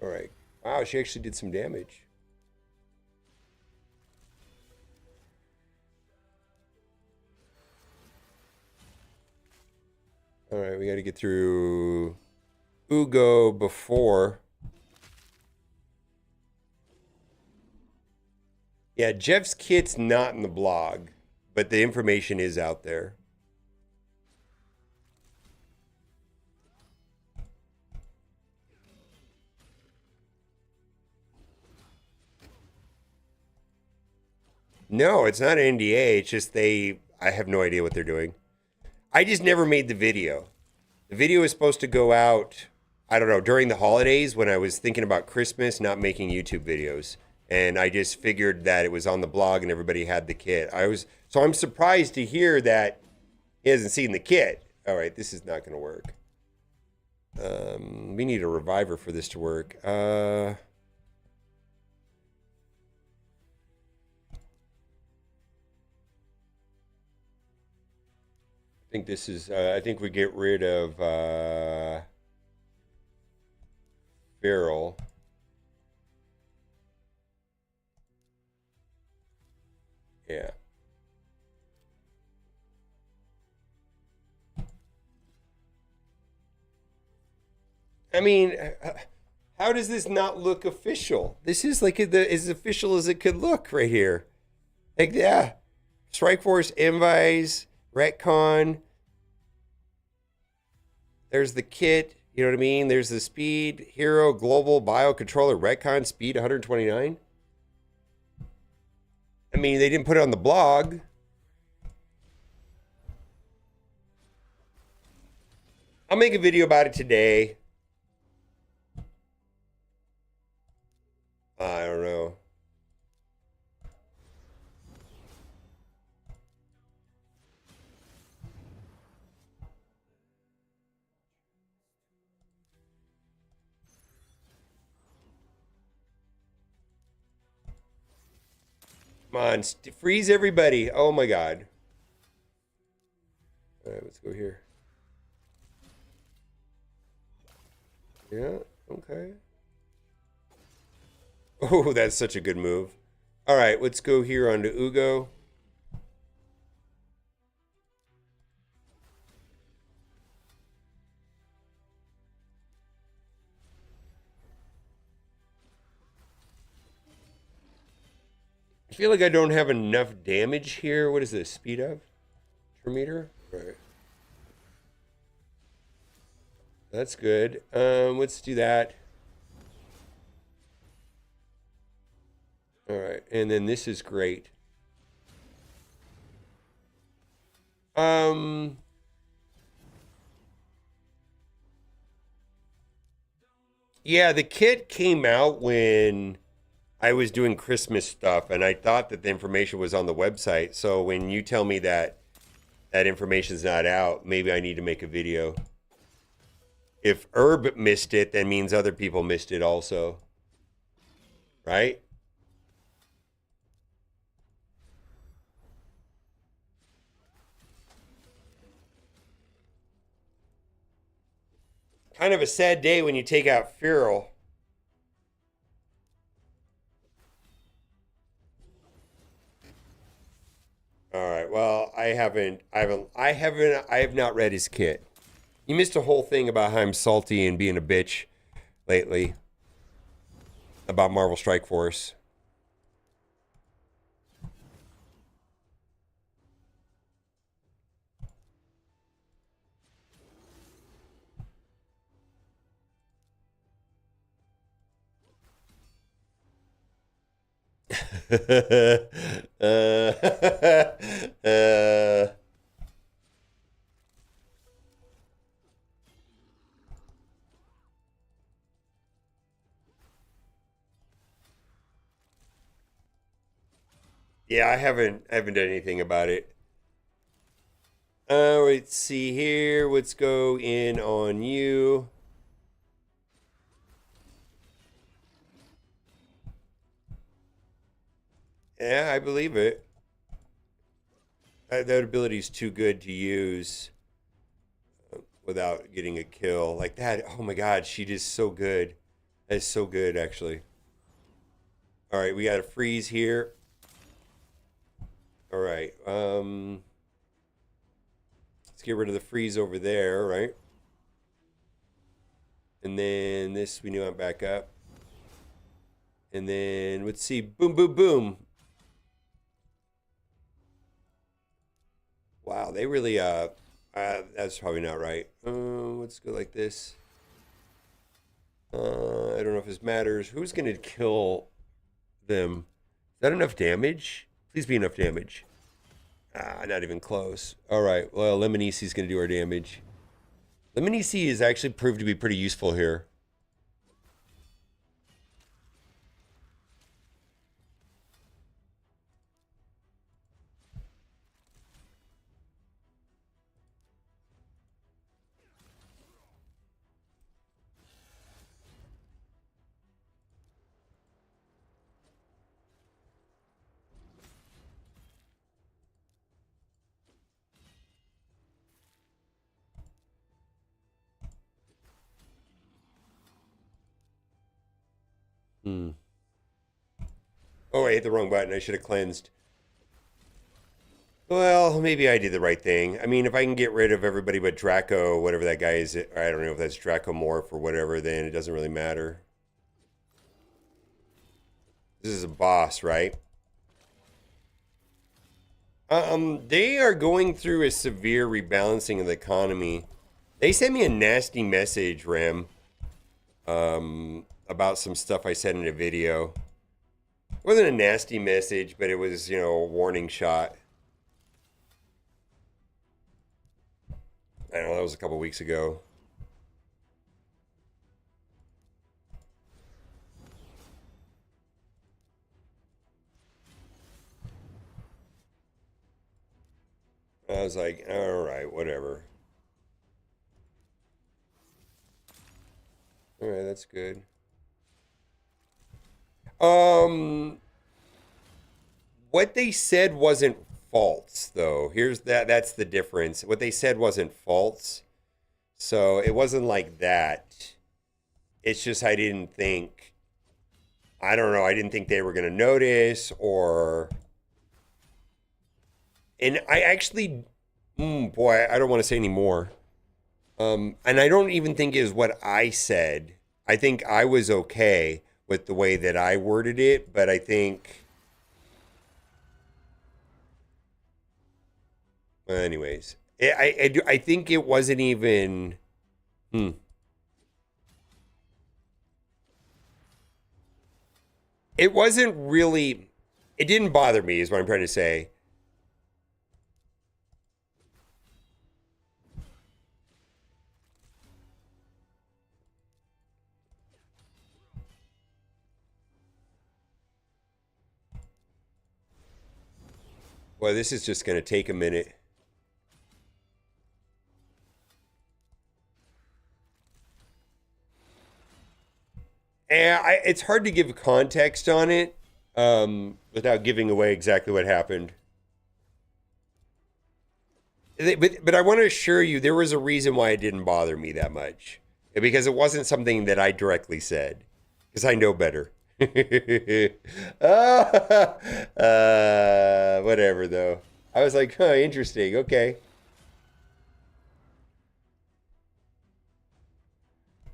All right. Wow, she actually did some damage. All right, we got to get through Ugo before. Yeah, Jeff's kit's not in the blog, but the information is out there. No, it's not an NDA. It's just I have no idea what they're doing. I just never made the video. The video is supposed to go out, I don't know, during the holidays when I was thinking about Christmas, not making YouTube videos. And I just figured that it was on the blog and everybody had the kit. So I'm surprised to hear that he hasn't seen the kit. All right, this is not going to work. We need a reviver for this to work. I think this is. I think we get rid of Feral. Yeah. I mean, how does this not look official? This is like as official as it could look right here. Like, yeah, Strike Force, Envise, Retcon. There's the kit. You know what I mean? There's the speed, Hero, Global, Biocontroller, Retcon, speed 129. I mean, they didn't put it on the blog. I'll make a video about it today. I don't know. Come on, freeze everybody. Oh my God. All right, let's go here. Yeah, okay. Oh, that's such a good move. All right, let's go here onto Ugo. I feel like I don't have enough damage here. What is this? Speed up? Per meter? All right. That's good. Let's do that. All right, and then this is great. Yeah, the kit came out when I was doing Christmas stuff, and I thought that the information was on the website. So when you tell me that that information's not out, maybe I need to make a video. If Herb missed it, that means other people missed it also. Right? Kind of a sad day when you take out Feral. All right. Well, I have not read his kit. You missed a whole thing about how I'm salty and being a bitch lately about Marvel Strike Force. uh, yeah, I haven't done anything about it. Let's see here. Let's go in on you. Yeah, I believe it. That ability is too good to use without getting a kill like that. Oh my god, she is so good. That is so good, actually. All right, we got a freeze here. All right, let's get rid of the freeze over there, right? And then this we knew went back up. And then let's see, boom, boom, boom. Wow, they really that's probably not right. Let's go like this. I don't know if this matters. Who's gonna kill them? Is that enough damage? Please be enough damage. Not even close. All right. Well, Lemonisi's gonna do our damage. Lemonisi is actually proved to be pretty useful here. Hmm. Oh, I hit the wrong button. I should have cleansed. Well, maybe I did the right thing. I mean, if I can get rid of everybody but Draco, whatever that guy is, I don't know if that's Draco Morph or whatever, then it doesn't really matter. This is a boss, right? They are going through a severe rebalancing of the economy. They sent me a nasty message, Rem, about some stuff I said in a video. It wasn't a nasty message, but it was, a warning shot. I don't know, that was a couple weeks ago. I was like, all right, whatever. All right, that's good. Um, what they said wasn't false, though. That's the difference. What they said wasn't false. So it wasn't like that. It's just I don't know, I didn't think they were going to notice or. And I actually, boy, I don't want to say any more. And I don't even think it is what I said. I think I was okay with the way that I worded it, but I think, well, anyways, I think it wasn't even. Hmm. It wasn't really. It didn't bother me, is what I'm trying to say. Well, this is just going to take a minute. And it's hard to give context on it without giving away exactly what happened. But I want to assure you, there was a reason why it didn't bother me that much. Because it wasn't something that I directly said. Because I know better. Whatever, though. I was like, huh, interesting. Okay.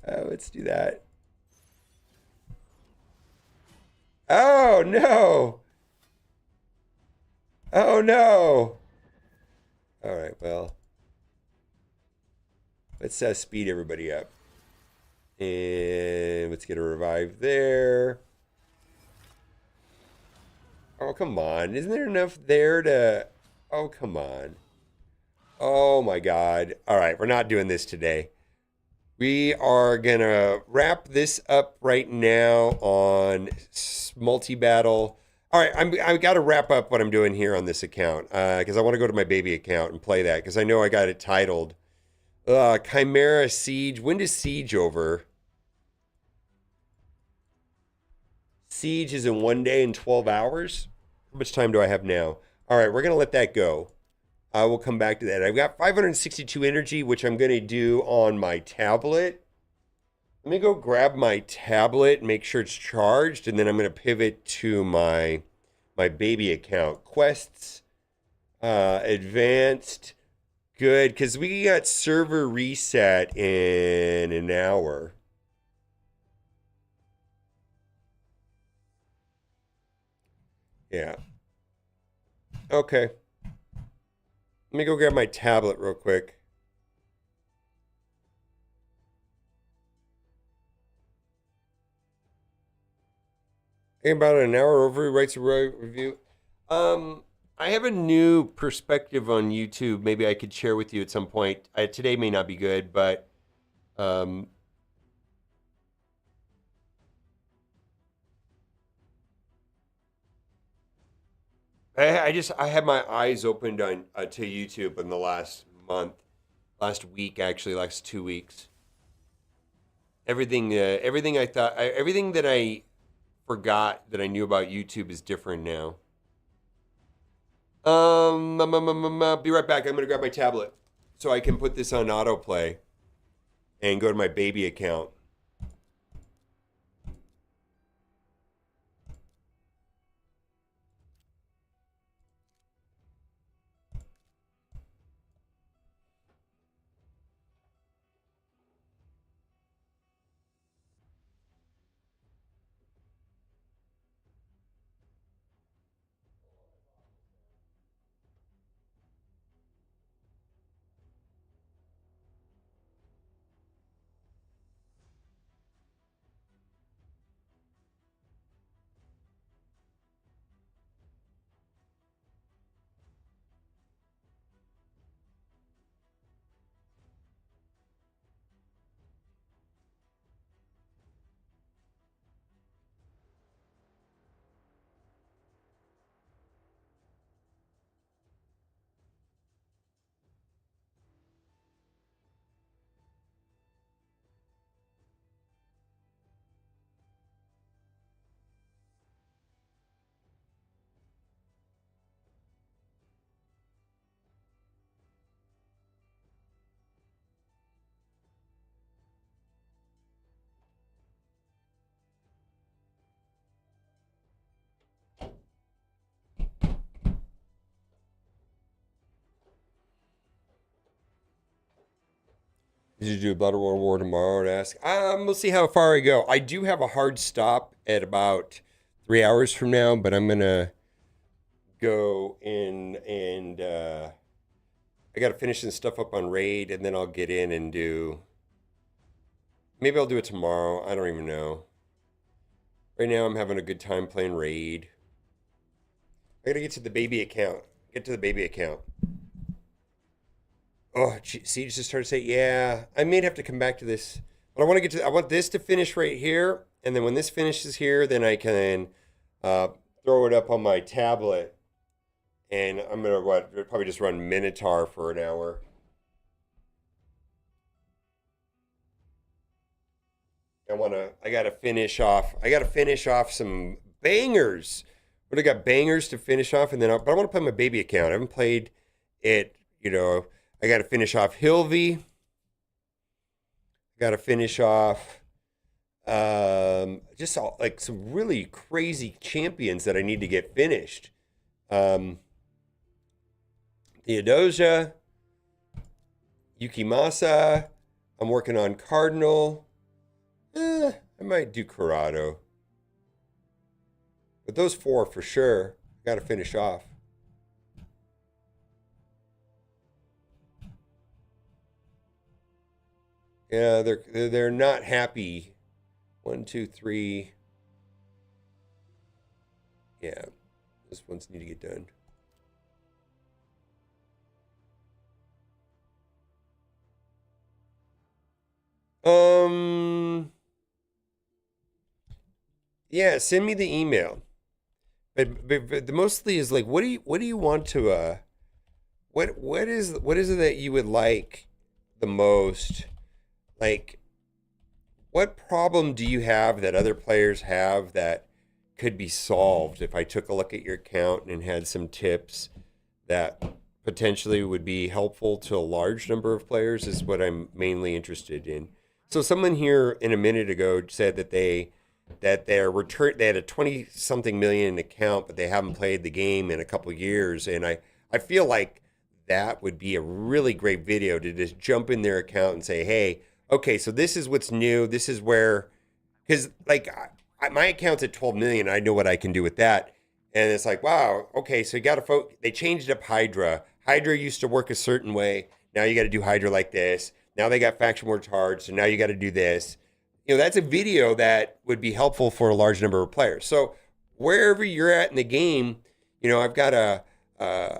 Let's do that. Oh, no. Oh, no. All right, well, let's speed everybody up. And let's get a revive there. Oh, come on. Isn't there enough there to... Oh, come on. Oh, my God. All right, we're not doing this today. We are going to wrap this up right now on multi-battle. All right, I've got to wrap up what I'm doing here on this account because I want to go to my baby account and play that because I know I got it titled Chimera Siege. When does Siege over? Siege is in 1 day and 12 hours? How much time do I have now? All right, we're going to let that go. I will come back to that. I've got 562 energy, which I'm going to do on my tablet. Let me go grab my tablet and make sure it's charged, and then I'm going to pivot to my baby account. Quests, advanced, good, because we got server reset in an hour. Yeah. Okay. Let me go grab my tablet real quick. In about an hour over, writes a review. I have a new perspective on YouTube. Maybe I could share with you at some point. Today may not be good, but um, I had my eyes opened on to YouTube in the last month, last week actually, last 2 weeks. Everything I thought, everything that I forgot that I knew about YouTube is different now. Be right back. I'm gonna grab my tablet so I can put this on autoplay and go to my baby account. Did you do a Blood War tomorrow? To ask. We'll see how far I go. I do have a hard stop at about 3 hours from now, but I'm gonna go in and I got to finish some stuff up on Raid, and then I'll get in and do. Maybe I'll do it tomorrow. I don't even know. Right now, I'm having a good time playing Raid. I gotta get to the baby account. Get to the baby account. Oh, Siege just started to say, yeah, I may have to come back to this. But I want to get to, I want this to finish right here. And then when this finishes here, then I can throw it up on my tablet. And I'm going to probably just run Minotaur for an hour. I got to finish off some bangers. But I got bangers to finish off. And then, but I want to play my baby account. I haven't played it, I got to finish off Hilvy. Got to finish off just all, like some really crazy champions that I need to get finished. Theodosia, Yukimasa. I'm working on Cardinal. I might do Corrado. But those four for sure, got to finish off. Yeah, they're not happy. 1, 2, 3. Yeah, those ones need to get done. Yeah, send me the email. But the mostly is like, what do you want to what is it that you would like the most? Like, what problem do you have that other players have that could be solved if I took a look at your account and had some tips that potentially would be helpful to a large number of players is what I'm mainly interested in. So someone here in a minute ago said that they had a 20 something million account, but they haven't played the game in a couple of years. And I feel like that would be a really great video to just jump in their account and say, hey, okay, so this is what's new. This is where, because like my account's at 12 million. I know what I can do with that. And it's like, wow, okay, so you got to they changed up Hydra. Hydra used to work a certain way. Now you got to do Hydra like this. Now they got faction wars hard, so now you got to do this. You know, that's a video that would be helpful for a large number of players. So wherever you're at in the game, you know, I've got a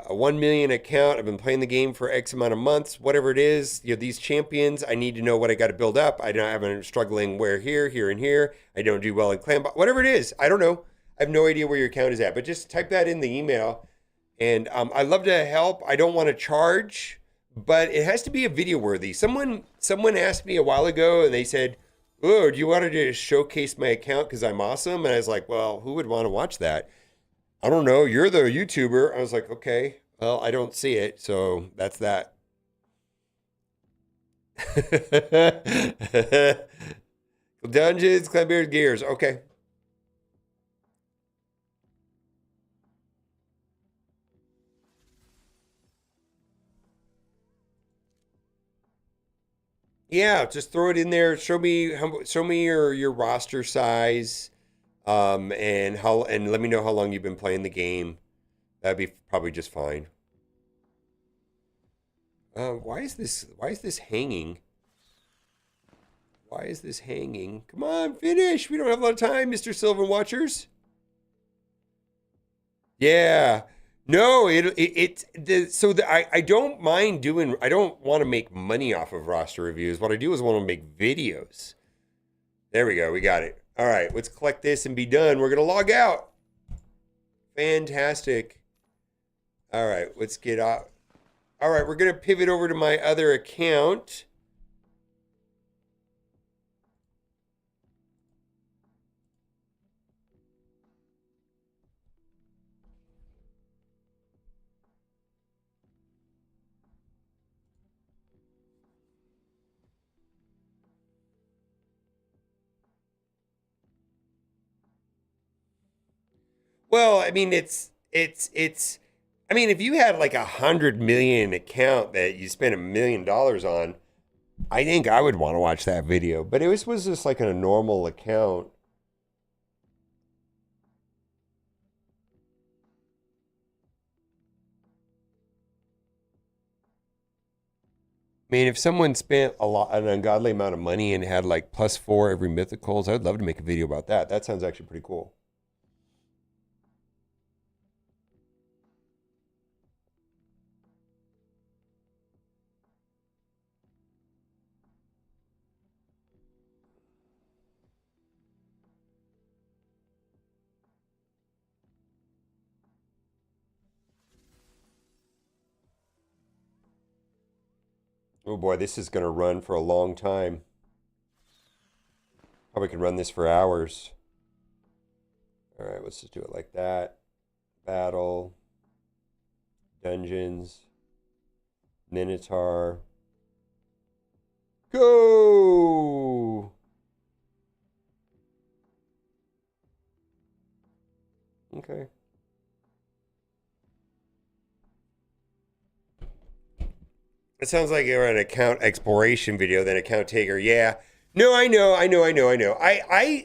1 million account. I've been playing the game for X amount of months, whatever it is. You know, these champions, I need to know what I got to build up. I don't have a struggling where here, and here. I don't do well in clan, whatever it is. I don't know. I have no idea where your account is at, but just type that in the email. And I'd love to help. I don't want to charge, but it has to be a video worthy. Someone asked me a while ago and they said, oh, do you want to just showcase my account because I'm awesome? And I was like, well, who would want to watch that? I don't know. You're the YouTuber. I was like, okay, well, I don't see it. So that's that. Dungeons, Clanbear's Gears. Okay. Yeah, just throw it in there. Show me your roster size, and let me know how long you've been playing the game. That'd be probably just fine. Why is this hanging? Why is this hanging? Come on, finish. We don't have a lot of time, Mr. Sylvan Watchers. Yeah. No, I don't mind doing, I don't want to make money off of roster reviews. What I do is want to make videos. There we go. We got it. All right, let's collect this and be done. We're going to log out. Fantastic. All right, let's get out. All right, we're going to pivot over to my other account. Well, I mean, I mean, if you had like 100 million account that you spent $1 million on, I think I would want to watch that video. But was just like a normal account. I mean, if someone spent an ungodly amount of money and had like +4 every mythicals, I'd love to make a video about that. That sounds actually pretty cool. Oh boy, this is going to run for a long time. Probably can run this for hours. All right, let's just do it like that. Battle, dungeons, Minotaur. Go! Okay. It sounds like you're an account exploration video than account taker. Yeah. No, I know. I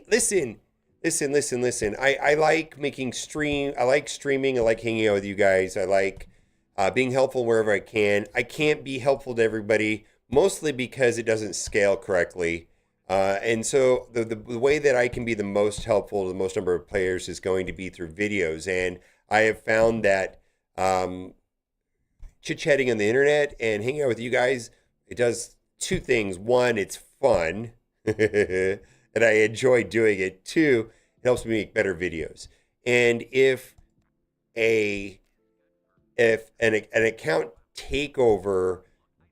listen. I like making stream. I like streaming. I like hanging out with you guys. I like being helpful wherever I can. I can't be helpful to everybody, mostly because it doesn't scale correctly. And so the way that I can be the most helpful to the most number of players is going to be through videos. And I have found that chit-chatting on the internet and hanging out with you guys, it does two things. One, it's fun, and I enjoy doing it. Two, it helps me make better videos. And a if an account takeover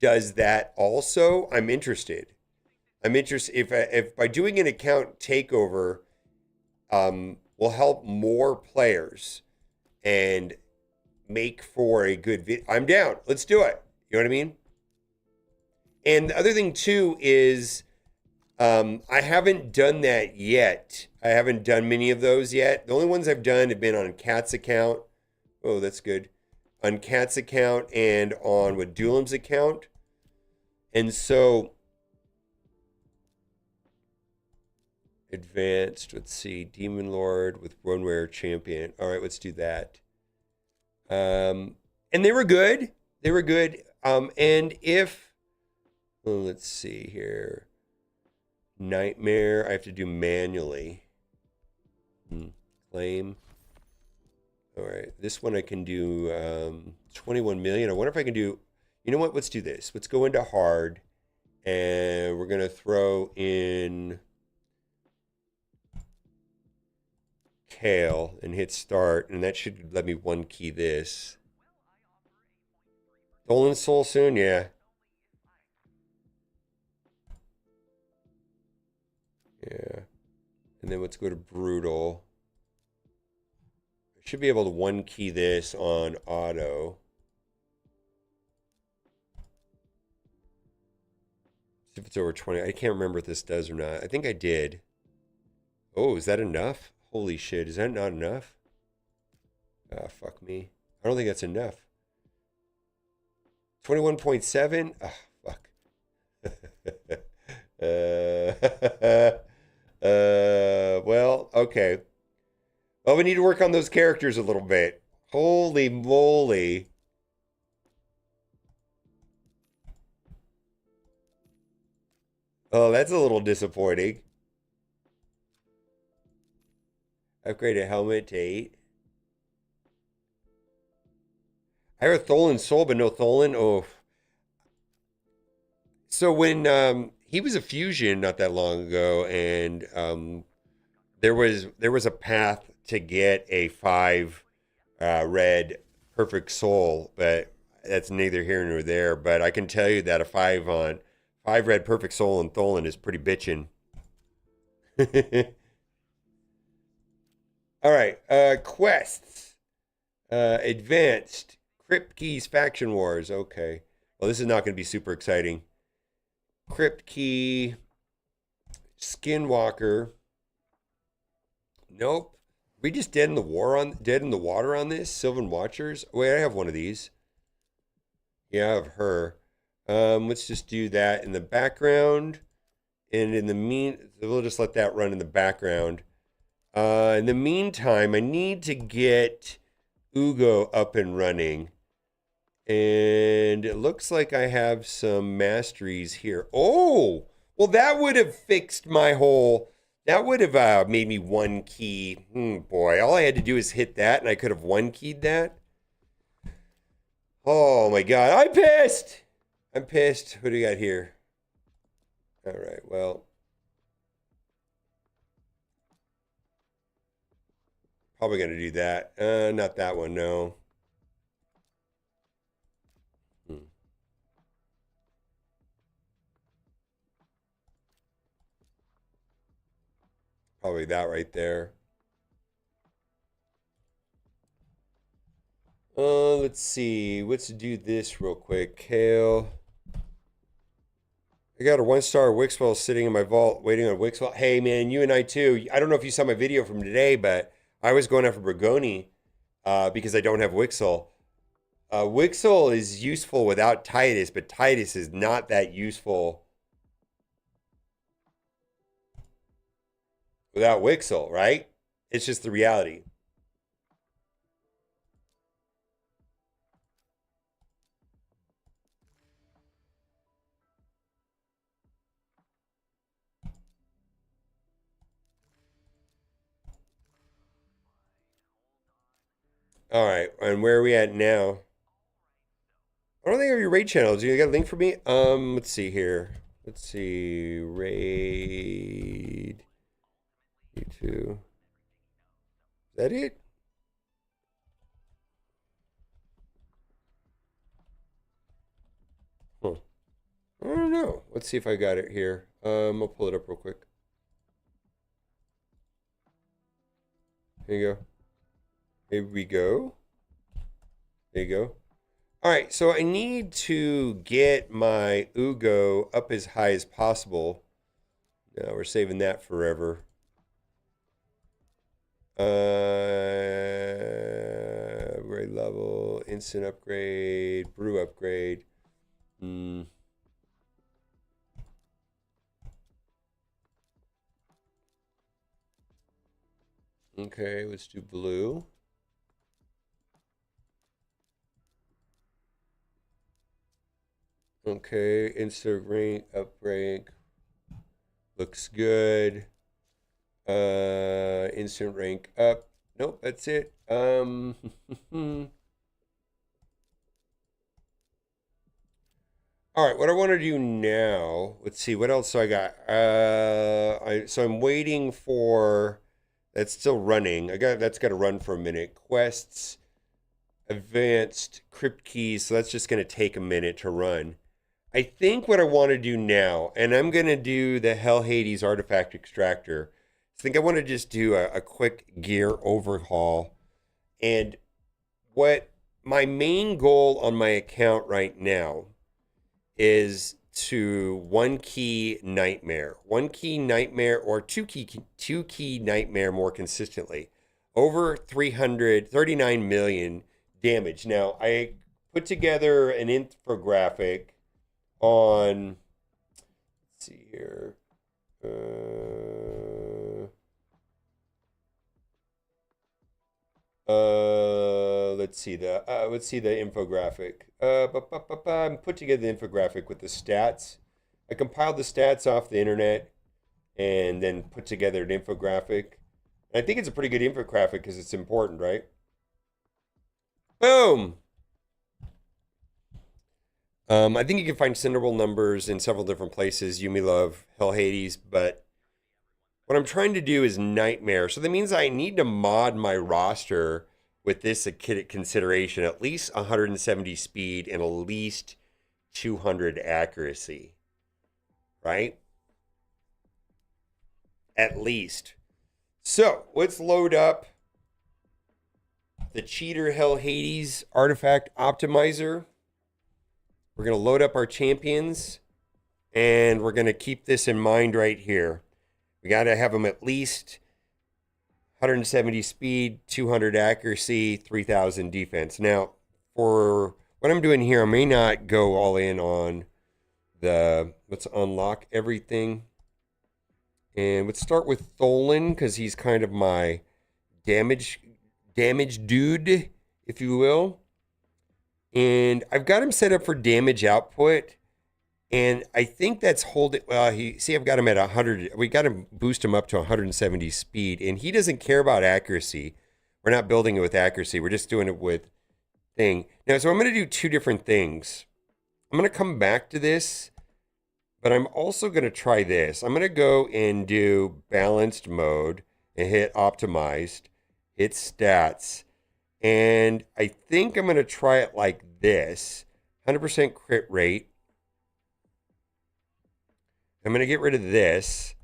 does that also, I'm interested. I'm interested if by doing an account takeover, will will help more players and make for a good video. I'm down. Let's do it. You know what I mean? And the other thing too is I haven't done that yet. I haven't done many of those yet. The only ones I've done have been on Cat's account. Oh, that's good. On Cat's account and on with Dulam's account. And so advanced, let's see, Demon Lord with One Rare Champion. All right, let's do that. And they were good. They were good. And if, oh, let's see here. Nightmare, I have to do manually. Claim. All right, this one I can do 21 million. I wonder if I can do, you know what? Let's do this. Let's go into hard, and we're going to throw in Kale and hit start, and that should let me one key this. Stolen Soul soon, yeah. Yeah. And then let's go to Brutal. I should be able to one key this on auto. See if it's over 20. I can't remember if this does or not. I think I did. Oh, is that enough? Holy shit, is that not enough? Ah, fuck me. I don't think that's enough. 21.7? Ah, fuck. Well, okay. Well, we need to work on those characters a little bit. Holy moly. Oh, that's a little disappointing. Upgrade a helmet to 8. I have a Tholen Soul, but no Tholen. Oh. So when he was a fusion not that long ago, and there was a path to get a 5 red perfect soul, but that's neither here nor there. But I can tell you that a 5 red perfect soul and Tholen is pretty bitchin'. All right, quests, advanced, Crypt Keys Faction Wars. Okay, well this is not going to be super exciting. Crypt Key, Skinwalker. Nope. We just dead in the water on this. Sylvan Watchers. Wait, I have one of these. Yeah, I have her. Let's just do that in the background, and in the we'll just let that run in the background. In the meantime, I need to get Ugo up and running. And it looks like I have some masteries here. Oh, well, that would have fixed my whole... That would have made me one key. Boy, all I had to do is hit that, and I could have one keyed that. Oh, my God. I'm pissed. I'm pissed. What do we got here? All right, well... Probably going to do that. Not that one, no. Probably that right there. Let's see. Let's do this real quick. Kale. I got a 1-star Wixwell sitting in my vault waiting on Wixwell. Hey, man, you and I too. I don't know if you saw my video from today, but I was going after Bragoni because I don't have Wixwell. Wixwell is useful without Titus, but Titus is not that useful without Wixwell, right? It's just the reality. All right, and where are we at now? I don't think I have your raid channels. You got a link for me? Let's see here. Let's see. Raid. You2. Is that it? Huh. I don't know. Let's see if I got it here. I'll pull it up real quick. Here you go. Here we go. There you go. All right, so I need to get my Ugo up as high as possible. Now we're saving that forever. Upgrade level, instant upgrade, brew upgrade. Okay, let's do blue. Okay, instant rank, up rank. Looks good. Instant rank up. Nope, that's it. All right, what I want to do now, let's see, what else do I got? So I'm waiting for that's still running. That's got to run for a minute. Quests, advanced crypt keys, so that's just going to take a minute to run. I think what I want to do now, and I'm going to do the Hell Hades artifact extractor. I think I want to just do a quick gear overhaul. And what my main goal on my account right now is to one key nightmare or two key nightmare more consistently, over 339 million damage. Now I put together an infographic on, let's see here, let's see the infographic. I put together the infographic with the stats. I compiled the stats off the internet and then put together an infographic. And I think it's a pretty good infographic because it's important, right? Boom. I think you can find Cinderbolt numbers in several different places. You may love Hell Hades, but what I'm trying to do is Nightmare. So that means I need to mod my roster with this consideration, at least 170 speed and at least 200 accuracy, right? At least. So let's load up the Cheater Hell Hades Artifact Optimizer. We're going to load up our champions, and we're going to keep this in mind right here. We got to have them at least 170 speed, 200 accuracy, 3,000 defense. Now, for what I'm doing here, I may not go all in on let's unlock everything. And let's start with Tholen, because he's kind of my damage dude, if you will. And I've got him set up for damage output. And I think that's holding. Well, I've got him at 100. We got to boost him up to 170 speed. And he doesn't care about accuracy. We're not building it with accuracy. We're just doing it with thing. Now, so I'm going to do two different things. I'm going to come back to this. But I'm also going to try this. I'm going to go and do balanced mode and hit optimized, hit stats. And I think I'm going to try it like this. 100% crit rate. I'm going to get rid of this.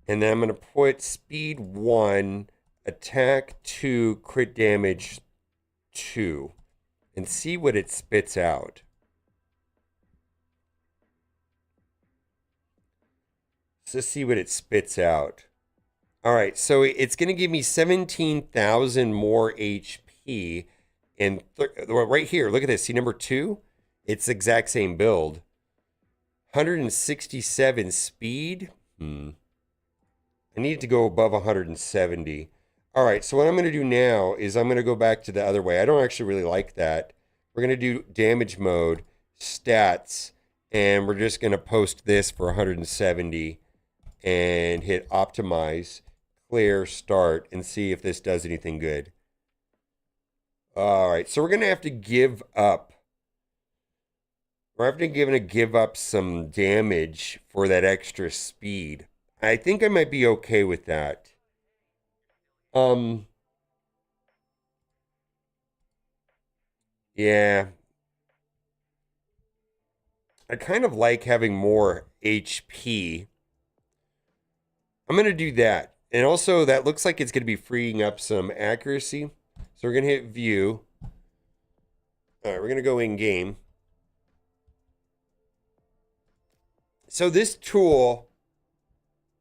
And then I'm going to put speed 1, attack 2, crit damage 2. And see what it spits out. Let's see what it spits out. All right, so it's going to give me 17,000 more HP. And right here, look at this. See number 2? It's the exact same build. 167 speed. I need to go above 170. All right, so what I'm going to do now is I'm going to go back to the other way. I don't actually really like that. We're going to do damage mode, stats, and we're just going to post this for 170 and hit optimize, clear, start, and see if this does anything good. All right, so we're going to have to give up. We're going to give up some damage for that extra speed. I think I might be okay with that. Yeah. I kind of like having more HP. I'm going to do that. And also, that looks like it's going to be freeing up some accuracy. So we're going to hit view. All right, we're going to go in game. So this tool,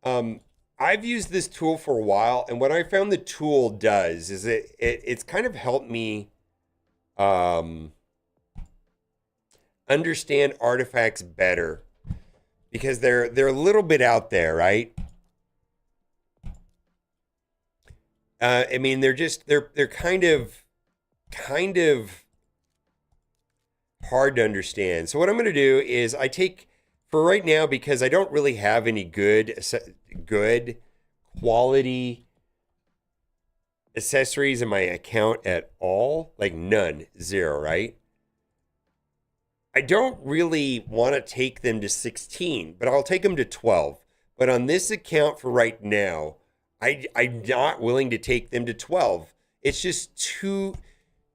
I've used this tool for a while, and what I found the tool does is it's kind of helped me understand artifacts better because they're a little bit out there, right? I mean, they're kind of hard to understand. So what I'm going to do is I take for right now because I don't really have any good quality accessories in my account at all, like none, zero, right? I don't really want to take them to 16, but I'll take them to 12. But on this account for right now, I'm not willing to take them to 12. It's just too,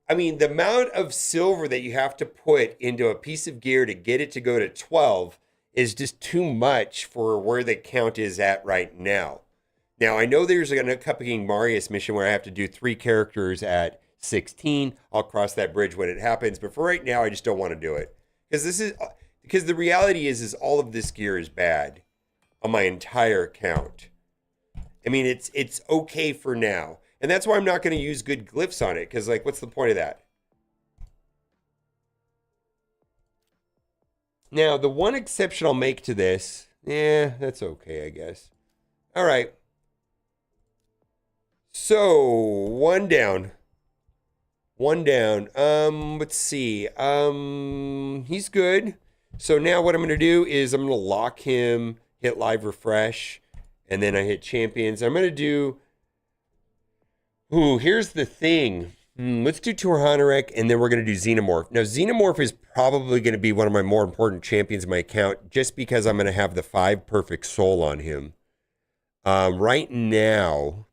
I mean, the amount of silver that you have to put into a piece of gear to get it to go to 12 is just too much for where the count is at right now. Now, I know there's an upcoming Marius mission where I have to do 3 characters at 16. I'll cross that bridge when it happens. But for right now, I just don't want to do it. Because the reality is all of this gear is bad on my entire account. I mean, it's okay for now. And that's why I'm not going to use good glyphs on it. Because, like, what's the point of that? Now, the one exception I'll make to this, that's okay, I guess. All right. So, one down. Let's see. He's good. So now what I'm going to do is I'm going to lock him, hit live refresh, and then I hit champions. I'm going to do... Ooh, here's the thing. Let's do Torhanarek, and then we're going to do Xenomorph. Now, Xenomorph is probably going to be one of my more important champions in my account, just because I'm going to have the 5 perfect soul on him. Right now,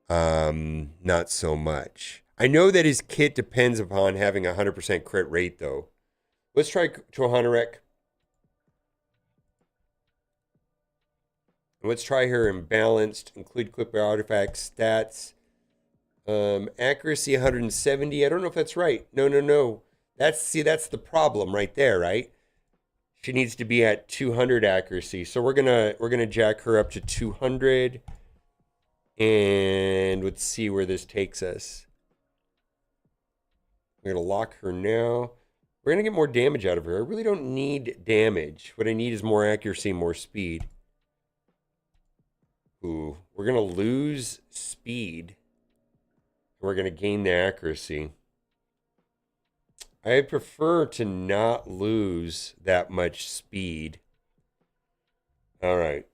not so much. I know that his kit depends upon having a 100% crit rate, though. Let's try Torhanarek. Let's try her imbalanced. Include clip artifacts, stats. Accuracy 170. I don't know if that's right. No. That's the problem right there, right? She needs to be at 200 accuracy. So we're gonna jack her up to 200. And let's see where this takes us. We're going to lock her now. We're going to get more damage out of her. I really don't need damage. What I need is more accuracy, more speed. Ooh, we're going to lose speed. We're going to gain the accuracy. I prefer to not lose that much speed. All right.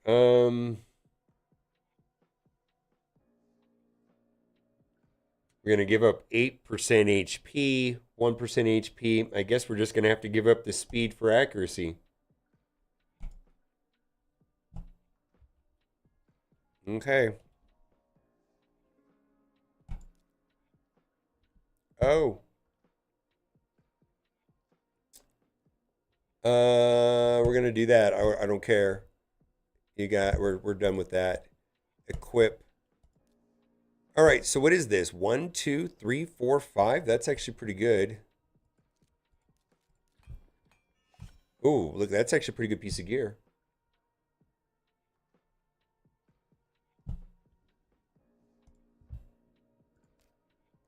We're going to give up 8% HP, 1% HP. I guess we're just going to have to give up the speed for accuracy. Okay. Oh. We're going to do that. I don't care. We're done with that. Equip. All right, so what is this? 1, 2, 3, 4, 5. That's actually pretty good. Ooh, look, that's actually a pretty good piece of gear.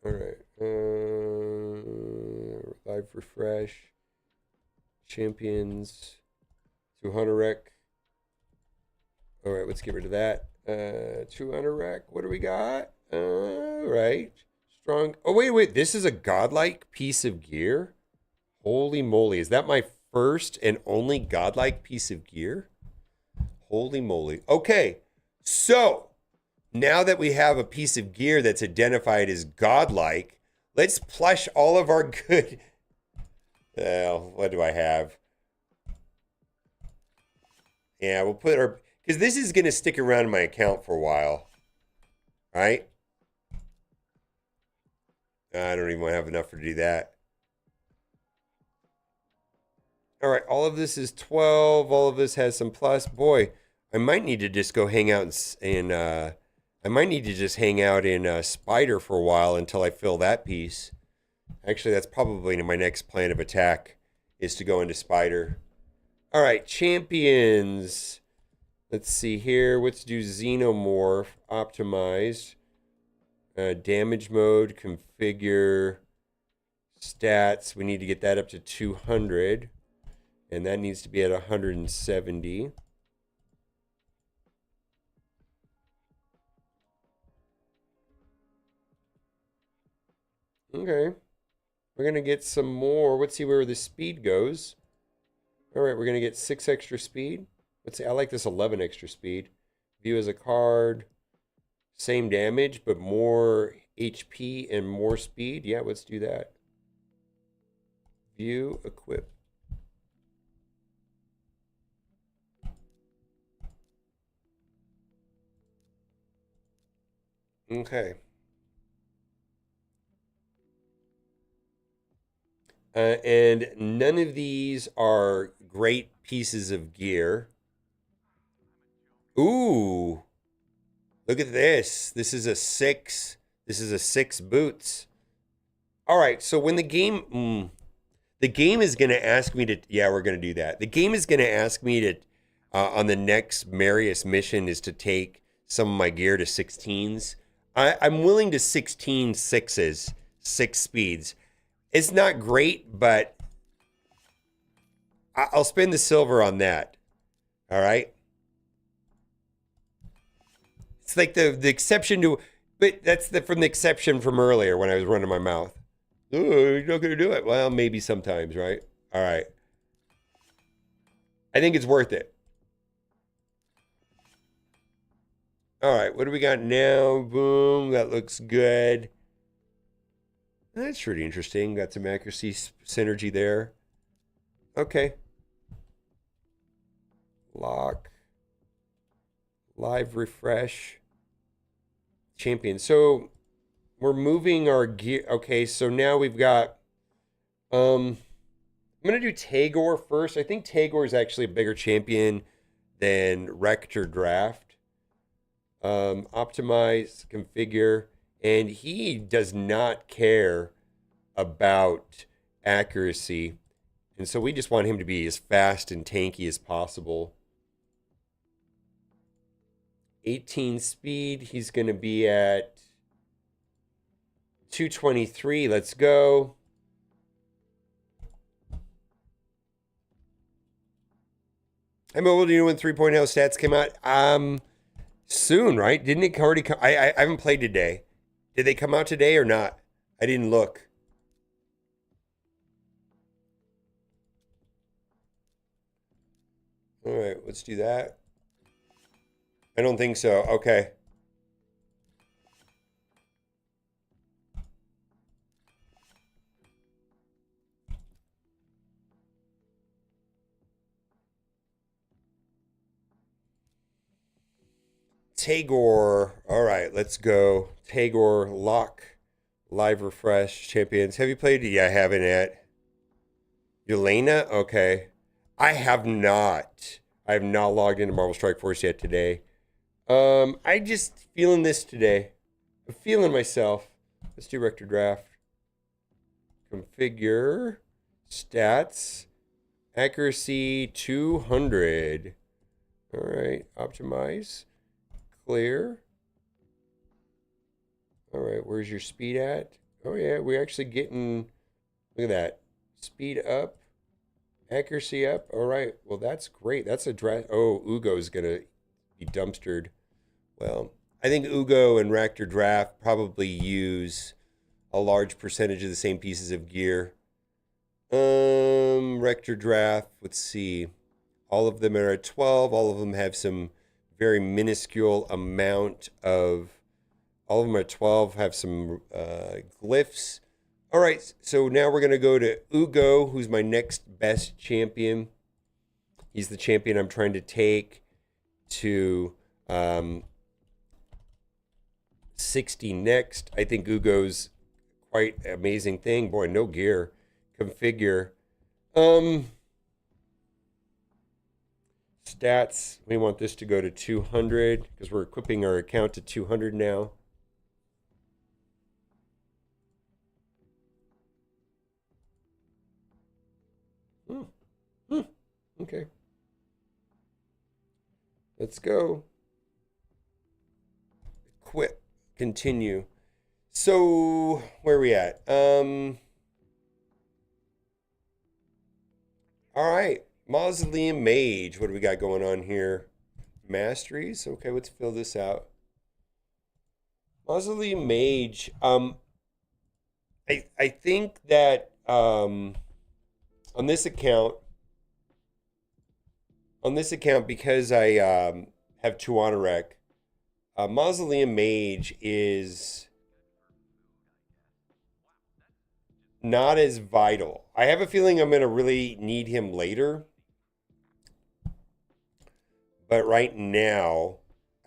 All right. Live refresh. Champions. Torhanarek. All right, let's get rid of that. Torhanarek. What do we got? All right. Strong. Oh, wait. This is a godlike piece of gear? Holy moly. Is that my first and only godlike piece of gear? Holy moly. Okay. So, now that we have a piece of gear that's identified as godlike, let's plush all of our good... what do I have? Yeah, we'll put our... Because this is going to stick around in my account for a while. Right? I don't even have enough to do that. All right, all of this is 12. All of this has some plus. Boy, I might need to just go hang out I might need to just hang out in Spider for a while until I fill that piece. Actually, that's probably my next plan of attack is to go into Spider. All right, champions. Let's see here. Let's do Xenomorph optimized. Damage mode, configure, stats. We need to get that up to 200. And that needs to be at 170. Okay. We're going to get some more. Let's see where the speed goes. All right, we're going to get 6 extra speed. Let's see. I like this 11 extra speed. View as a card. Same damage, but more HP and more speed. Yeah, let's do that. View, equip. Okay. And none of these are great pieces of gear. Ooh, look at this. This is a 6. This is a 6 boots. All right, so when the game is going to ask me to, yeah, we're going to do that. The game is going to ask me to, on the next Marius mission, is to take some of my gear to 16s. I'm willing to 16 sixes, 6 speeds. It's not great, but I'll spend the silver on that. All right. It's like the exception to, but that's from the exception from earlier when I was running my mouth. Oh, you're not going to do it. Well, maybe sometimes, right? All right. I think it's worth it. All right. What do we got now? Boom. That looks good. That's pretty interesting. Got some accuracy synergy there. Okay. Lock. Live refresh. Champion. So we're moving our gear. Okay, so now we've got I'm gonna do Tagore first. I think Tagore is actually a bigger champion than Rector Draft. Optimize, configure, and he does not care about accuracy. And so we just want him to be as fast and tanky as possible. 18 speed, he's going to be at 223. Let's go. I'm able to know when 3.0 stats came out. Soon, right? Didn't it already come? I haven't played today. Did they come out today or not? I didn't look. All right, let's do that. I don't think so. Okay. Tagore. All right, let's go. Tagore, lock, live refresh, champions. Have you played? Yeah, I haven't yet. Yelena? Okay. I have not. I have not logged into Marvel Strike Force yet today. I just feeling this today. I'm feeling myself. Let's do Rector Draft. Configure. Stats. Accuracy 200. All right. Optimize. Clear. All right. Where's your speed at? Oh, yeah. We're actually getting, look at that. Speed up. Accuracy up. All right. Well, that's great. That's a draft. Oh, Ugo's going to be dumpstered. Well, I think Ugo and Rector Draft probably use a large percentage of the same pieces of gear. Rector Draft, let's see. All of them are at 12. All of them have some very minuscule amount of, all of them are 12, have some glyphs. All right, so now we're going to go to Ugo, who's my next best champion. He's the champion I'm trying to take to 60 next. I think Ugo's quite amazing thing. Boy, no gear. Configure. Stats, we want this to go to 200 because we're equipping our account to 200 now. Okay. Let's go. Equip. Continue. So, where are we at? All right. Mausoleum Mage. What do we got going on here? Masteries. Okay, let's fill this out. Mausoleum Mage. I think that on this account, because I have Tuanarek, Mausoleum Mage is not as vital. I have a feeling I'm going to really need him later. But right now,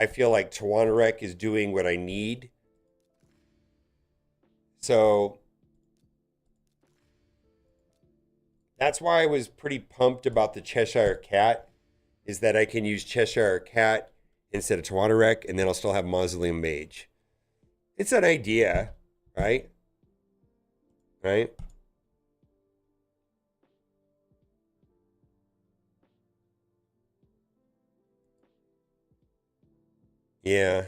I feel like Tuanarek is doing what I need. So that's why I was pretty pumped about the Cheshire Cat, is that I can use Cheshire Cat instead of Tuanarek, and then I'll still have Mausoleum Mage. It's an idea, right? Right? Yeah.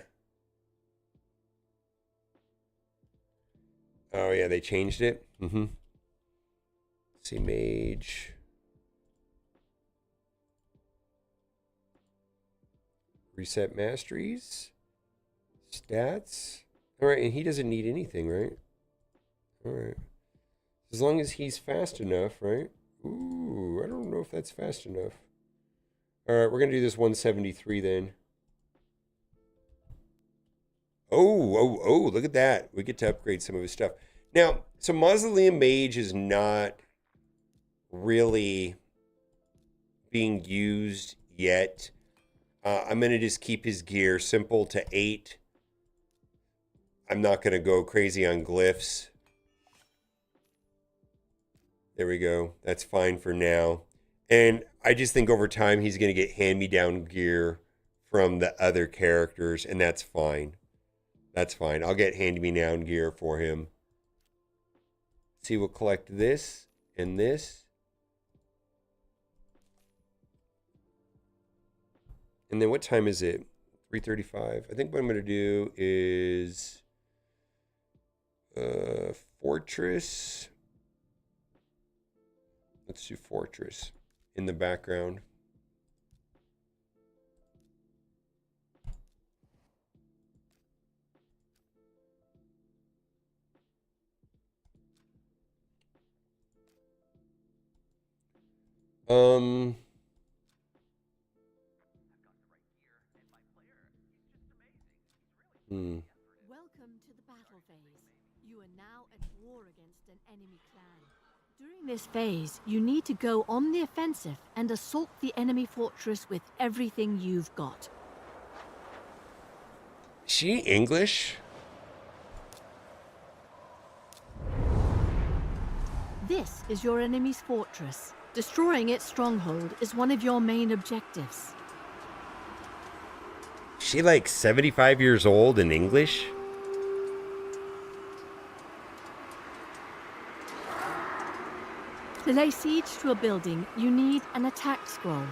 Oh, yeah, they changed it. Mm-hmm. See, Mage. Reset masteries. Stats. All right, and he doesn't need anything, right? All right. As long as he's fast enough, right? Ooh, I don't know if that's fast enough. All right, we're going to do this 173 then. Oh, look at that. We get to upgrade some of his stuff. Now, so Mausoleum Mage is not really being used yet. I'm going to just keep his gear simple to 8. I'm not going to go crazy on glyphs. There we go. That's fine for now. And I just think over time he's going to get hand-me-down gear from the other characters, and that's fine. That's fine. I'll get hand-me-down gear for him. See, we'll collect this and this. And then what time is it? 3:35. I think what I'm going to do is Fortress. Let's do Fortress in the background. Welcome to the battle phase. You are now at war against an enemy clan. During this phase, you need to go on the offensive and assault the enemy fortress with everything you've got. She English? This is your enemy's fortress. Destroying its stronghold is one of your main objectives. She like 75 years old in English? To lay siege to a building, you need an attack scroll.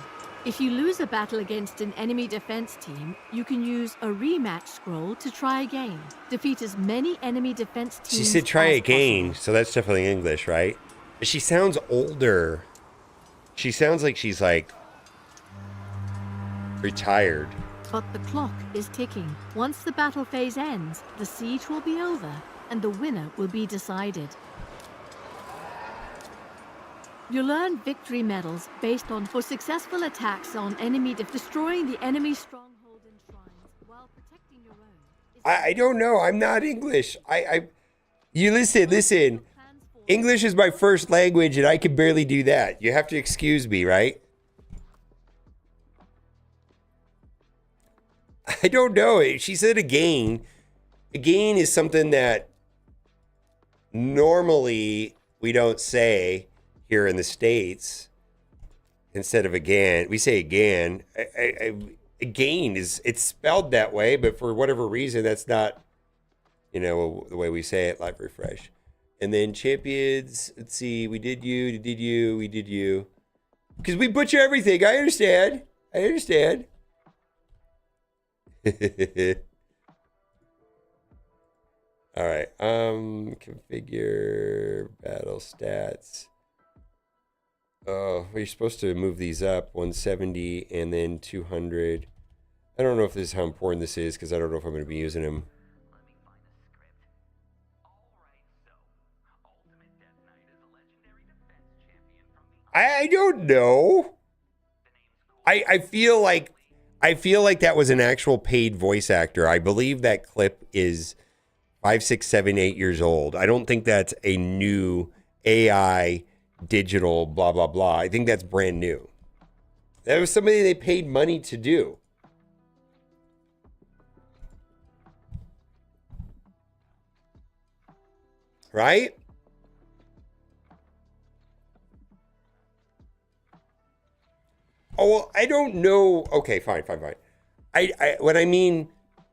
If you lose a battle against an enemy defense team, you can use a rematch scroll to try again. Defeat as many enemy defense teams. She said try as again, possible. so that's definitely English, right? But she sounds older. She sounds like she's like retired. But the clock is ticking. Once the battle phase ends, the siege will be over, and the winner will be decided. You'll earn victory medals based on for successful attacks on enemy destroying the enemy's stronghold and shrines while protecting your own. I don't know. I'm not English. You listen. English is my first language, and I can barely do that. You have to excuse me, right? I don't know. She said again. Again is something that normally we don't say here in the States. instead of again. We say again. Again it's spelled that way, but for whatever reason, that's not, the way we say it. Live refresh. And then champions, let's see, we did you, we did you. Because we butcher everything. I understand. All right. Configure battle stats. Oh, we're supposed to move these up 170 and then 200. I don't know if this is how important this is because I don't know if I'm going to be using them. I don't know. I feel like that was an actual paid voice actor. I believe that clip is 5, 6, 7, 8 years old. I don't think that's a new AI digital blah blah blah. I think that's brand new. That was somebody they paid money to do. Right? Oh, well, I don't know. Okay, fine. What I mean,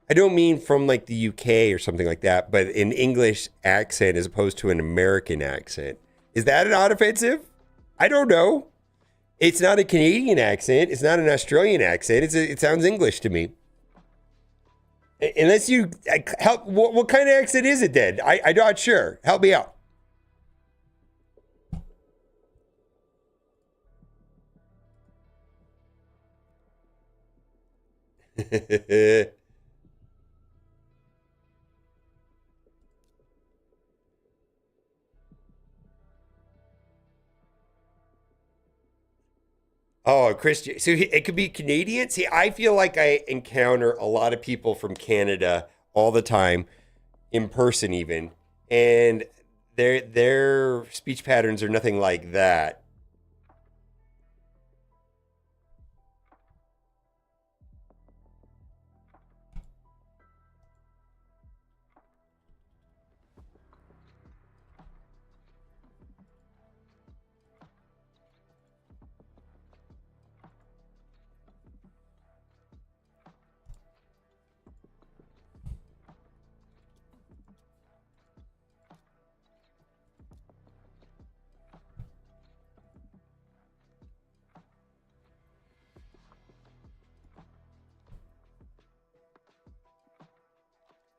I don't mean from like the UK or something like that, but an English accent as opposed to an American accent. Is that not offensive? I don't know. It's not a Canadian accent. It's not an Australian accent. It sounds English to me. Unless you help, what kind of accent is it then? I'm not sure. Help me out. Oh, Christian. So it could be Canadian. See, I feel like I encounter a lot of people from Canada all the time, in person even, and their speech patterns are nothing like that.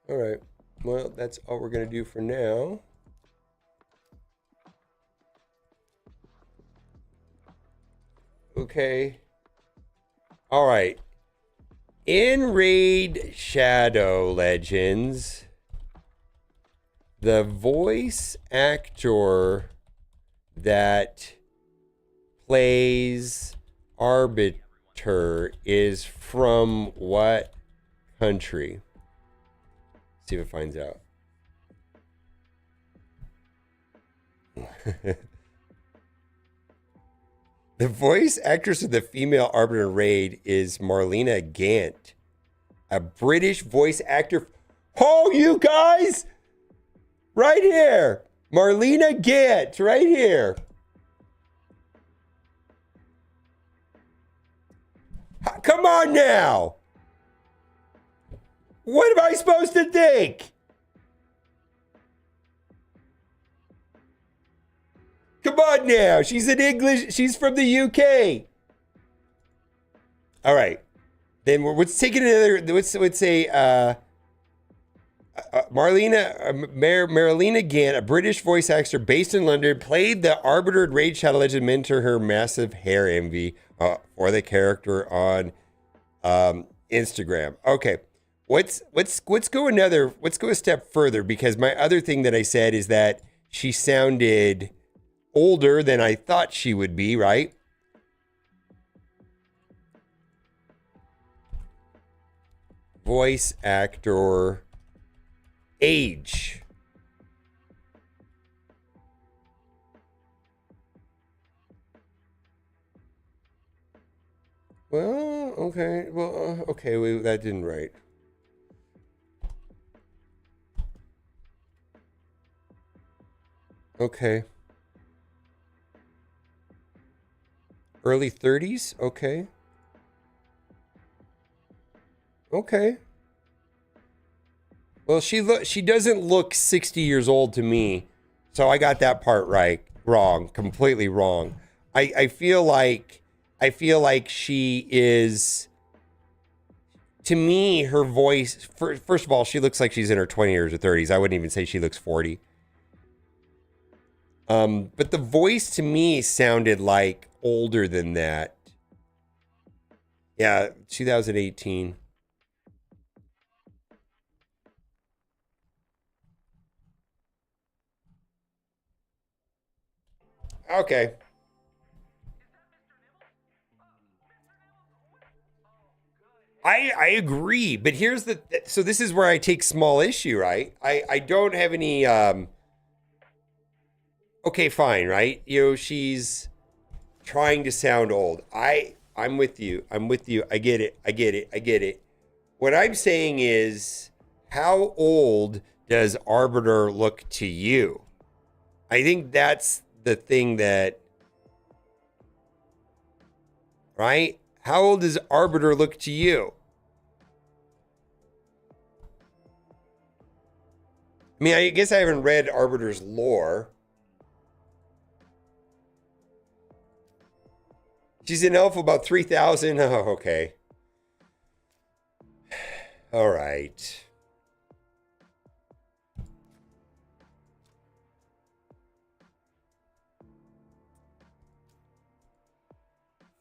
All right. Well, that's all we're going to do for now. Okay. All right. In Raid Shadow Legends, the voice actor that plays Arbiter is from what country? See if it finds out. The voice actress of the female Arbiter Raid is Marlena Gant, a British voice actor. Oh, you guys! Right here! Marlena Gant, right here. Come on now! What am I supposed to think? Come on now. She's in English. She's from the UK. All right. Then let's take it another. Let's say Marlena Gant, a British voice actor based in London, played the Arbiter in Raid Shadow Legends, mentor her massive hair envy for the character on Instagram. Okay. Let's go a step further, because my other thing that I said is that she sounded older than I thought she would be, right? Voice actor age. Well, okay. Well, okay. That didn't write. Okay. Early 30s? Okay. Okay. Well, she doesn't look 60 years old to me. So I got that part right. Wrong. Completely wrong. I feel like she is, to me, her voice, first of all, she looks like she's in her 20s or 30s. I wouldn't even say she looks 40. But the voice to me sounded like older than that. Yeah, 2018. Okay. I agree, but here's the so this is where I take small issue, right? I don't have any okay, fine, right? She's trying to sound old. I'm with you. I'm with you. I get it. I get it. I get it. What I'm saying is, how old does Arbiter look to you? I think that's the thing that, right? How old does Arbiter look to you? I mean, I guess I haven't read Arbiter's lore. She's an elf about 3,000. Oh, okay. All right.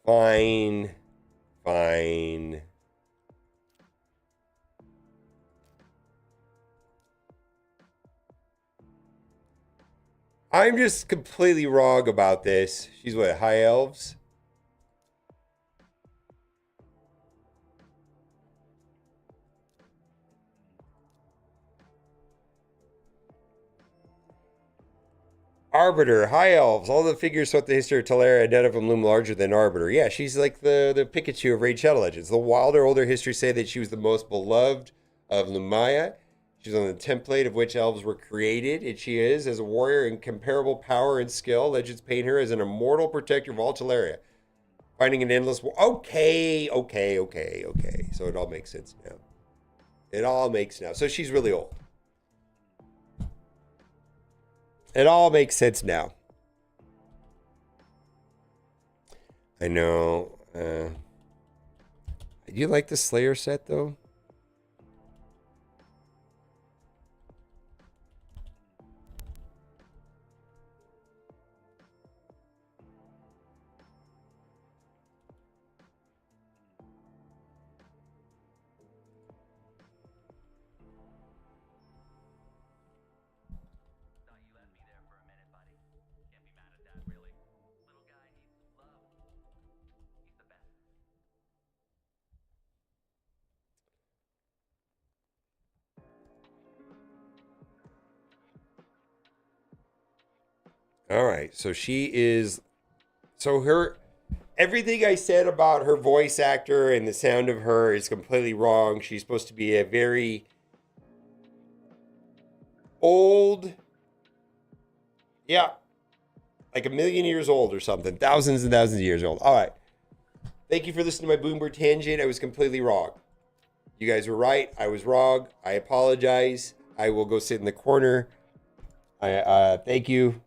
Fine. Fine. I'm just completely wrong about this. She's what, high elves? Arbiter, high elves, all the figures throughout the history of Teleria, none of them loom larger than Arbiter. Yeah, she's like the Pikachu of Raid Shadow Legends. The wilder, older history say that she was the most beloved of Lumaya. She's on the template of which elves were created, and she is, as a warrior, incomparable power and skill. Legends paint her as an immortal protector of all Teleria. Finding an endless war. Okay. So it all makes sense now. It all makes now. So she's really old. It all makes sense now. I know. Do you like the Slayer set, though? All right. So she is. So everything I said about her voice actor and the sound of her is completely wrong. She's supposed to be a very old. Yeah. Like 1,000,000 years old or something. Thousands and thousands of years old. All right. Thank you for listening to my Boomer tangent. I was completely wrong. You guys were right. I was wrong. I apologize. I will go sit in the corner. Thank you.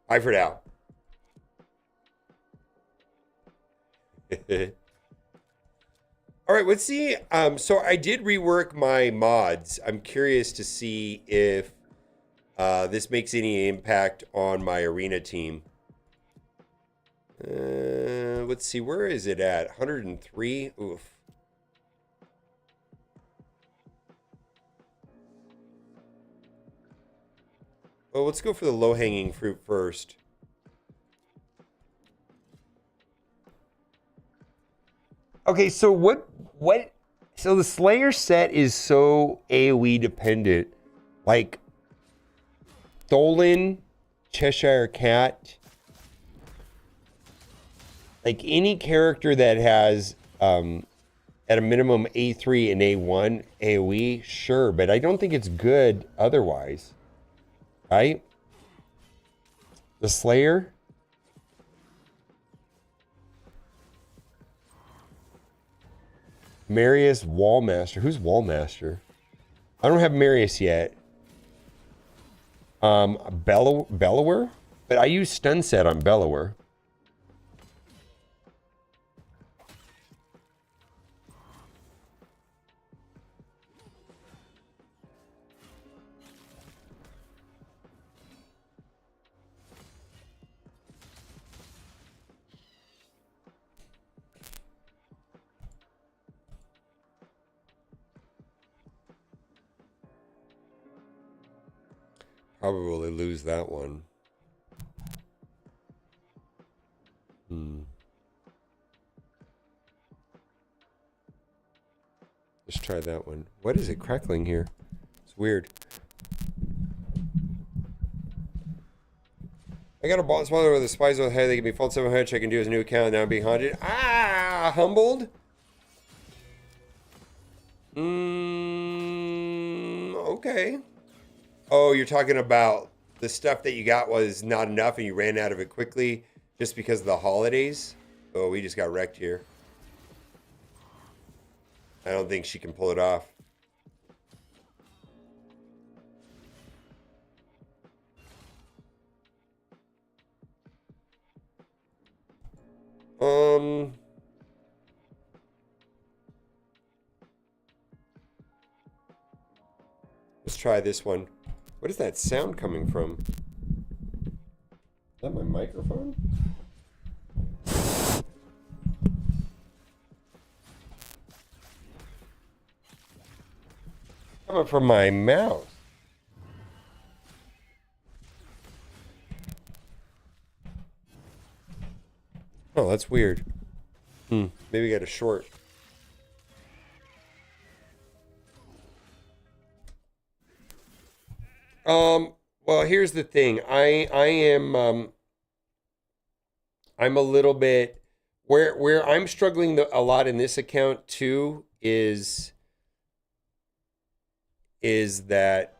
Bye for now. All right, let's see. So I did rework my mods. I'm curious to see if this makes any impact on my arena team. Let's see. Where is it at? 103? Oof. Well, let's go for the low-hanging fruit first. Okay, so what so the Slayer set is so AoE dependent. Like Tholen, Cheshire Cat, like any character that has at a minimum A3 and A1 AoE, sure, but I don't think it's good otherwise. Right? The Slayer. Marius Wallmaster. Who's Wallmaster? I don't have Marius yet. Bellower? But I use stun set on Bellower. Probably lose that one. Let's try that one. What is it crackling here? It's weird. I got a bot smaller with the spies with head. They can be fault 700. I can do his new account. Now I'm being haunted. Ah, humbled. Okay. Oh, you're talking about the stuff that you got was not enough and you ran out of it quickly just because of the holidays? Oh, we just got wrecked here. I don't think she can pull it off. Let's try this one. What is that sound coming from? Is that my microphone? Coming from my mouth. Oh, that's weird. Maybe we got a short. Well, here's the thing. I'm a little bit where I'm struggling a lot in this account too is that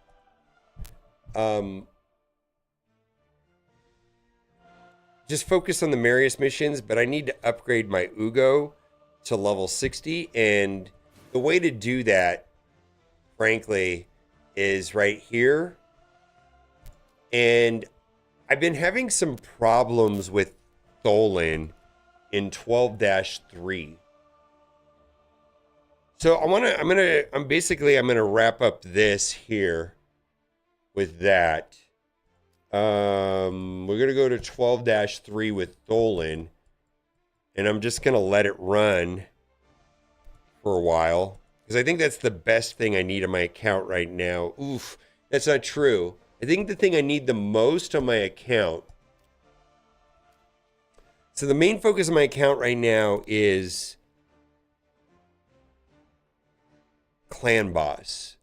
just focus on the Marius missions, but I need to upgrade my Ugo to level 60, and the way to do that, frankly, is right here. And I've been having some problems with Tholen in 12-3. So I'm gonna wrap up this here with that. We're gonna go to 12-3 with Tholen, and I'm just gonna let it run for a while because I think that's the best thing I need on my account right now. Oof, that's not true. I think the thing I need the most on my account. So the main focus of my account right now is Clan Boss.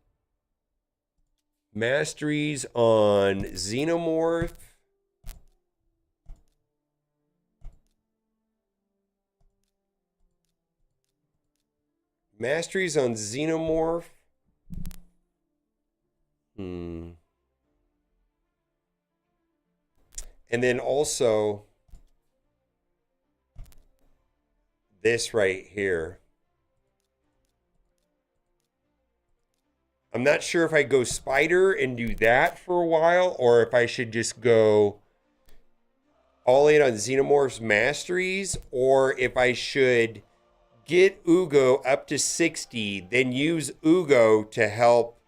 Masteries on Xenomorph. Masteries on Xenomorph. And then also this right here. I'm not sure if I go Spider and do that for a while, or if I should just go all in on Xenomorph's Masteries, or if I should get Ugo up to 60, then use Ugo to help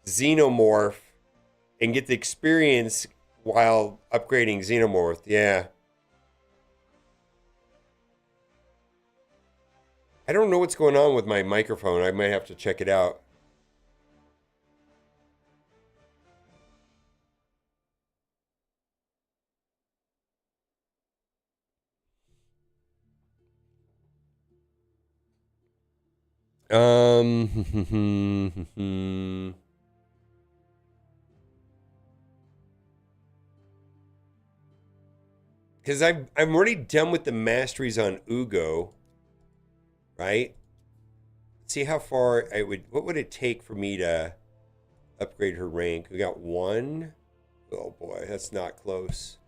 Xenomorph and get the experience while upgrading Xenomorph. Yeah. I don't know what's going on with my microphone. I might have to check it out. Because I'm already done with the masteries on Ugo, right? See how far what would it take for me to upgrade her rank? We got one. Oh boy, that's not close.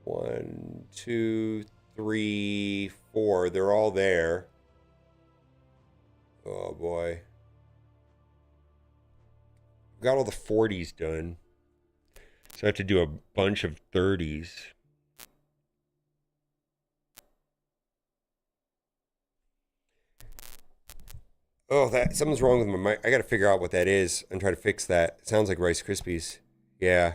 1, 2, 3, 4. They're all there. Oh boy. Got all the 40s done. So I have to do a bunch of 30s. Oh, that something's wrong with my mic. I got to figure out what that is and try to fix that. It sounds like Rice Krispies. Yeah.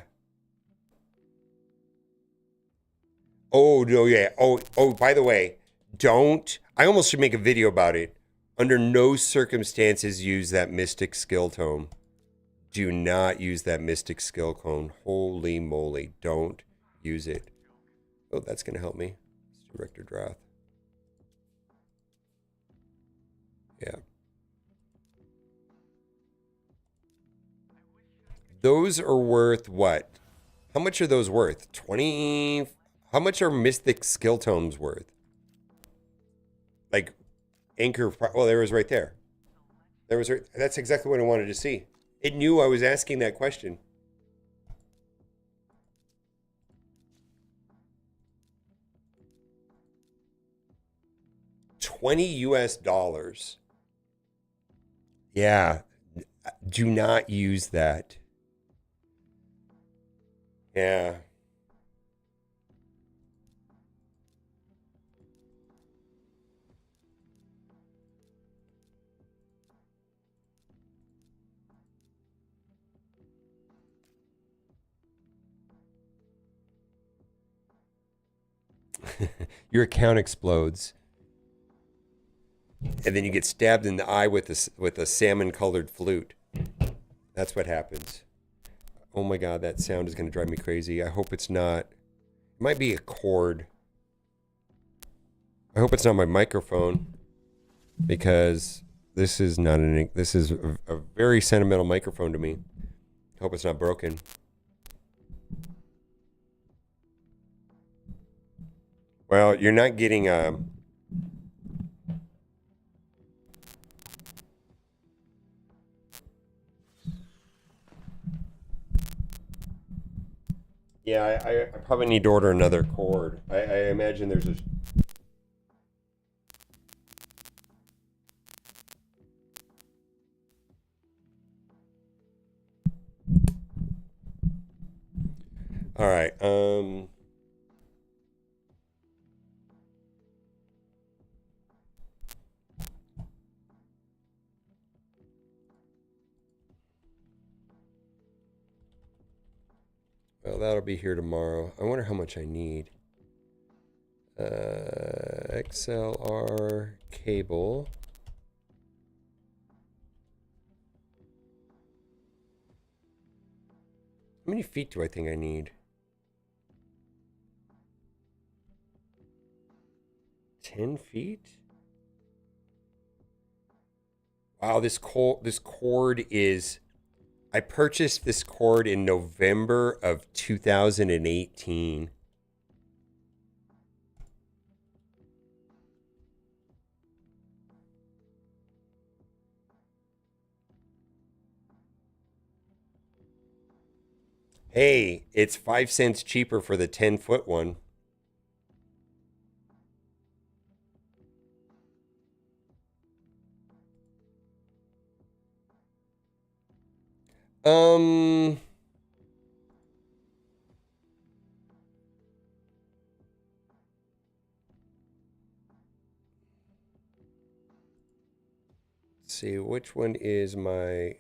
Oh, no, yeah. Oh, by the way, don't. I almost should make a video about it. Under no circumstances use that Mystic Skill Tome. Do not use that Mystic Skill Cone. Holy moly. Don't use it. Oh, that's going to help me. It's Director Drath. Yeah. Those are worth what? How much are those worth? 20? How much are Mystic Skill Tomes worth? Like, Anchor. Well, there was right there. There was. That's exactly what I wanted to see. It knew I was asking that question. $20. Yeah. Do not use that. Yeah. Your account explodes. And then you get stabbed in the eye with a salmon-colored flute. That's what happens. Oh my god, that sound is going to drive me crazy. I hope it's not. It might be a cord. I hope it's not my microphone, because this is not this is a very sentimental microphone to me. I hope it's not broken. Well, you're not getting yeah, I probably need to order another cord. I imagine there's a... All right. Well, that'll be here tomorrow. I wonder how much I need. XLR cable. How many feet do I think I need? 10 feet? Wow, this cord is... I purchased this cord in November of 2018. Hey, it's 5 cents cheaper for the 10-foot one. Let's see, which one is my...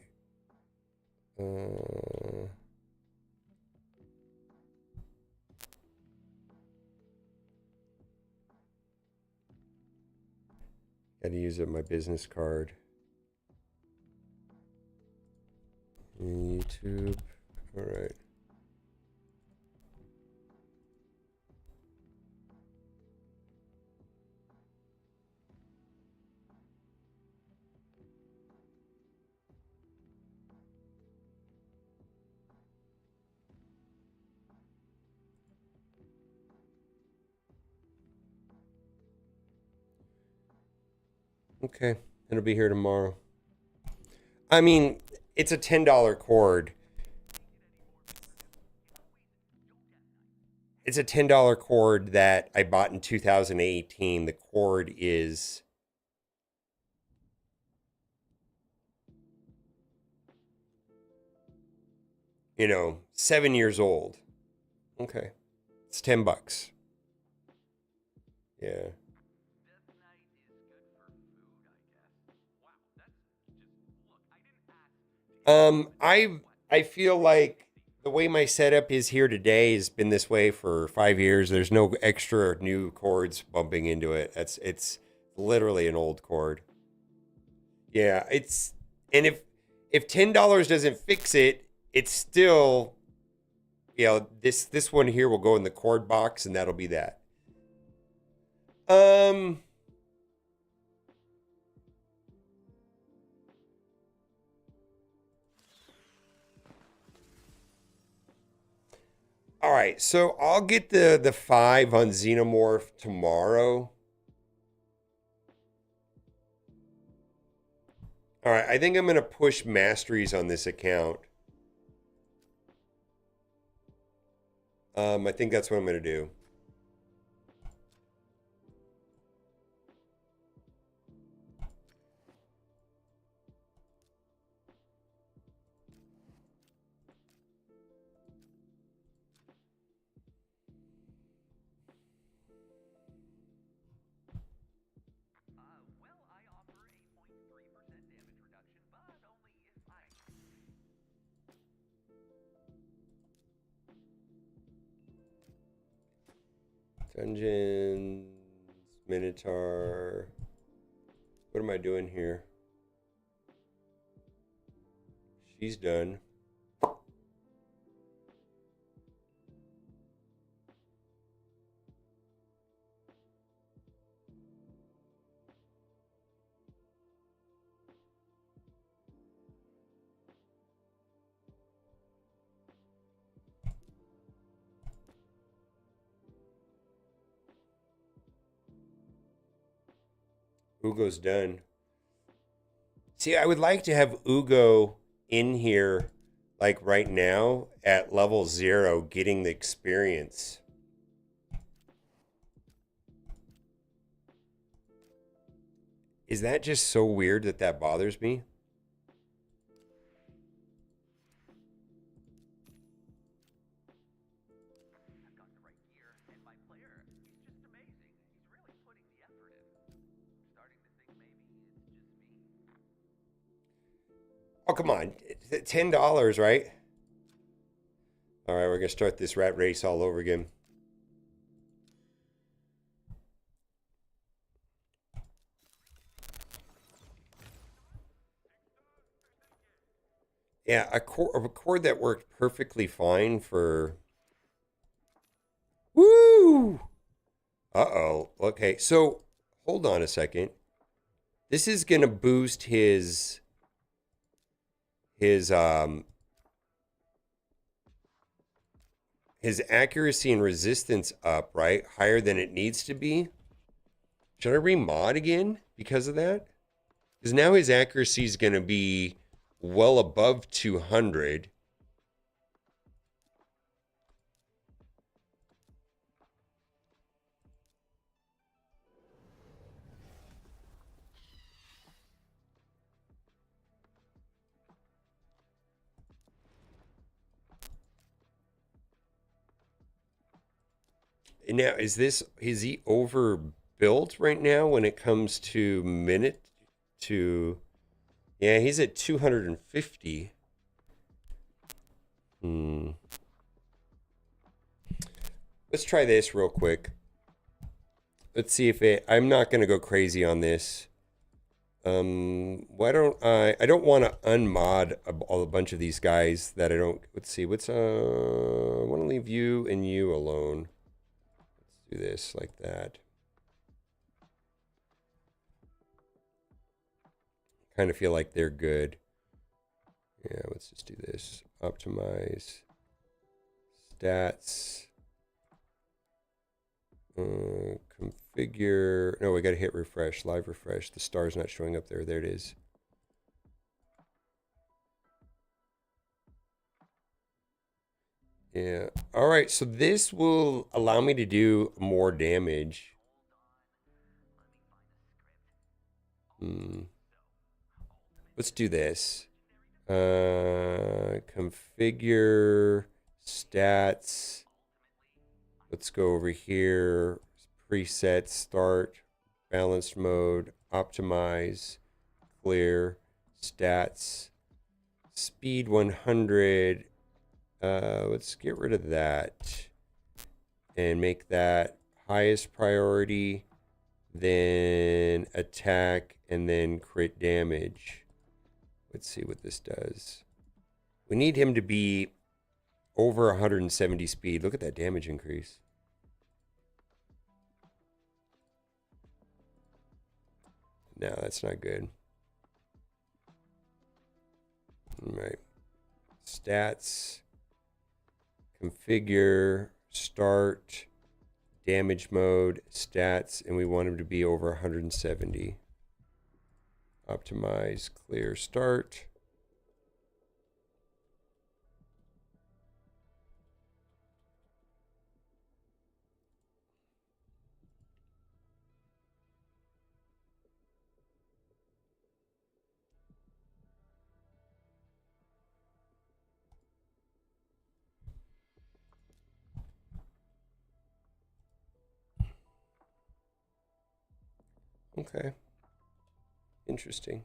Gotta use it my business card. YouTube. All right. Okay, it'll be here tomorrow. I mean, it's a $10 cord. it's a $10 cord that I bought in 2018. The cord is you know, 7 years old. Okay. It's $10. Yeah. I feel like the way my setup is here today has been this way for 5 years. There's no extra new chords bumping into it. It's literally an old chord. Yeah, it's and if $10 doesn't fix it, it's still this one here will go in the chord box and that'll be that. All right, so I'll get the 5 on Xenomorph tomorrow. All right, I think I'm going to push masteries on this account. I think that's what I'm going to do. Dungeons, Minotaur. What am I doing here? She's done. Ugo's done. See, I would like to have Ugo in here, like right now, at level 0, getting the experience. Is that just so weird that that bothers me? Oh, come on. $10, right? All right, we're going to start this rat race all over again. Yeah, a chord that worked perfectly fine for... Woo! Uh-oh. Okay, so hold on a second. This is going to boost his accuracy and resistance up, right? Higher than it needs to be. Should I remod again because of that? Because now his accuracy is going to be well above 200. Now, is he overbuilt right now when it comes to minute to... Yeah, he's at 250. Let's try this real quick. Let's see if it... I'm not going to go crazy on this. Why don't I don't want to unmod a bunch of these guys that I don't... Let's see, I want to leave you and you alone. Let's do this like that. Kind of feel like they're good. Yeah, let's just do this. Optimize. Stats. Configure. No, we got to hit refresh. Live refresh. The star's not showing up there. There it is. Yeah. All right. So this will allow me to do more damage. Let's do this. Configure stats. Let's go over here. Preset, start, balanced mode, optimize, clear, stats, speed 100. Let's get rid of that and make that highest priority, then attack, and then crit damage. Let's see what this does. We need him to be over 170 speed. Look at that damage increase. No, that's not good. All right. Stats. Configure. Start. Damage mode. Stats. And we want him to be over 170. Optimize. Clear. Start. Okay. Interesting.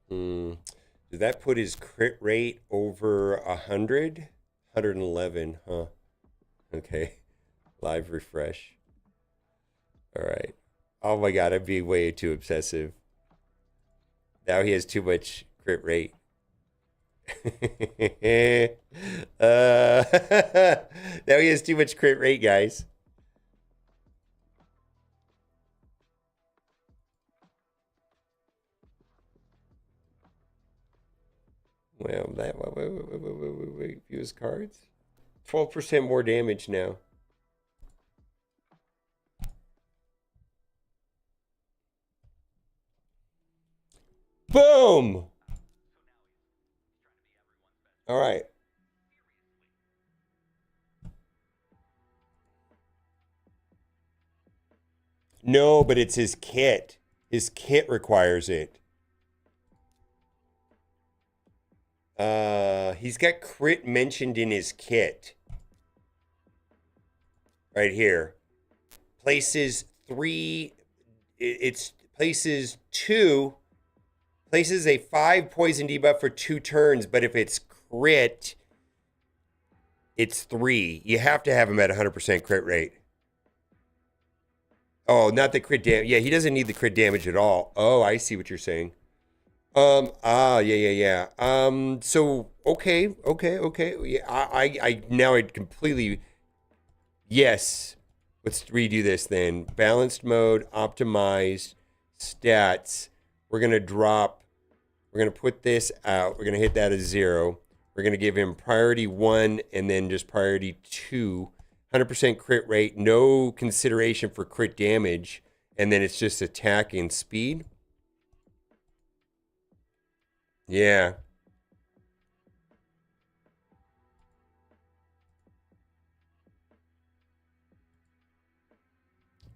Did that put his crit rate over 100? 111, huh? Okay. Live refresh. All right. Oh my God, I'm being way too obsessive. Now he has too much crit rate. Now he has too much crit rate, guys. Well, that wait, view his cards. 12% more damage now. Boom! All right. No, but it's his kit. His kit requires it. He's got crit mentioned in his kit. Right here. Places 3. It's places 2. Places a 5 poison debuff for 2 turns, but if it's crit, it's 3. You have to have him at 100% crit rate. Oh, not the crit damage. Yeah, he doesn't need the crit damage at all. Oh, I see what you're saying. Yeah. So, okay. Yeah, I now I completely, yes. Let's redo this then. Balanced mode, optimized, stats. We're going to put this out. We're going to hit that as 0. We're going to give him priority 1 and then just priority 2. 100% crit rate, no consideration for crit damage. And then it's just attack and speed. Yeah.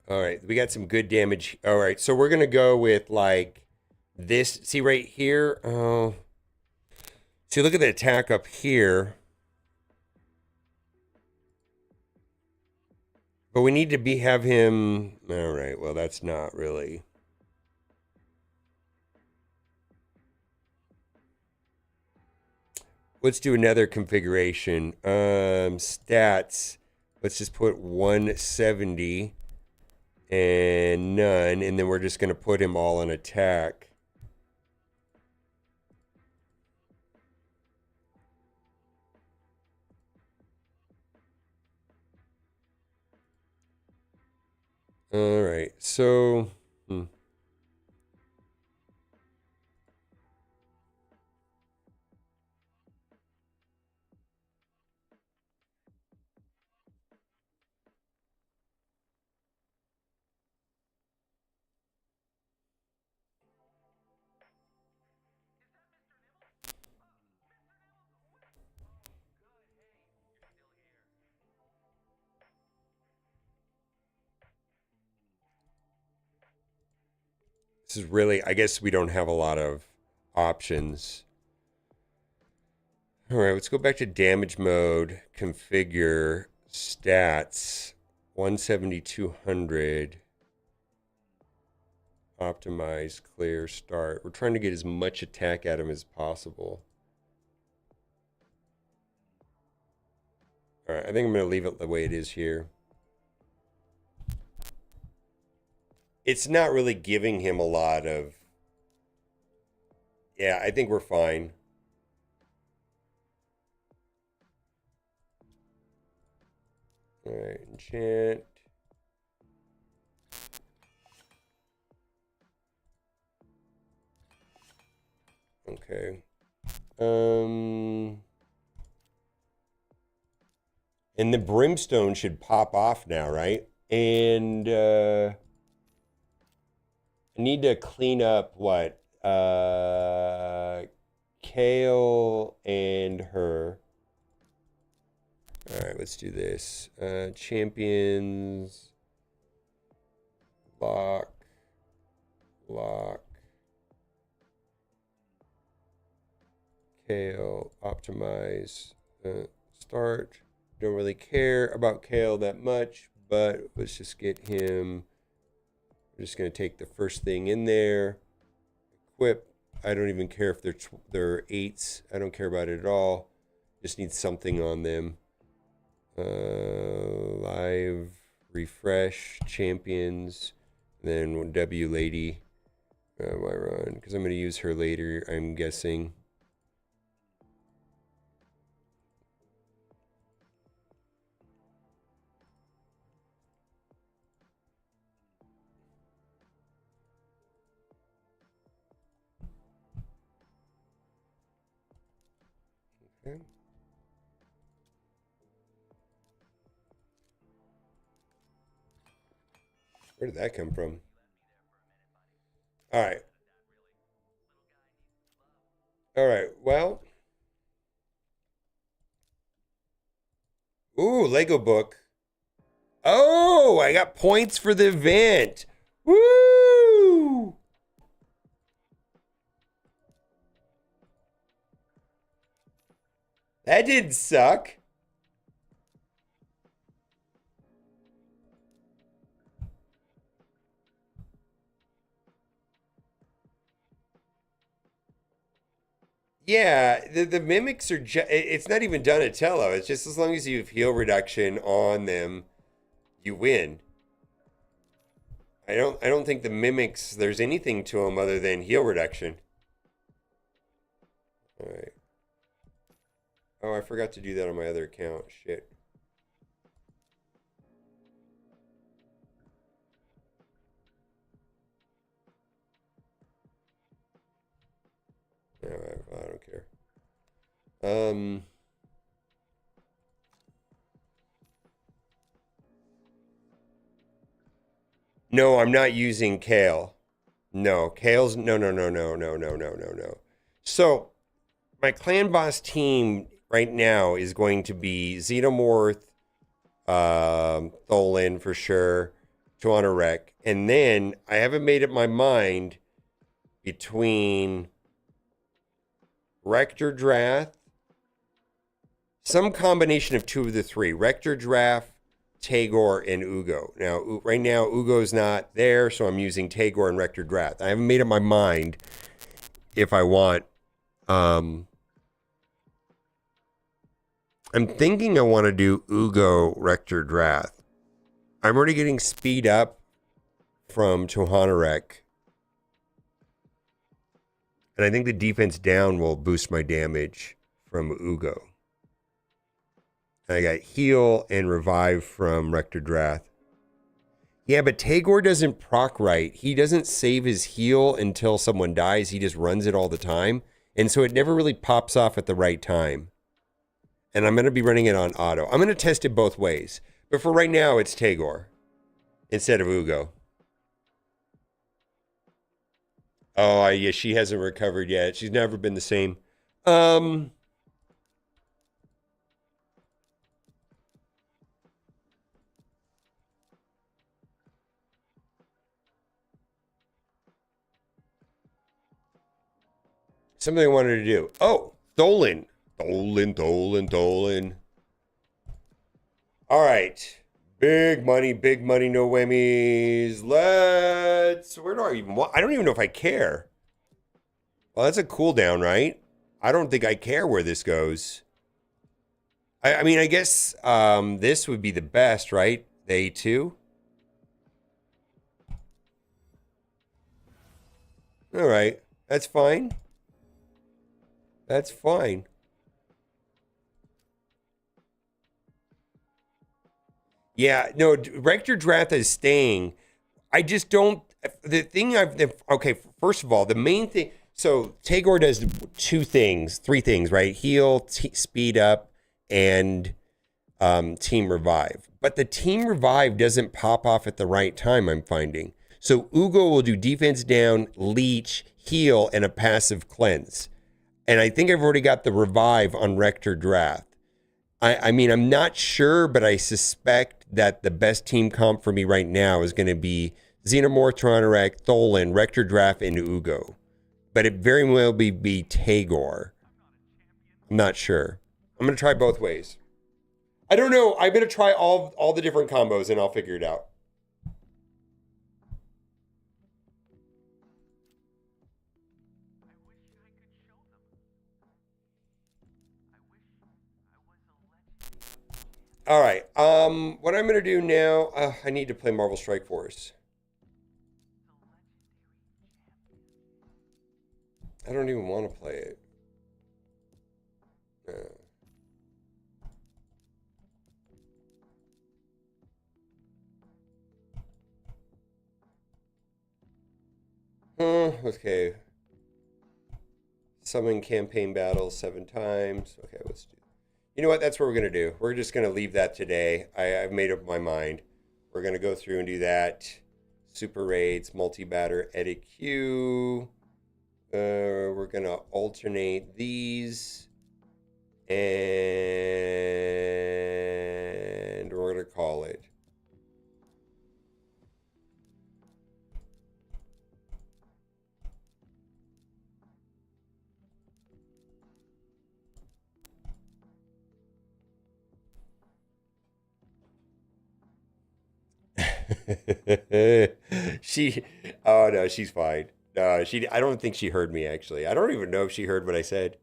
All right. We got some good damage. All right. So we're going to go with like this. See right here? Oh. See, look at the attack up here. But we need to have him. All right. Well, that's not really. Let's do another configuration. Stats. Let's just put 170 and none. And then we're just going to put him all on attack. All right. So. This is really, I guess we don't have a lot of options. All right, let's go back to damage mode, configure, stats, 170, 200, optimize, clear, start. We're trying to get as much attack at him as possible. All right, I think I'm going to leave it the way it is here. It's not really giving him a lot of... Yeah, I think we're fine. All right, enchant. Okay. And the brimstone should pop off now, right? And I need to clean up what? Kale and her. All right, let's do this. Champions. Lock. Kale. Optimize. Start. Don't really care about Kale that much, but let's just get him. We're just going to take the first thing in there. Equip. I don't even care if they're 8s. I don't care about it at all. Just need something on them. Live, refresh, champions, then W lady. Why run? Because I'm going to use her later, I'm guessing. Okay. Where did that come from? All right. All right. Well. Ooh, Lego book. Oh, I got points for the event. Woo! That didn't suck. Yeah, the mimics are it's not even Donatello. It's just as long as you have heal reduction on them, you win. I don't think the mimics there's anything to them other than heal reduction. All right. Oh, I forgot to do that on my other account. Shit. No, I don't care. No, I'm not using Kale. No, Kale's no. So my clan boss team right now is going to be Xenomorph, Tholen for sure, Joanna Rec, and then I haven't made up my mind between Rector Drath, some combination of two of the three, Rector Drath, Tagor, and Ugo. Now, right now, Ugo's not there, so I'm using Tagor and Rector Drath. I haven't made up my mind if I want. I'm thinking I want to do Ugo, Rector Drath. I'm already getting speed up from Tohanarek. And I think the defense down will boost my damage from Ugo. And I got heal and revive from Rector Drath. Yeah, but Tagor doesn't proc right. He doesn't save his heal until someone dies. He just runs it all the time. And so it never really pops off at the right time. And I'm going to be running it on auto. I'm going to test it both ways. But for right now, it's Tagor instead of Ugo. Oh, yeah, she hasn't recovered yet. She's never been the same. something I wanted to do. Oh, Dolan. Dolan. All right. Big money, no whammies. Where do I even want? I don't even know if I care. Well, that's a cooldown, right? I don't think I care where this goes. I mean, I guess this would be the best, right? The A2. All right. That's fine. That's fine. Yeah, no, Rector Draft is staying. I just don't. The thing okay, first of all, the main thing. So Tagore does three things, right? Heal, speed up, and team revive. But the team revive doesn't pop off at the right time, I'm finding. So Ugo will do defense down, leech, heal, and a passive cleanse. And I think I've already got the revive on Rector Draft. I mean, I'm not sure, but I suspect that the best team comp for me right now is going to be Xenomorph, Tyrannorack, Tholan, Rector Draft, and Ugo. But it very well be Tagore. I'm not sure. I'm going to try both ways. I don't know. I'm going to try all the different combos, and I'll figure it out. All right. What I'm going to do now, I need to play Marvel Strike Force. I don't even want to play it. Okay. Summon campaign battles 7 times. Okay, let's do. You know what? That's what we're going to do. We're just going to leave that today. I've made up my mind. We're going to go through and do that. Super raids, multi-batter, edit queue. We're going to alternate these. And we're going to call it. Oh no, she's fine. I don't think she heard me actually. I don't even know if she heard what I said.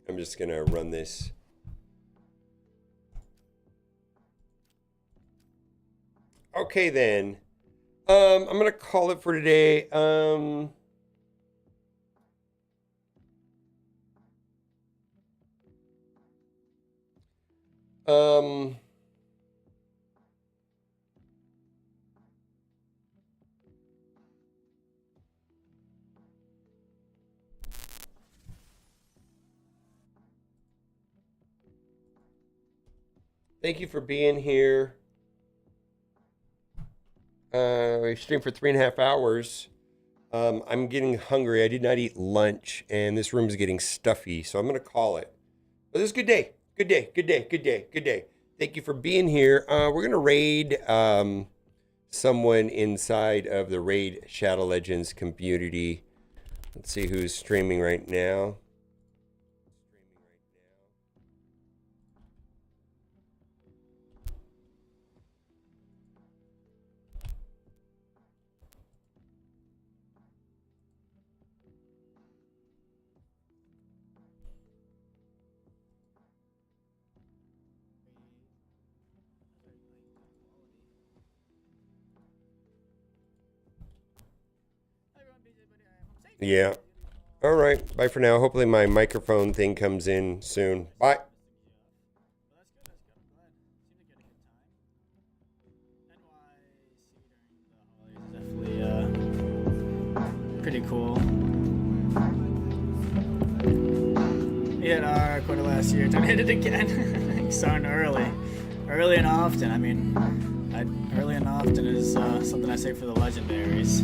I'm just gonna run this. Okay then. I'm gonna call it for today. Thank you for being here. We streamed for 3.5 hours. I'm getting hungry. I did not eat lunch, and this room is getting stuffy, so I'm gonna call it. But this is a good day. Good day. Thank you for being here. We're going to raid someone inside of the Raid Shadow Legends community. Let's see who's streaming right now. Yeah. All right. Bye for now. Hopefully my microphone thing comes in soon. Bye. Pretty cool. We had our quota last year. Don't hit it again. Starting early and often. I mean, early and often is something I say for the legendaries.